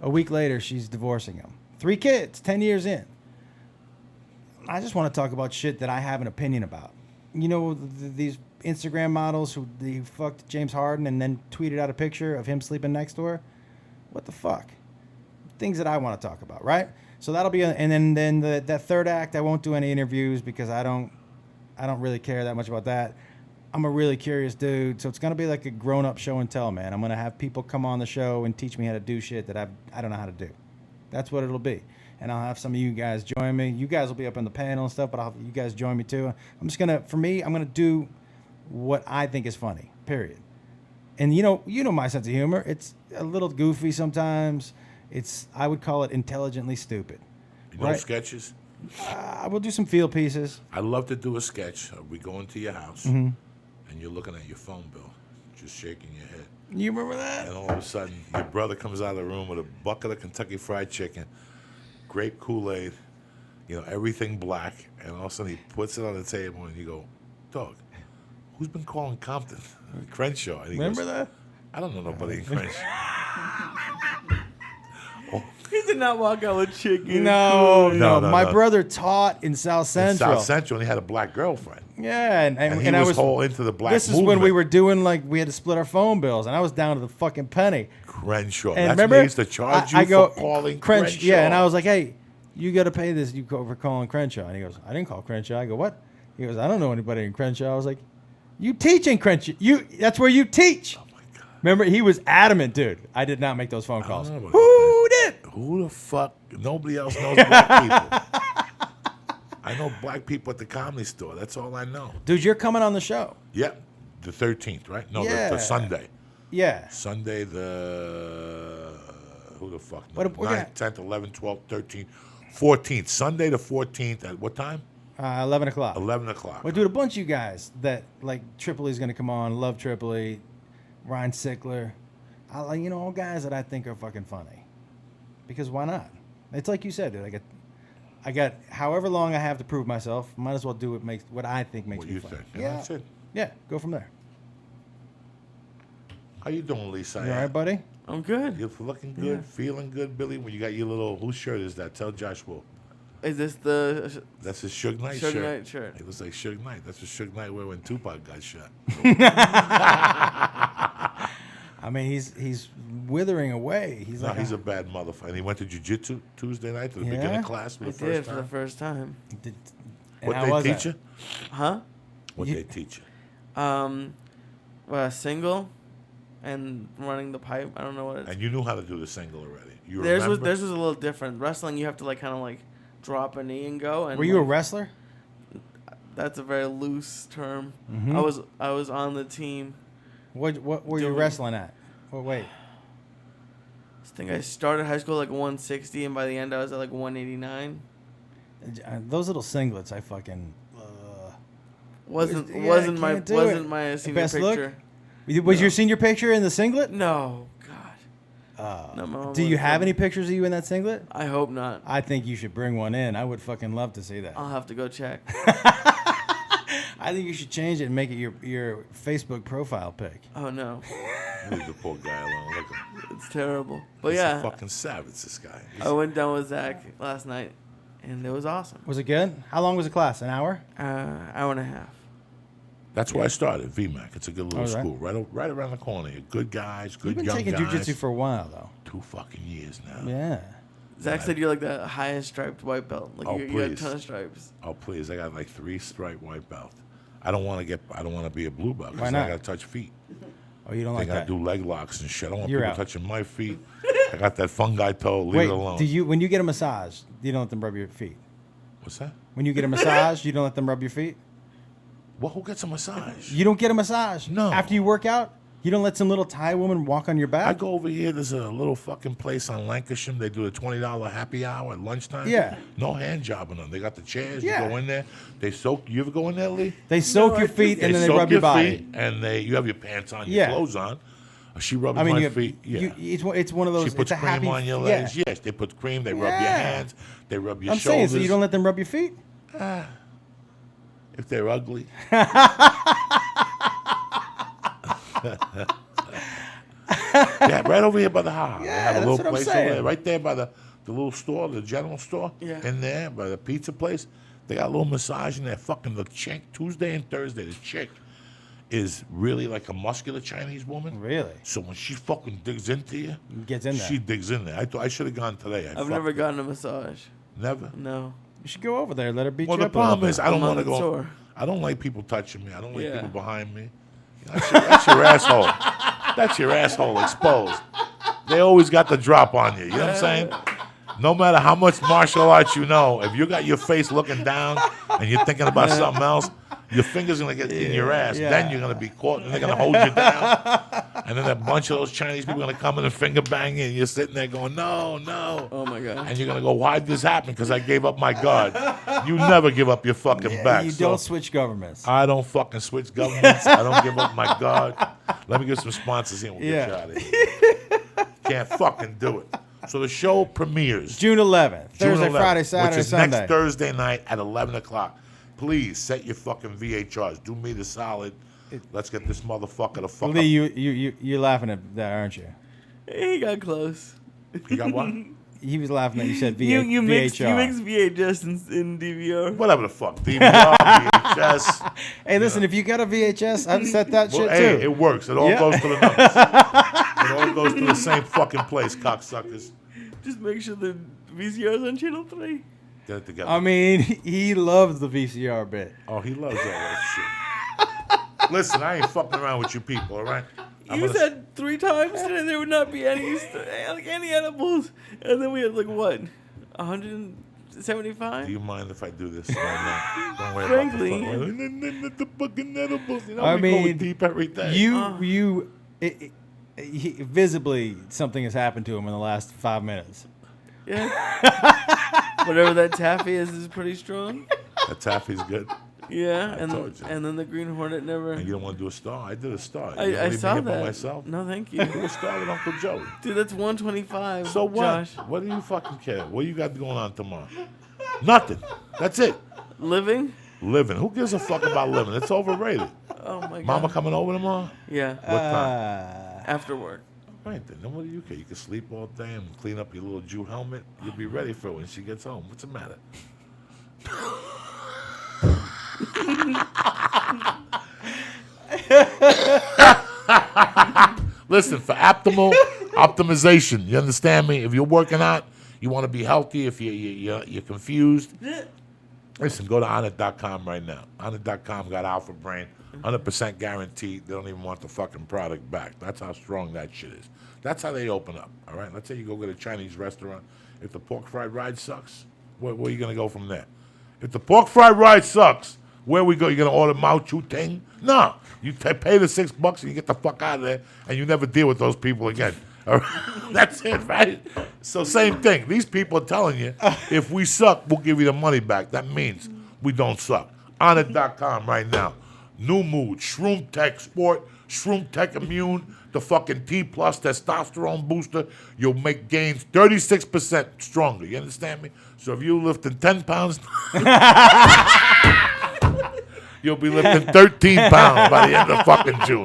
Speaker 1: A week later, she's divorcing him. 3 kids, 10 years in. I just want to talk about shit that I have an opinion about. You know, these Instagram models who they fucked James Harden and then tweeted out a picture of him sleeping next to her. What the fuck? Things that I want to talk about, right? So that'll be, and then that third act, I won't do any interviews because I don't really care that much about that. I'm a really curious dude, so it's gonna be like a grown-up show and tell, man. I'm gonna have people come on the show and teach me how to do shit that I don't know how to do. That's what it'll be. And I'll have some of you guys join me. You guys will be up on the panel and stuff, but I'll have you guys join me too. I'm gonna do what I think is funny. Period. And you know my sense of humor. It's a little goofy sometimes. I would call it intelligently stupid.
Speaker 2: You know
Speaker 1: Right.
Speaker 2: sketches?
Speaker 1: I will do some field pieces.
Speaker 2: I'd love to do a sketch. We go into your house
Speaker 1: Mm-hmm.
Speaker 2: and you're looking at your phone bill. just shaking your head.
Speaker 1: You remember that?
Speaker 2: And all of a sudden, your brother comes out of the room with a bucket of Kentucky Fried Chicken, grape Kool-Aid, everything black, and all of a sudden he puts it on the table and you go, dog, who's been calling Compton? Crenshaw. And he
Speaker 1: Remember
Speaker 2: goes,
Speaker 1: that?
Speaker 2: I don't know nobody in Crenshaw.
Speaker 3: He did not walk out with chicken.
Speaker 1: No.
Speaker 2: No.
Speaker 1: My brother taught in South Central.
Speaker 2: In South Central, and he had a black girlfriend.
Speaker 1: Yeah,
Speaker 2: And he
Speaker 1: I
Speaker 2: was
Speaker 1: was
Speaker 2: whole into the black
Speaker 1: This is when we were doing we had to split our phone bills, and I was down to the fucking penny.
Speaker 2: Crenshaw.
Speaker 1: And
Speaker 2: That's
Speaker 1: remember,
Speaker 2: when they used to charge you for calling Crenshaw.
Speaker 1: Yeah, and I was like, hey, you got to pay this for calling Crenshaw. And he goes, I didn't call Crenshaw. I go, what? He goes, I don't know anybody in Crenshaw. I was like, you teach in Crenshaw. That's where you teach.
Speaker 2: Oh, my God.
Speaker 1: Remember, he was adamant, dude. I did not make those phone calls.
Speaker 2: know about
Speaker 1: Who did?
Speaker 2: Who the fuck? Nobody else knows black people. I know black people at the Comedy Store. That's all I know.
Speaker 1: Dude, you're coming on the show.
Speaker 2: Yeah, the 13th, right? No,
Speaker 1: Yeah.
Speaker 2: the Sunday.
Speaker 1: Yeah.
Speaker 2: Sunday, who the fuck?
Speaker 1: What- we're gonna-
Speaker 2: 9th, 10th, 11th, 12th, 13th, 14th. Sunday the 14th at what time?
Speaker 1: 11 o'clock.
Speaker 2: 11 o'clock.
Speaker 1: Well, dude, a bunch of you guys that Tripoli's going to come on. Love Tripoli, Ryan Sickler. All guys that I think are fucking funny. Because why not? It's like you said, dude. I got however long I have to prove myself. Might as well do what I think makes
Speaker 2: What
Speaker 1: me
Speaker 2: you
Speaker 1: funny.
Speaker 2: think? And
Speaker 1: Yeah.
Speaker 2: that's it.
Speaker 1: Yeah, go from there.
Speaker 2: How you doing, Lisa?
Speaker 1: You all right, buddy?
Speaker 3: I'm good.
Speaker 2: You're looking good, feeling good, Billy. When you got your little, whose shirt is that? Tell Joshua.
Speaker 3: Is this the
Speaker 2: That's his Suge Knight
Speaker 3: Suge
Speaker 2: shirt.
Speaker 3: Knight shirt?
Speaker 2: It looks like Suge Knight. That's what Suge Knight wore when Tupac got shot.
Speaker 1: I mean, he's withering away. He's
Speaker 2: No,
Speaker 1: like
Speaker 2: he's a bad motherfucker. And he went to jiu-jitsu Tuesday night to the
Speaker 1: Yeah?
Speaker 2: beginner class for
Speaker 3: I
Speaker 2: the
Speaker 3: did
Speaker 2: first
Speaker 3: for the
Speaker 2: time.
Speaker 3: first time.
Speaker 1: And
Speaker 2: What
Speaker 1: how
Speaker 2: they
Speaker 1: was
Speaker 2: teach
Speaker 1: that?
Speaker 2: you?
Speaker 3: Huh?
Speaker 2: What
Speaker 1: You-
Speaker 2: they teach you?
Speaker 3: Single and running the pipe. I don't know what it's.
Speaker 2: And you knew how to do the single already. You
Speaker 3: Theirs
Speaker 2: remember?
Speaker 3: was a little different. Wrestling, you have to kind of drop a knee and go. And
Speaker 1: Were you a wrestler?
Speaker 3: That's a very loose term.
Speaker 1: Mhm.
Speaker 3: I was on the team.
Speaker 1: What were you
Speaker 3: Doing-
Speaker 1: wrestling at? Oh, wait.
Speaker 3: I think I started high school 160, and by the end I was at 189.
Speaker 1: Those little singlets, I fucking.
Speaker 3: Wasn't
Speaker 1: Yeah, I
Speaker 3: wasn't my
Speaker 1: can't do
Speaker 3: wasn't
Speaker 1: it.
Speaker 3: my senior
Speaker 1: Best look?
Speaker 3: picture.
Speaker 1: Was your senior picture in the singlet?
Speaker 3: No, God. No, my mom
Speaker 1: Do you
Speaker 3: would've
Speaker 1: have
Speaker 3: told
Speaker 1: any
Speaker 3: me.
Speaker 1: pictures of you in that singlet?
Speaker 3: I hope not.
Speaker 1: I think you should bring one in. I would fucking love to see that.
Speaker 3: I'll have to go check.
Speaker 1: I think you should change it and make it your Facebook profile pic.
Speaker 3: Oh no,
Speaker 2: Leave the poor guy alone. Look at him.
Speaker 3: it's terrible. But
Speaker 2: He's a
Speaker 3: yeah,
Speaker 2: fucking savage, this guy.
Speaker 3: I went down with Zach last night, and it was awesome.
Speaker 1: Was it good? How long was the class? An hour?
Speaker 3: Hour and a half.
Speaker 2: That's where I started, VMAC. It's a good little
Speaker 1: Oh, right.
Speaker 2: school. Right around the corner here. Good guys, good
Speaker 1: You've been
Speaker 2: young
Speaker 1: taking
Speaker 2: guys.
Speaker 1: jujitsu for a while, though.
Speaker 2: 2 fucking years now.
Speaker 1: Yeah.
Speaker 3: Zach said you're the highest striped white belt.
Speaker 2: Oh,
Speaker 3: you got a
Speaker 2: please.
Speaker 3: ton of stripes.
Speaker 2: Oh, please. I got 3 stripe white belt. I don't want to be a blue belt
Speaker 1: Why
Speaker 2: because
Speaker 1: not?
Speaker 2: I got to touch feet.
Speaker 1: Oh, you don't
Speaker 2: I
Speaker 1: like
Speaker 2: got to
Speaker 1: that?
Speaker 2: do leg locks and shit. I don't want
Speaker 1: You're
Speaker 2: people
Speaker 1: out.
Speaker 2: touching my feet. I got that fungi toe. Leave
Speaker 1: Wait,
Speaker 2: it alone.
Speaker 1: when you get a massage, you don't let them rub your feet?
Speaker 2: What's that?
Speaker 1: When you get a massage, you don't let them rub your feet?
Speaker 2: Well, who gets a massage?
Speaker 1: You don't get a massage?
Speaker 2: No.
Speaker 1: After you work out? You don't let some little Thai woman walk on your back?
Speaker 2: I go over here. There's a little fucking place on Lancashire. They do a $20 happy hour at lunchtime.
Speaker 1: Yeah.
Speaker 2: No hand jobbing them. They got the chairs.
Speaker 1: Yeah.
Speaker 2: You go in there. They soak. You ever go in there, Lee?
Speaker 1: They soak
Speaker 3: No,
Speaker 1: your
Speaker 3: I
Speaker 1: feet and then they
Speaker 2: soak
Speaker 1: rub your body.
Speaker 2: feet, and you have your pants on, your
Speaker 1: Yeah.
Speaker 2: clothes on. She rubs
Speaker 1: I mean,
Speaker 2: my feet. Yeah.
Speaker 1: it's one of those.
Speaker 2: She puts
Speaker 1: it's a
Speaker 2: cream
Speaker 1: happy,
Speaker 2: on your
Speaker 1: yeah.
Speaker 2: legs. Yes, they put cream. They rub your
Speaker 1: Yeah.
Speaker 2: hands. They rub your
Speaker 1: I'm saying,
Speaker 2: shoulders.
Speaker 1: so you don't let them rub your feet?
Speaker 2: If they're ugly. Yeah, right over here by the house.
Speaker 1: Yeah,
Speaker 2: they have a
Speaker 1: that's
Speaker 2: little
Speaker 1: what I'm
Speaker 2: place over
Speaker 1: saying.
Speaker 2: there, right there by the little store, the general store.
Speaker 3: Yeah.
Speaker 2: In there, by the pizza place. They got a little massage in there. Fucking the chick, Tuesday and Thursday, the chick is really like a muscular Chinese woman.
Speaker 1: Really?
Speaker 2: So when she fucking digs into you,
Speaker 1: Gets in there.
Speaker 2: she digs in there. I thought I should have gone today.
Speaker 3: I've never gotten a massage.
Speaker 2: Never.
Speaker 3: No.
Speaker 1: You should go over there. Let her beat
Speaker 2: Well,
Speaker 1: you
Speaker 2: the
Speaker 1: up a little
Speaker 2: problem
Speaker 1: bit.
Speaker 2: is I don't
Speaker 3: I'm on
Speaker 2: want to
Speaker 3: the
Speaker 2: go.
Speaker 3: tour.
Speaker 2: I don't like people touching me. I don't like
Speaker 3: Yeah.
Speaker 2: people behind me. That's your asshole. That's your asshole exposed. They always got the drop on you. You know what I'm saying? No matter how much martial arts you know, if you got your face looking down and you're thinking about something else, Your finger's gonna get in your ass.
Speaker 1: yeah.
Speaker 2: Then you're gonna be caught, and they're gonna hold you down. And then a bunch of those Chinese people are gonna come in and finger bang you, and you're sitting there going, no, no.
Speaker 3: Oh my god.
Speaker 2: And you're gonna go, why'd this happen? Because I gave up my guard. You never give up your fucking back.
Speaker 1: You
Speaker 2: So
Speaker 1: don't switch governments.
Speaker 2: I don't fucking switch governments. I don't give up my guard. Let me get some sponsors here and we'll get you out of here. Can't fucking do it. So the show premieres
Speaker 1: June 11th. Thursday,
Speaker 2: June 11th,
Speaker 1: Friday, Saturday,
Speaker 2: which is
Speaker 1: Sunday.
Speaker 2: next Thursday night at 11 o'clock. Please set your fucking VHRs. Do me the solid. Let's get this motherfucker the fuck
Speaker 1: Lee,
Speaker 2: up.
Speaker 1: you're laughing at that, aren't you?
Speaker 3: He got close.
Speaker 2: You got what?
Speaker 1: He was laughing at you said
Speaker 3: You mixed
Speaker 1: VHR.
Speaker 3: VHS in DVR.
Speaker 2: Whatever the fuck. DVR, VHS.
Speaker 1: Hey, listen, if you got a VHS, I've set that
Speaker 2: Well,
Speaker 1: shit
Speaker 2: hey,
Speaker 1: too.
Speaker 2: it works. It all
Speaker 1: Yeah.
Speaker 2: goes to the numbers. It all goes to the same fucking place, cocksuckers.
Speaker 3: Just make sure the VCR's on channel 3.
Speaker 2: Get it together.
Speaker 1: I mean, he loves the VCR bit.
Speaker 2: Oh, he loves all that shit. Listen, I ain't fucking around with you people, all right? I'm
Speaker 3: You
Speaker 2: gonna-
Speaker 3: said 3 times today there would not be any any edibles, and then we had like what, 175?
Speaker 2: Do you mind if I do this right now? Don't worry
Speaker 3: Frankly.
Speaker 2: about the fucking edibles. You know,
Speaker 1: I
Speaker 2: we going
Speaker 1: mean,
Speaker 2: deep every day.
Speaker 1: Visibly, something has happened to him in the last 5 minutes.
Speaker 3: Yeah. Whatever that taffy is pretty strong.
Speaker 2: That taffy's good.
Speaker 3: Yeah,
Speaker 2: told you.
Speaker 3: and then the Green Hornet never.
Speaker 2: And you don't want to do a star? I did a star. You
Speaker 3: I
Speaker 2: leave me
Speaker 3: saw
Speaker 2: here by
Speaker 3: that.
Speaker 2: myself?
Speaker 3: No, thank you.
Speaker 2: Do a star with Uncle Joey.
Speaker 3: Dude, that's 125.
Speaker 2: So what?
Speaker 3: Josh.
Speaker 2: What do you fucking care? What you got going on tomorrow? Nothing. That's it.
Speaker 3: Living?
Speaker 2: Living. Who gives a fuck about living? It's overrated.
Speaker 3: Oh my god.
Speaker 2: Mama coming over tomorrow?
Speaker 3: Yeah.
Speaker 2: What time?
Speaker 3: After work.
Speaker 2: Right then. Then what do you care? You can sleep all day and clean up your little Jew helmet. You'll be ready for it when she gets home. What's the matter? Listen, for optimal optimization, you understand me? If you're working out, you want to be healthy. If you're confused, listen, go to Onnit.com right now. Onnit.com got Alpha Brain, 100% guaranteed. They don't even want the fucking product back. That's how strong that shit is. That's how they open up, all right? Let's say you go get a Chinese restaurant. If the pork fried ride sucks, where are you going to go from there? If the pork fried ride sucks, where we go? You going to order Mao Chu Ting? No. You pay the $6 and you get the fuck out of there, and you never deal with those people again. All right? That's it, right? So same thing. These people are telling you, if we suck, we'll give you the money back. That means we don't suck. Onnit.com right now. New Mood, Shroom Tech Sport, Shroom Tech Immune, the fucking T plus testosterone booster. You'll make gains 36% stronger. You understand me? So if you're lifting 10 pounds, you'll be lifting 13 pounds by the end of fucking June.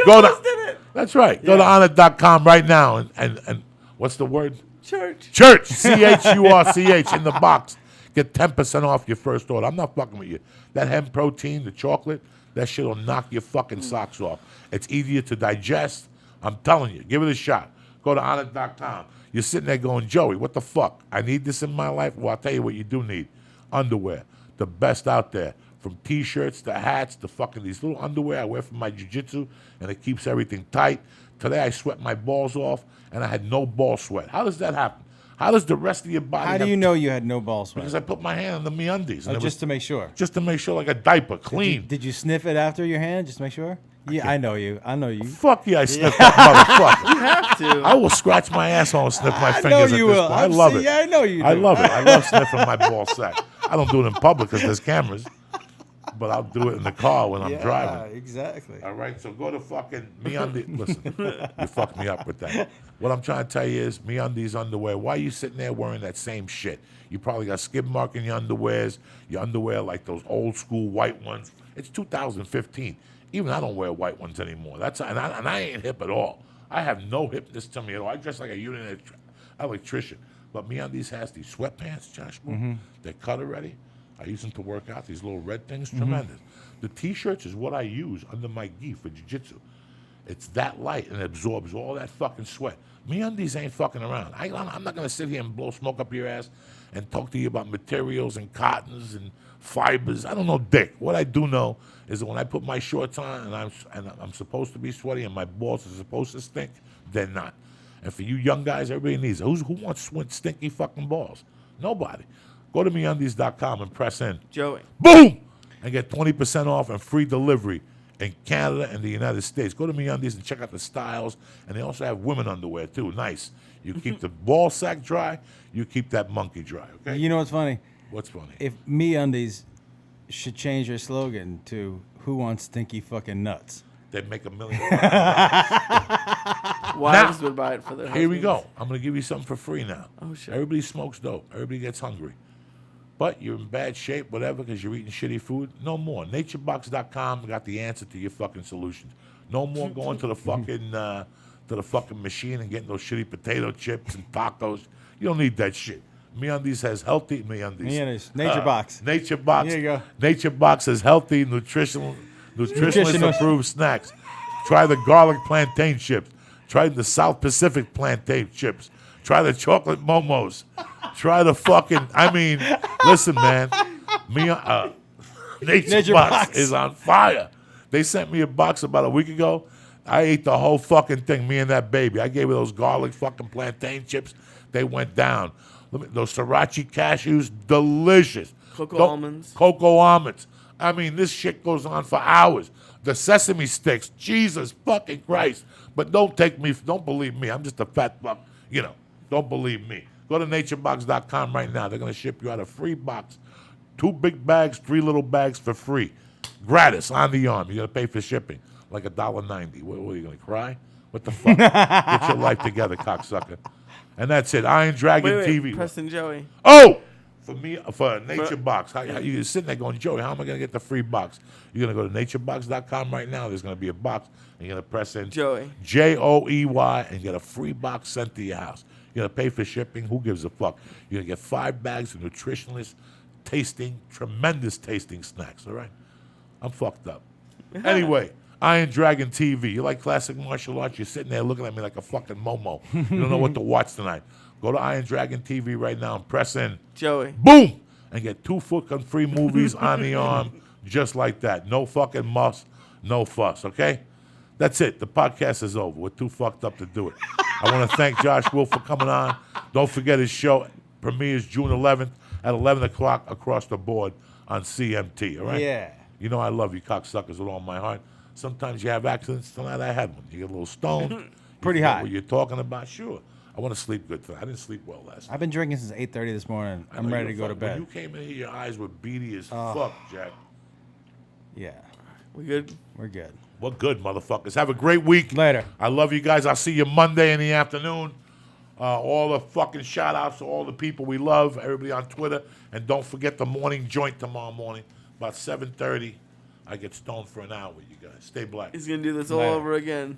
Speaker 2: Go to, that's right. Go to Onnit.com right now and what's the word?
Speaker 3: Church.
Speaker 2: Church. CHURCH in the box. Get 10% off your first order. I'm not fucking with you. That hemp protein, the chocolate, that shit will knock your fucking socks off. It's easier to digest. I'm telling you. Give it a shot. Go to Onnit.com. You're sitting there going, Joey, what the fuck? I need this in my life? Well, I'll tell you what you do need. Underwear. The best out there. From T-shirts to hats to fucking these little underwear I wear for my jiu-jitsu, and it keeps everything tight. Today I sweat my balls off, and I had no ball sweat. How does that happen? How does the rest of your body
Speaker 1: How do you know you had no ball sweat?
Speaker 2: Because I put my hand on the MeUndies. And
Speaker 1: Just to make sure.
Speaker 2: just to make sure, like a diaper, clean.
Speaker 1: Did you sniff it after your hand? Just to make sure? Yeah, I know you. I know you.
Speaker 2: Fuck yeah, I sniff that motherfucker.
Speaker 3: Have to.
Speaker 2: I will scratch my asshole and sniff my
Speaker 1: I
Speaker 2: fingers
Speaker 1: know you
Speaker 2: at this
Speaker 1: will.
Speaker 2: point. I love it.
Speaker 1: Yeah, I know you do.
Speaker 2: I love it. I love sniffing my ball sack. I don't do it in public because there's cameras, but I'll do it in the car when I'm driving.
Speaker 1: Exactly.
Speaker 2: All right, so go to fucking MeUndies. Listen, you fucked me up with that. What I'm trying to tell you is MeUndies underwear. Why are you sitting there wearing that same shit? You probably got skid mark in your underwears. Your underwear like those old school white ones. It's 2015. Even I don't wear white ones anymore. And I ain't hip at all. I have no hipness to me at all. I dress like a unit electrician. But MeUndies has these sweatpants, Josh. They're cut already. I use them to work out. These little red things, tremendous. The T-shirts is what I use under my gi for jiu-jitsu. It's that light and it absorbs all that fucking sweat. MeUndies ain't fucking around. I'm not going to sit here and blow smoke up your ass and talk to you about materials and cottons and fibers. I don't know dick. What I do know is that when I put my shorts on and I'm supposed to be sweaty and my balls are supposed to stink, they're not. And for you young guys, everybody needs it. Who wants stinky fucking balls? Nobody. Go to MeUndies.com and press in.
Speaker 3: Joey.
Speaker 2: Boom! and get 20% off and free delivery in Canada and the United States. Go to MeUndies and check out the styles, and they also have women underwear too. Nice. You keep the ball sack dry, you keep that monkey dry. Okay.
Speaker 1: You know what's funny?
Speaker 2: What's funny?
Speaker 1: If MeUndies should change their slogan to "Who wants stinky fucking nuts?"
Speaker 2: They make $1 million.
Speaker 3: Wives would buy it for their
Speaker 2: Here we
Speaker 3: husbands.
Speaker 2: go. I'm going to give you something for free now.
Speaker 3: Oh, shit.
Speaker 2: Everybody smokes dope. Everybody gets hungry. But you're in bad shape, whatever, because you're eating shitty food. No more. Naturebox.com got the answer to your fucking solutions. No more going to the fucking machine and getting those shitty potato chips and tacos. You don't need that shit. MeUndies has healthy MeUndies.
Speaker 1: MeUndies. Nature Box.
Speaker 2: Nature Box.
Speaker 1: There you go.
Speaker 2: Nature Box has healthy, nutritionally
Speaker 1: Nutritionist.
Speaker 2: improved snacks. Try the garlic plantain chips. Try the South Pacific plantain chips. Try the chocolate momos. Try the fucking. I mean, listen, man. Nature Box is on fire. They sent me a box about a week ago. I ate the whole fucking thing. Me and that baby. I gave her those garlic fucking plantain chips. They went down. Those sriracha cashews, delicious. Cocoa almonds. I mean, this shit goes on for hours. The sesame sticks, Jesus fucking Christ. But don't believe me. I'm just a fat fuck. Don't believe me. Go to naturebox.com right now. They're going to ship you out a free box. 2 big bags, 3 little bags for free. Gratis, on the arm. You're going to pay for shipping. Like $1.90. What are you going to cry? What the fuck? Get your life together, cocksucker. And that's it. Iron Dragon TV.
Speaker 3: Preston Joey.
Speaker 2: Oh! For Nature Box. How you're sitting there going, Joey, how am I going to get the free box? You're going to go to naturebox.com right now. There's going to be a box. And you're going to press in
Speaker 3: Joey.
Speaker 2: Joey and get a free box sent to your house. You're going to pay for shipping. Who gives a fuck? You're going to get 5 bags of nutritionless, tremendous tasting snacks, all right? I'm fucked up. Anyway, Iron Dragon TV. You like classic martial arts? You're sitting there looking at me like a fucking Momo. You don't know what to watch tonight. Go to Iron Dragon TV right now and press in
Speaker 3: Joey.
Speaker 2: Boom! And get 2 fucking free movies on the arm just like that. No fucking muss, no fuss, okay? That's it. The podcast is over. We're too fucked up to do it. I want to thank Josh Wolf for coming on. Don't forget his show premieres June 11th at 11 o'clock across the board on CMT, all right?
Speaker 1: Yeah.
Speaker 2: You know I love you cocksuckers with all my heart. Sometimes you have accidents. Tonight I had one. You get a little stoned.
Speaker 1: Pretty
Speaker 2: you forget
Speaker 1: high.
Speaker 2: What you're talking about? Sure. I want to sleep good tonight. I didn't sleep well last night.
Speaker 1: I've been drinking since 8:30 this morning.
Speaker 2: I
Speaker 1: I'm
Speaker 2: know
Speaker 1: ready to
Speaker 2: you're
Speaker 1: go to
Speaker 2: fucking-
Speaker 1: bed.
Speaker 2: When you came in here, your eyes were beady as fuck, Jack.
Speaker 1: Yeah,
Speaker 3: We good?
Speaker 1: we're good.
Speaker 2: Well, good, motherfuckers. Have a great week.
Speaker 1: Later.
Speaker 2: I love you guys. I'll see you Monday in the afternoon. All the fucking shout-outs to all the people we love, everybody on Twitter. And don't forget the morning joint tomorrow morning. About 7:30, I get stoned for an hour with you guys. Stay black.
Speaker 3: He's going to do this all
Speaker 1: Later.
Speaker 3: over again.